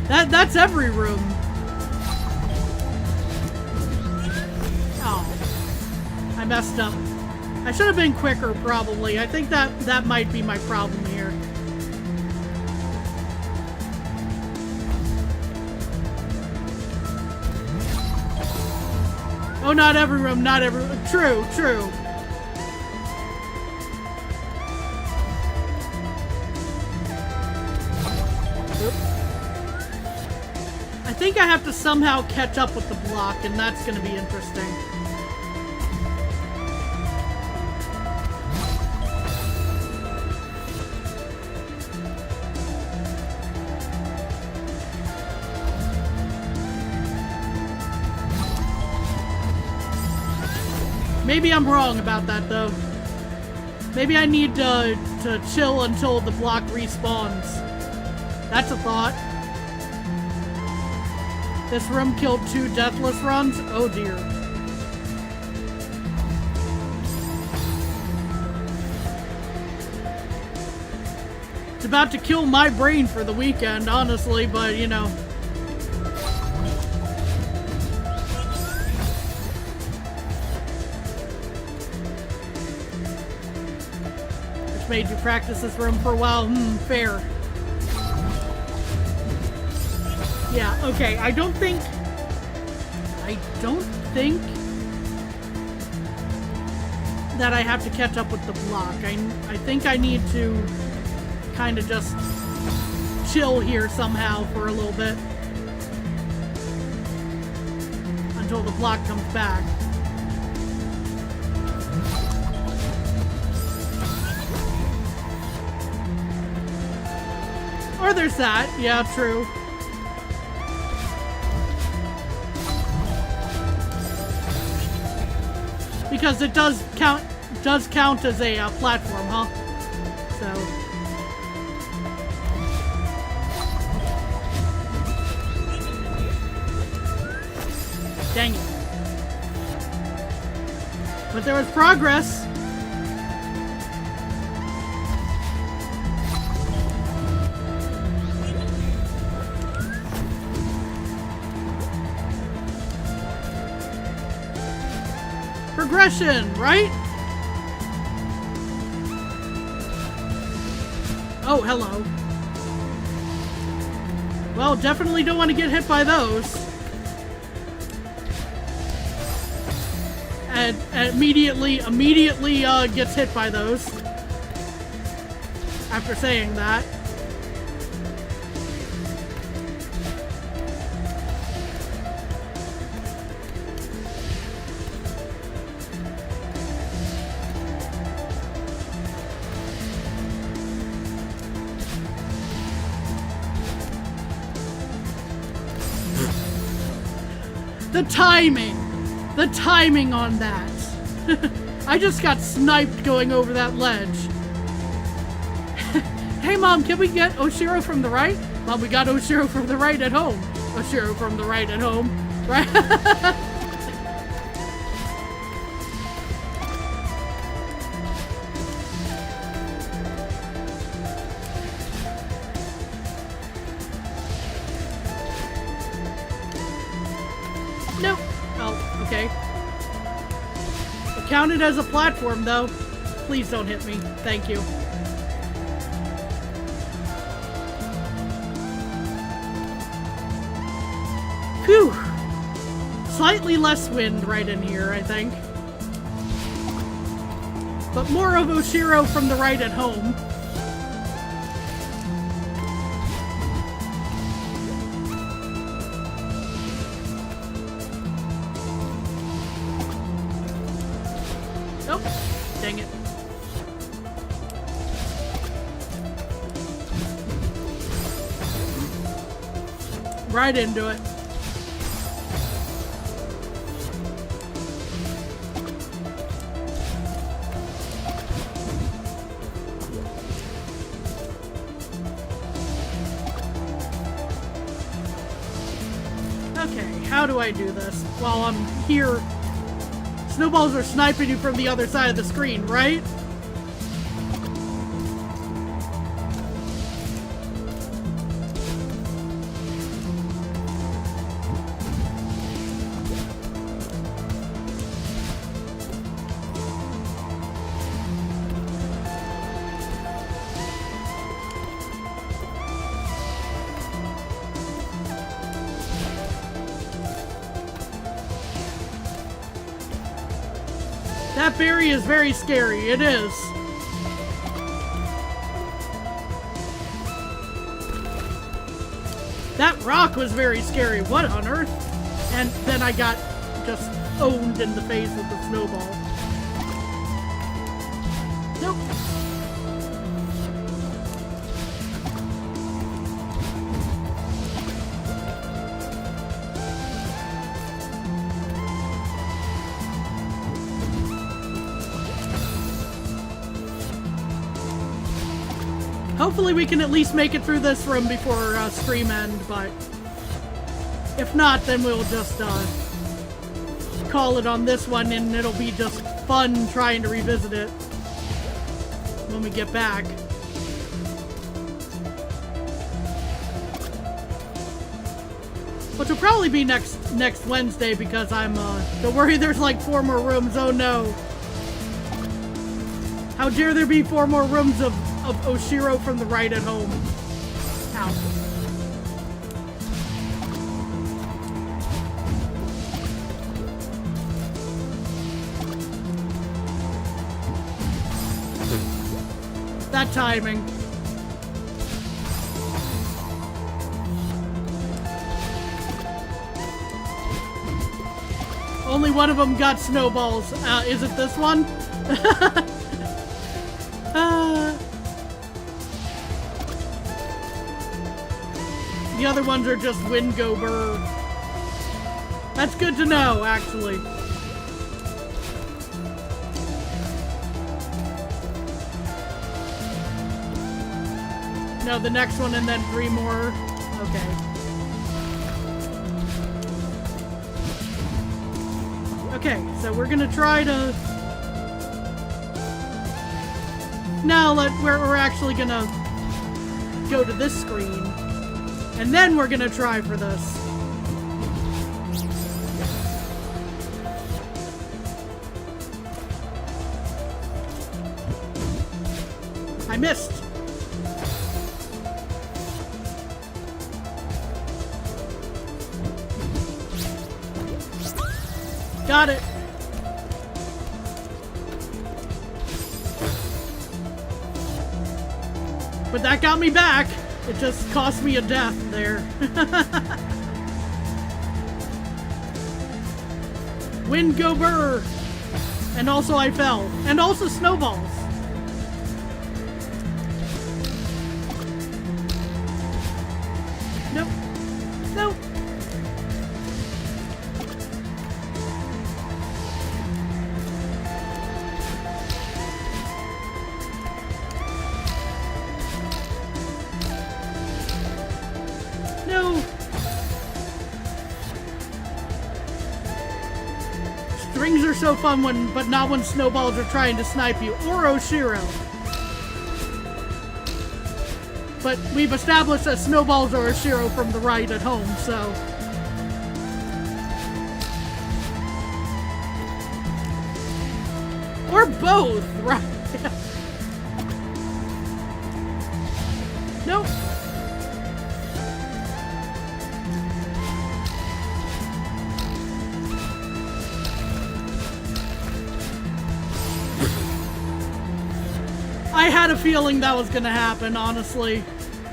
[SPEAKER 1] That's every room. Oh. I messed up. I should have been quicker, probably. I think that might be my problem here. Oh, not every room, not every room. True, true. I think I have to somehow catch up with the block, and that's going to be interesting. Maybe I'm wrong about that, though. Maybe I need to chill until the block respawns. That's a thought. This room killed 2 deathless runs? Oh dear. It's about to kill my brain for the weekend, honestly, but you know. Which made you practice this room for a while? Fair. Yeah, okay, I don't think that I have to catch up with the block. I think I need to kind of just chill here somehow for a little bit until the block comes back. Or there's that, yeah, true. Because it does count as a platform, huh? So. Dang it. But there was progress. Progression, right? Oh, hello. Well, definitely don't want to get hit by those. And immediately gets hit by those. After saying that. The timing on that. I just got sniped going over that ledge. Hey Mom, can we get Oshiro from the right? Mom, we got Oshiro from the right at home. Oshiro from the right at home. Right? Nope. Oh, okay. It counted as a platform, though. Please don't hit me. Thank you. Phew. Slightly less wind right in here, I think. But more of Oshiro from the right at home. Dang it. Right into it. Okay, how do I do this while I'm here snowballs are sniping you from the other side of the screen, right? That berry is very scary. It is. That rock was very scary. What on earth? And then I got just owned in the face with the snowball. Nope. Hopefully we can at least make it through this room before stream end, but if not, then we'll just call it on this one, and it'll be just fun trying to revisit it when we get back. Which will probably be next Wednesday, because I'm don't worry, there's like 4 more rooms. Oh no. How dare there be 4 more rooms of Oshiro from the right at home. Ow. That timing. Only one of them got snowballs. Is it this one? The other ones are just wind go burr. That's good to know, actually. No, the next one and then 3 more. Okay. Okay, so we're gonna try to... No, we're actually gonna go to this screen. And then we're gonna try for this. I missed. Got it. But that got me back. It just cost me a death there. Wind go burr. And also I fell. And also snowballs. Nope. Nope. No. Strings are so fun but not when snowballs are trying to snipe you, or Oshiro. But we've established that snowballs are Oshiro from the right at home, so... Or both, right? Nope. I had a feeling that was gonna happen, honestly.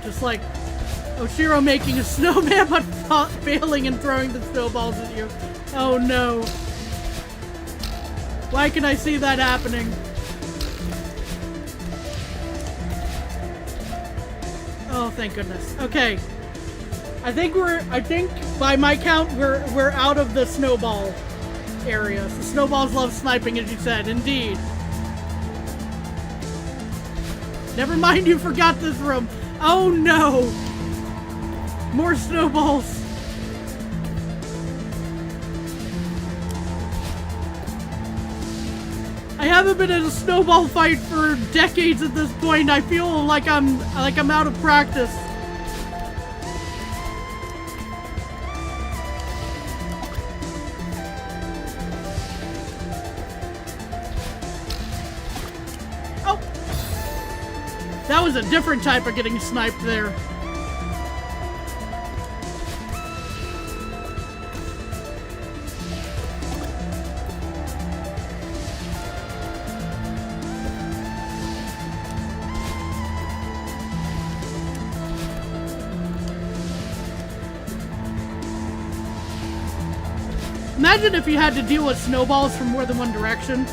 [SPEAKER 1] Just like Oshiro making a snowman but failing and throwing the snowballs at you. Oh no. Why can I see that happening? Oh, thank goodness. Okay. I think by my count we're out of the snowball area. The snowballs love sniping, as you said. Indeed. Never mind, you forgot this room. Oh no! More snowballs. I haven't been in a snowball fight for decades at this point. I feel like I'm out of practice. Oh! That was a different type of getting sniped there. Imagine if you had to deal with snowballs from more than one direction.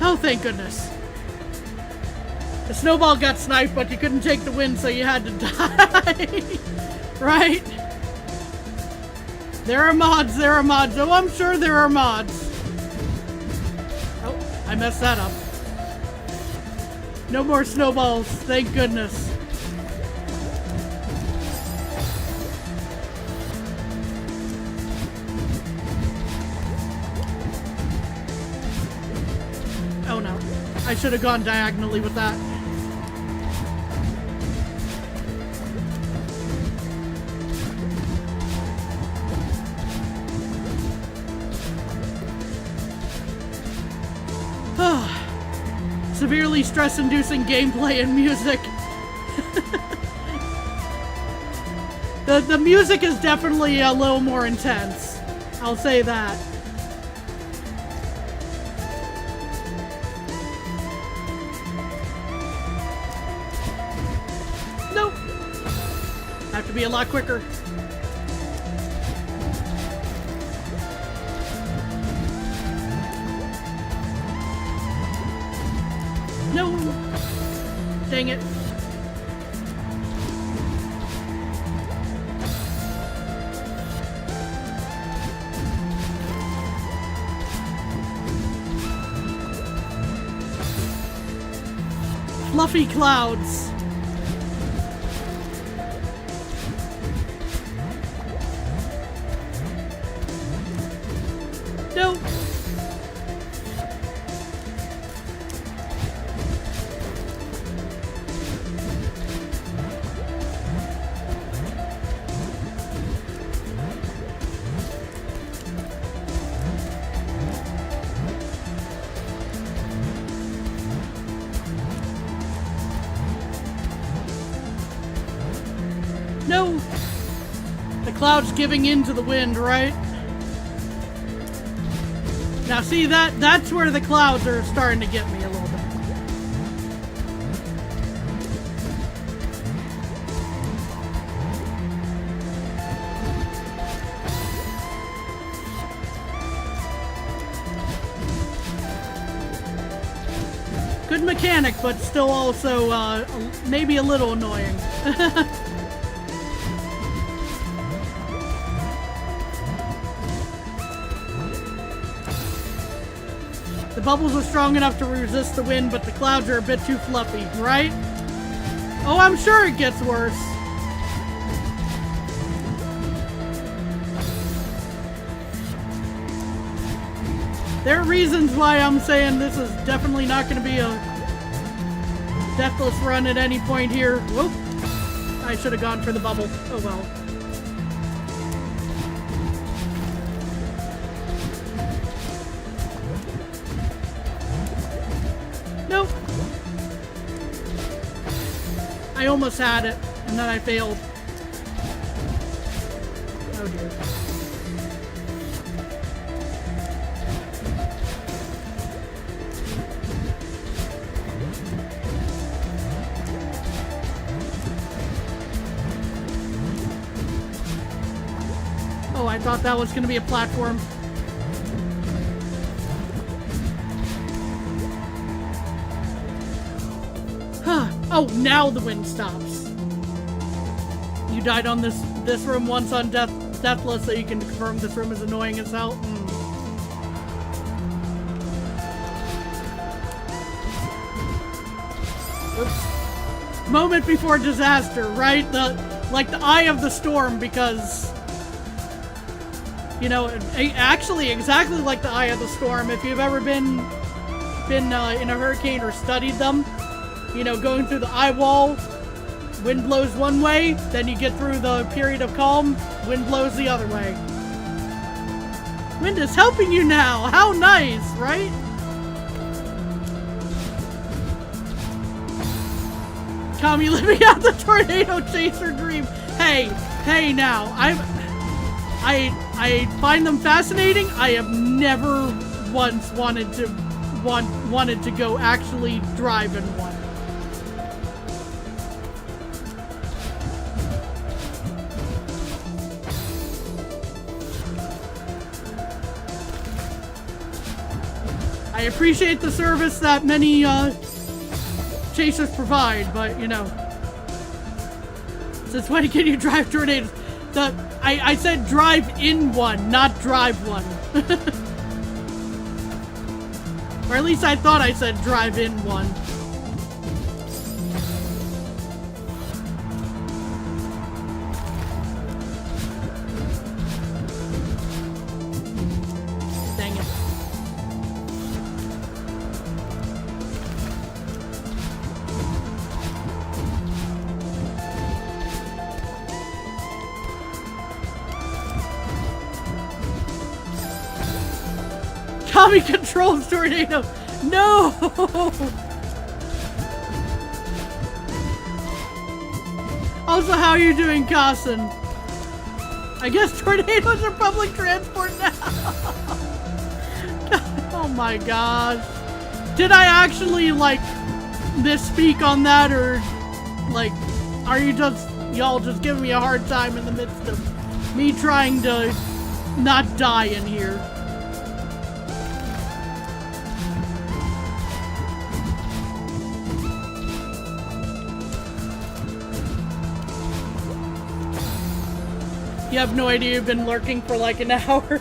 [SPEAKER 1] Oh, thank goodness. The snowball got sniped, but you couldn't take the win, so you had to die. Right? There are mods, there are mods. Oh, I'm sure there are mods. Oh, I messed that up. No more snowballs, thank goodness. Oh no, I should have gone diagonally with that. Severely stress-inducing gameplay and music. The music is definitely a little more intense. I'll say that. Nope. Have to be a lot quicker. No! Dang it. Fluffy clouds. No! No! The cloud's giving in to the wind, right? Now see, that's where the clouds are starting to get me a little bit. Good mechanic, but still also maybe a little annoying. The bubbles are strong enough to resist the wind, but the clouds are a bit too fluffy, right? Oh, I'm sure it gets worse. There are reasons why I'm saying this is definitely not going to be a deathless run at any point here. Whoop! I should have gone for the bubble. Oh well. Nope. I almost had it, and then I failed. Oh dear. Oh, I thought that was going to be a platform. Huh. Oh, now the wind stops. You died on this room once on Deathless, so you can confirm this room is annoying as hell. Oops. moment before disaster, right? Like the eye of the storm, because, you know, actually exactly like the eye of the storm. If you've ever been in a hurricane or studied them, you know, going through the eye wall, wind blows one way, then you get through the period of calm, wind blows the other way. Wind is helping you now. How nice, right? Tommy living out the tornado chaser dream. Hey now. I find them fascinating. I have never once wanted to go actually drive in one. I appreciate the service that many chasers provide, but you know, since when can you drive tornadoes? I said drive in one, not drive one. Or at least I thought I said drive in one. Dang it. Tommy controls tornado. No. Also, how are you doing, Carson? I guess tornadoes are public transport now. Oh my gosh. Did I actually like misspeak on that, or like, are you just y'all just giving me a hard time in the midst of me trying to not die in here? You have no idea you've been lurking for like an hour.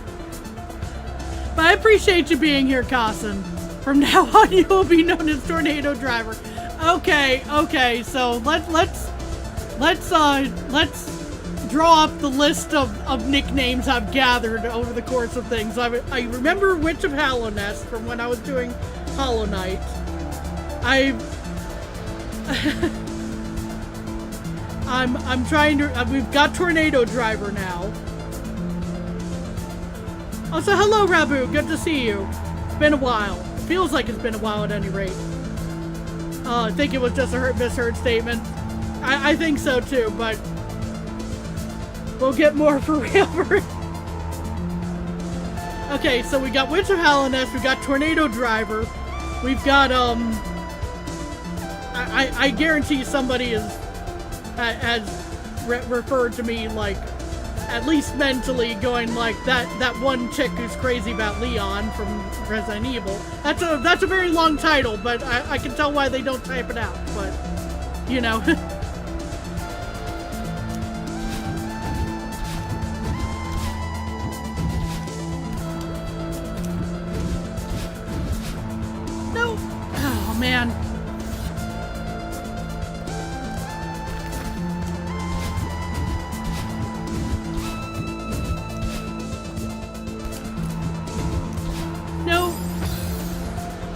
[SPEAKER 1] But I appreciate you being here, Carson. From now on, you will be known as Tornado Driver. Okay, so let's draw up the list of nicknames I've gathered over the course of things. I remember Witch of Hallownest from when I was doing Hollow Knight. I'm trying to, we've got Tornado Driver now. Also, hello, Rabu, good to see you. It's been a while. Feels like it's been a while at any rate. I think it was just a misheard statement. I think so too, but we'll get more for real. Okay, so we got Witch of Hallownest, we got Tornado Driver, we've got, I guarantee somebody has referred to me, like, at least mentally, going like that one chick who's crazy about Leon from Resident Evil. That's a very long title, but I can tell why they don't type it out, but you know. No. Oh man.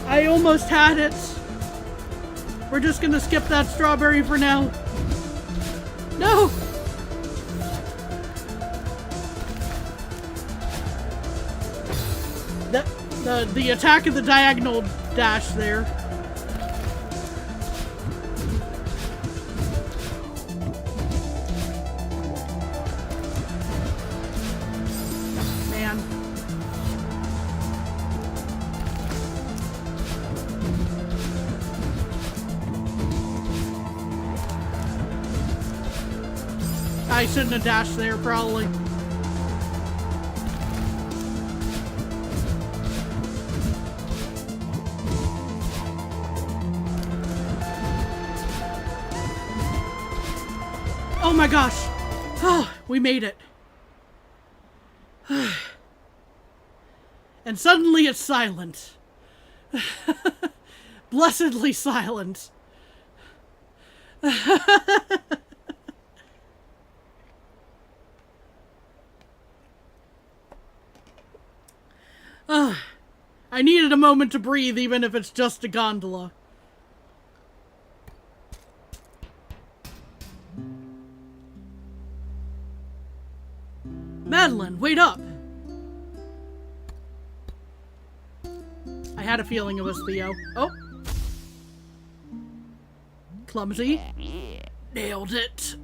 [SPEAKER 1] I almost had it. We're just gonna skip that strawberry for now. No! The attack of the diagonal dash there. Man. I shouldn't have dashed there, probably. Oh my gosh! Oh, we made it. And suddenly it's silent. Blessedly silent. I needed a moment to breathe, even if it's just a gondola. Madeline, wait up! I had a feeling it was Theo. Oh. Clumsy. Nailed it.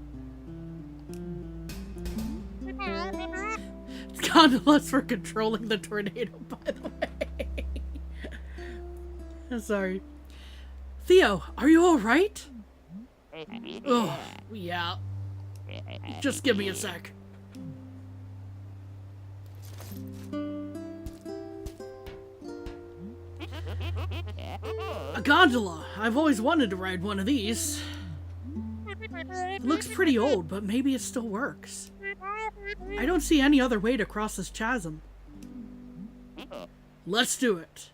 [SPEAKER 1] Gondolas for controlling the tornado, by the way. I'm sorry. Theo, are you alright? Oh, yeah. Just give me a sec. A gondola. I've always wanted to ride one of these. It looks pretty old, but maybe it still works. I don't see any other way to cross this chasm. Let's do it.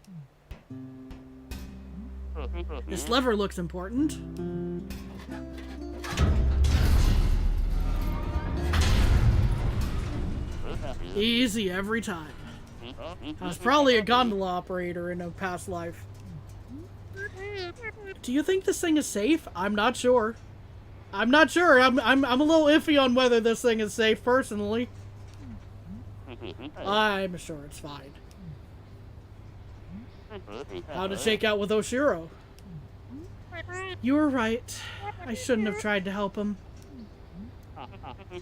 [SPEAKER 1] This lever looks important. Easy every time. I was probably a gondola operator in a past life. Do you think this thing is safe? I'm not sure. I'm not sure. I'm a little iffy on whether this thing is safe personally. I'm sure it's fine. How'd it shake out with Oshiro? You were right. I shouldn't have tried to help him.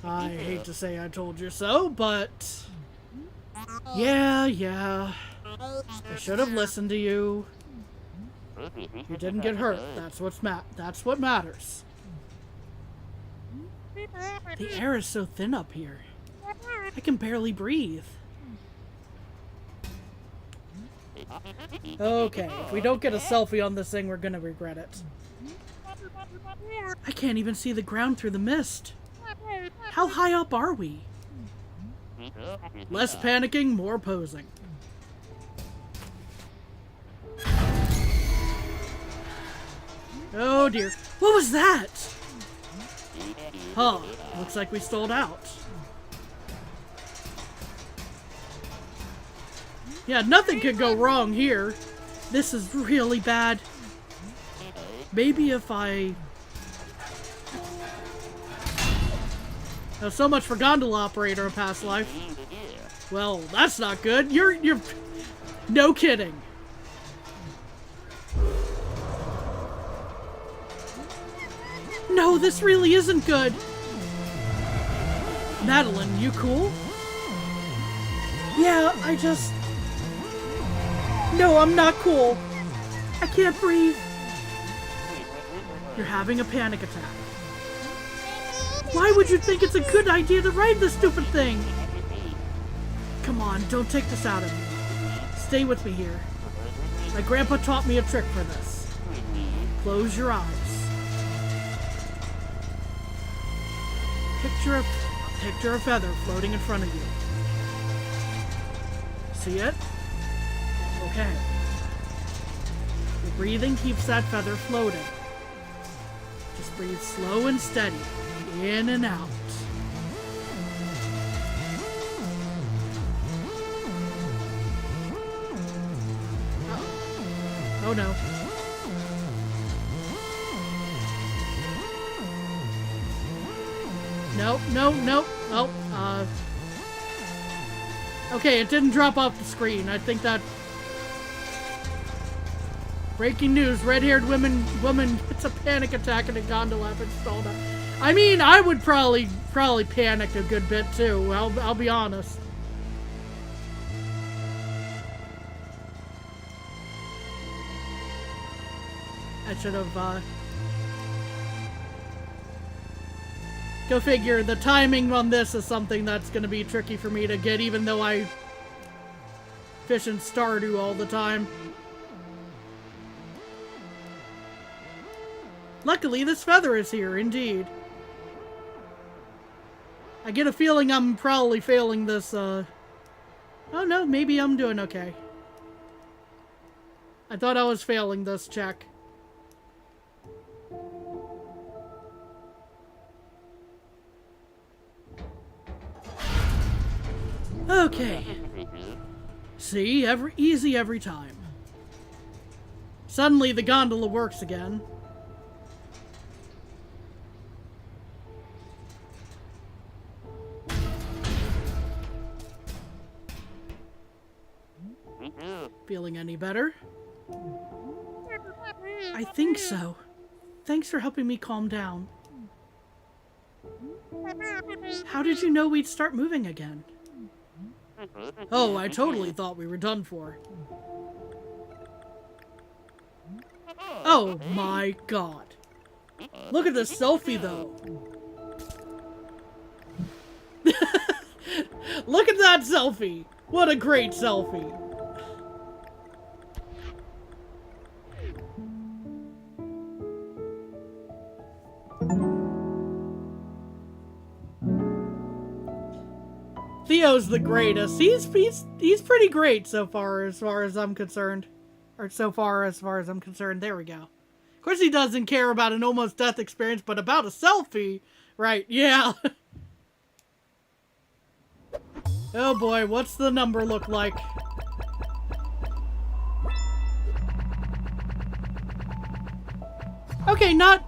[SPEAKER 1] I hate to say I told you so, but... Yeah. I should have listened to you. You didn't get hurt. That's what matters. The air is so thin up here. I can barely breathe. Okay, if we don't get a selfie on this thing, we're gonna regret it. I can't even see the ground through the mist. How high up are we? Less panicking, more posing. Oh dear. What was that? Huh. Looks like we stalled out. Yeah, nothing could go wrong here. This is really bad. Maybe if I... Oh, so much for gondola operator in past life. Well, that's not good. You're... No kidding. No, this really isn't good. Madeline, you cool? Yeah, I just... No, I'm not cool. I can't breathe. You're having a panic attack. Why would you think it's a good idea to ride this stupid thing? Come on, don't take this out of me. Stay with me here. My grandpa taught me a trick for this. Close your eyes. Picture a feather floating in front of you. See it? Okay. Your breathing keeps that feather floating. Just breathe slow and steady. In and out. Uh-oh. Oh no. No. Oh, okay, it didn't drop off the screen. I think that... Breaking news, red-haired woman gets a panic attack in a gondola after stalled out. I mean, I would probably panic a good bit too, I'll be honest. I should have, Go figure, the timing on this is something that's going to be tricky for me to get, even though I fish in Stardew all the time. Luckily, this feather is here, indeed. I get a feeling I'm probably failing this, Oh no, maybe I'm doing okay. I thought I was failing this check. Okay. See, easy every time. Suddenly the gondola works again. Feeling any better? I think so. Thanks for helping me calm down. How did you know we'd start moving again? Oh, I totally thought we were done for. Oh my god. Look at this selfie though. Look at that selfie. What a great selfie. Theo's the greatest. He's pretty great so far as I'm concerned. Or so far as I'm concerned. There we go. Of course he doesn't care about an almost death experience, but about a selfie, right? Yeah. Oh boy, what's the number look like? Okay, not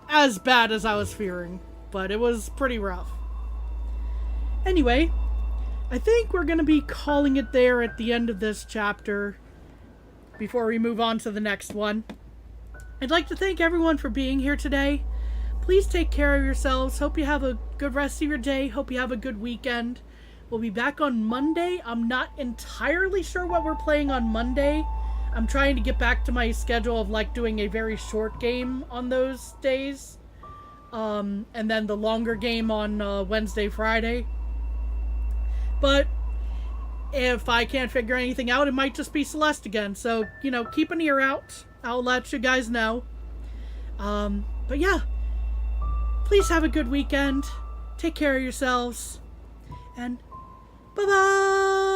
[SPEAKER 1] as bad as I was fearing, but it was pretty rough. Anyway, I think we're going to be calling it there at the end of this chapter before we move on to the next one. I'd like to thank everyone for being here today. Please take care of yourselves. Hope you have a good rest of your day. Hope you have a good weekend. We'll be back on Monday. I'm not entirely sure what we're playing on Monday. I'm trying to get back to my schedule of like doing a very short game on those days. And then the longer game on Wednesday, Friday. But if I can't figure anything out, it might just be Celeste again. So, you know, keep an ear out. I'll let you guys know. But yeah, please have a good weekend. Take care of yourselves. And bye-bye!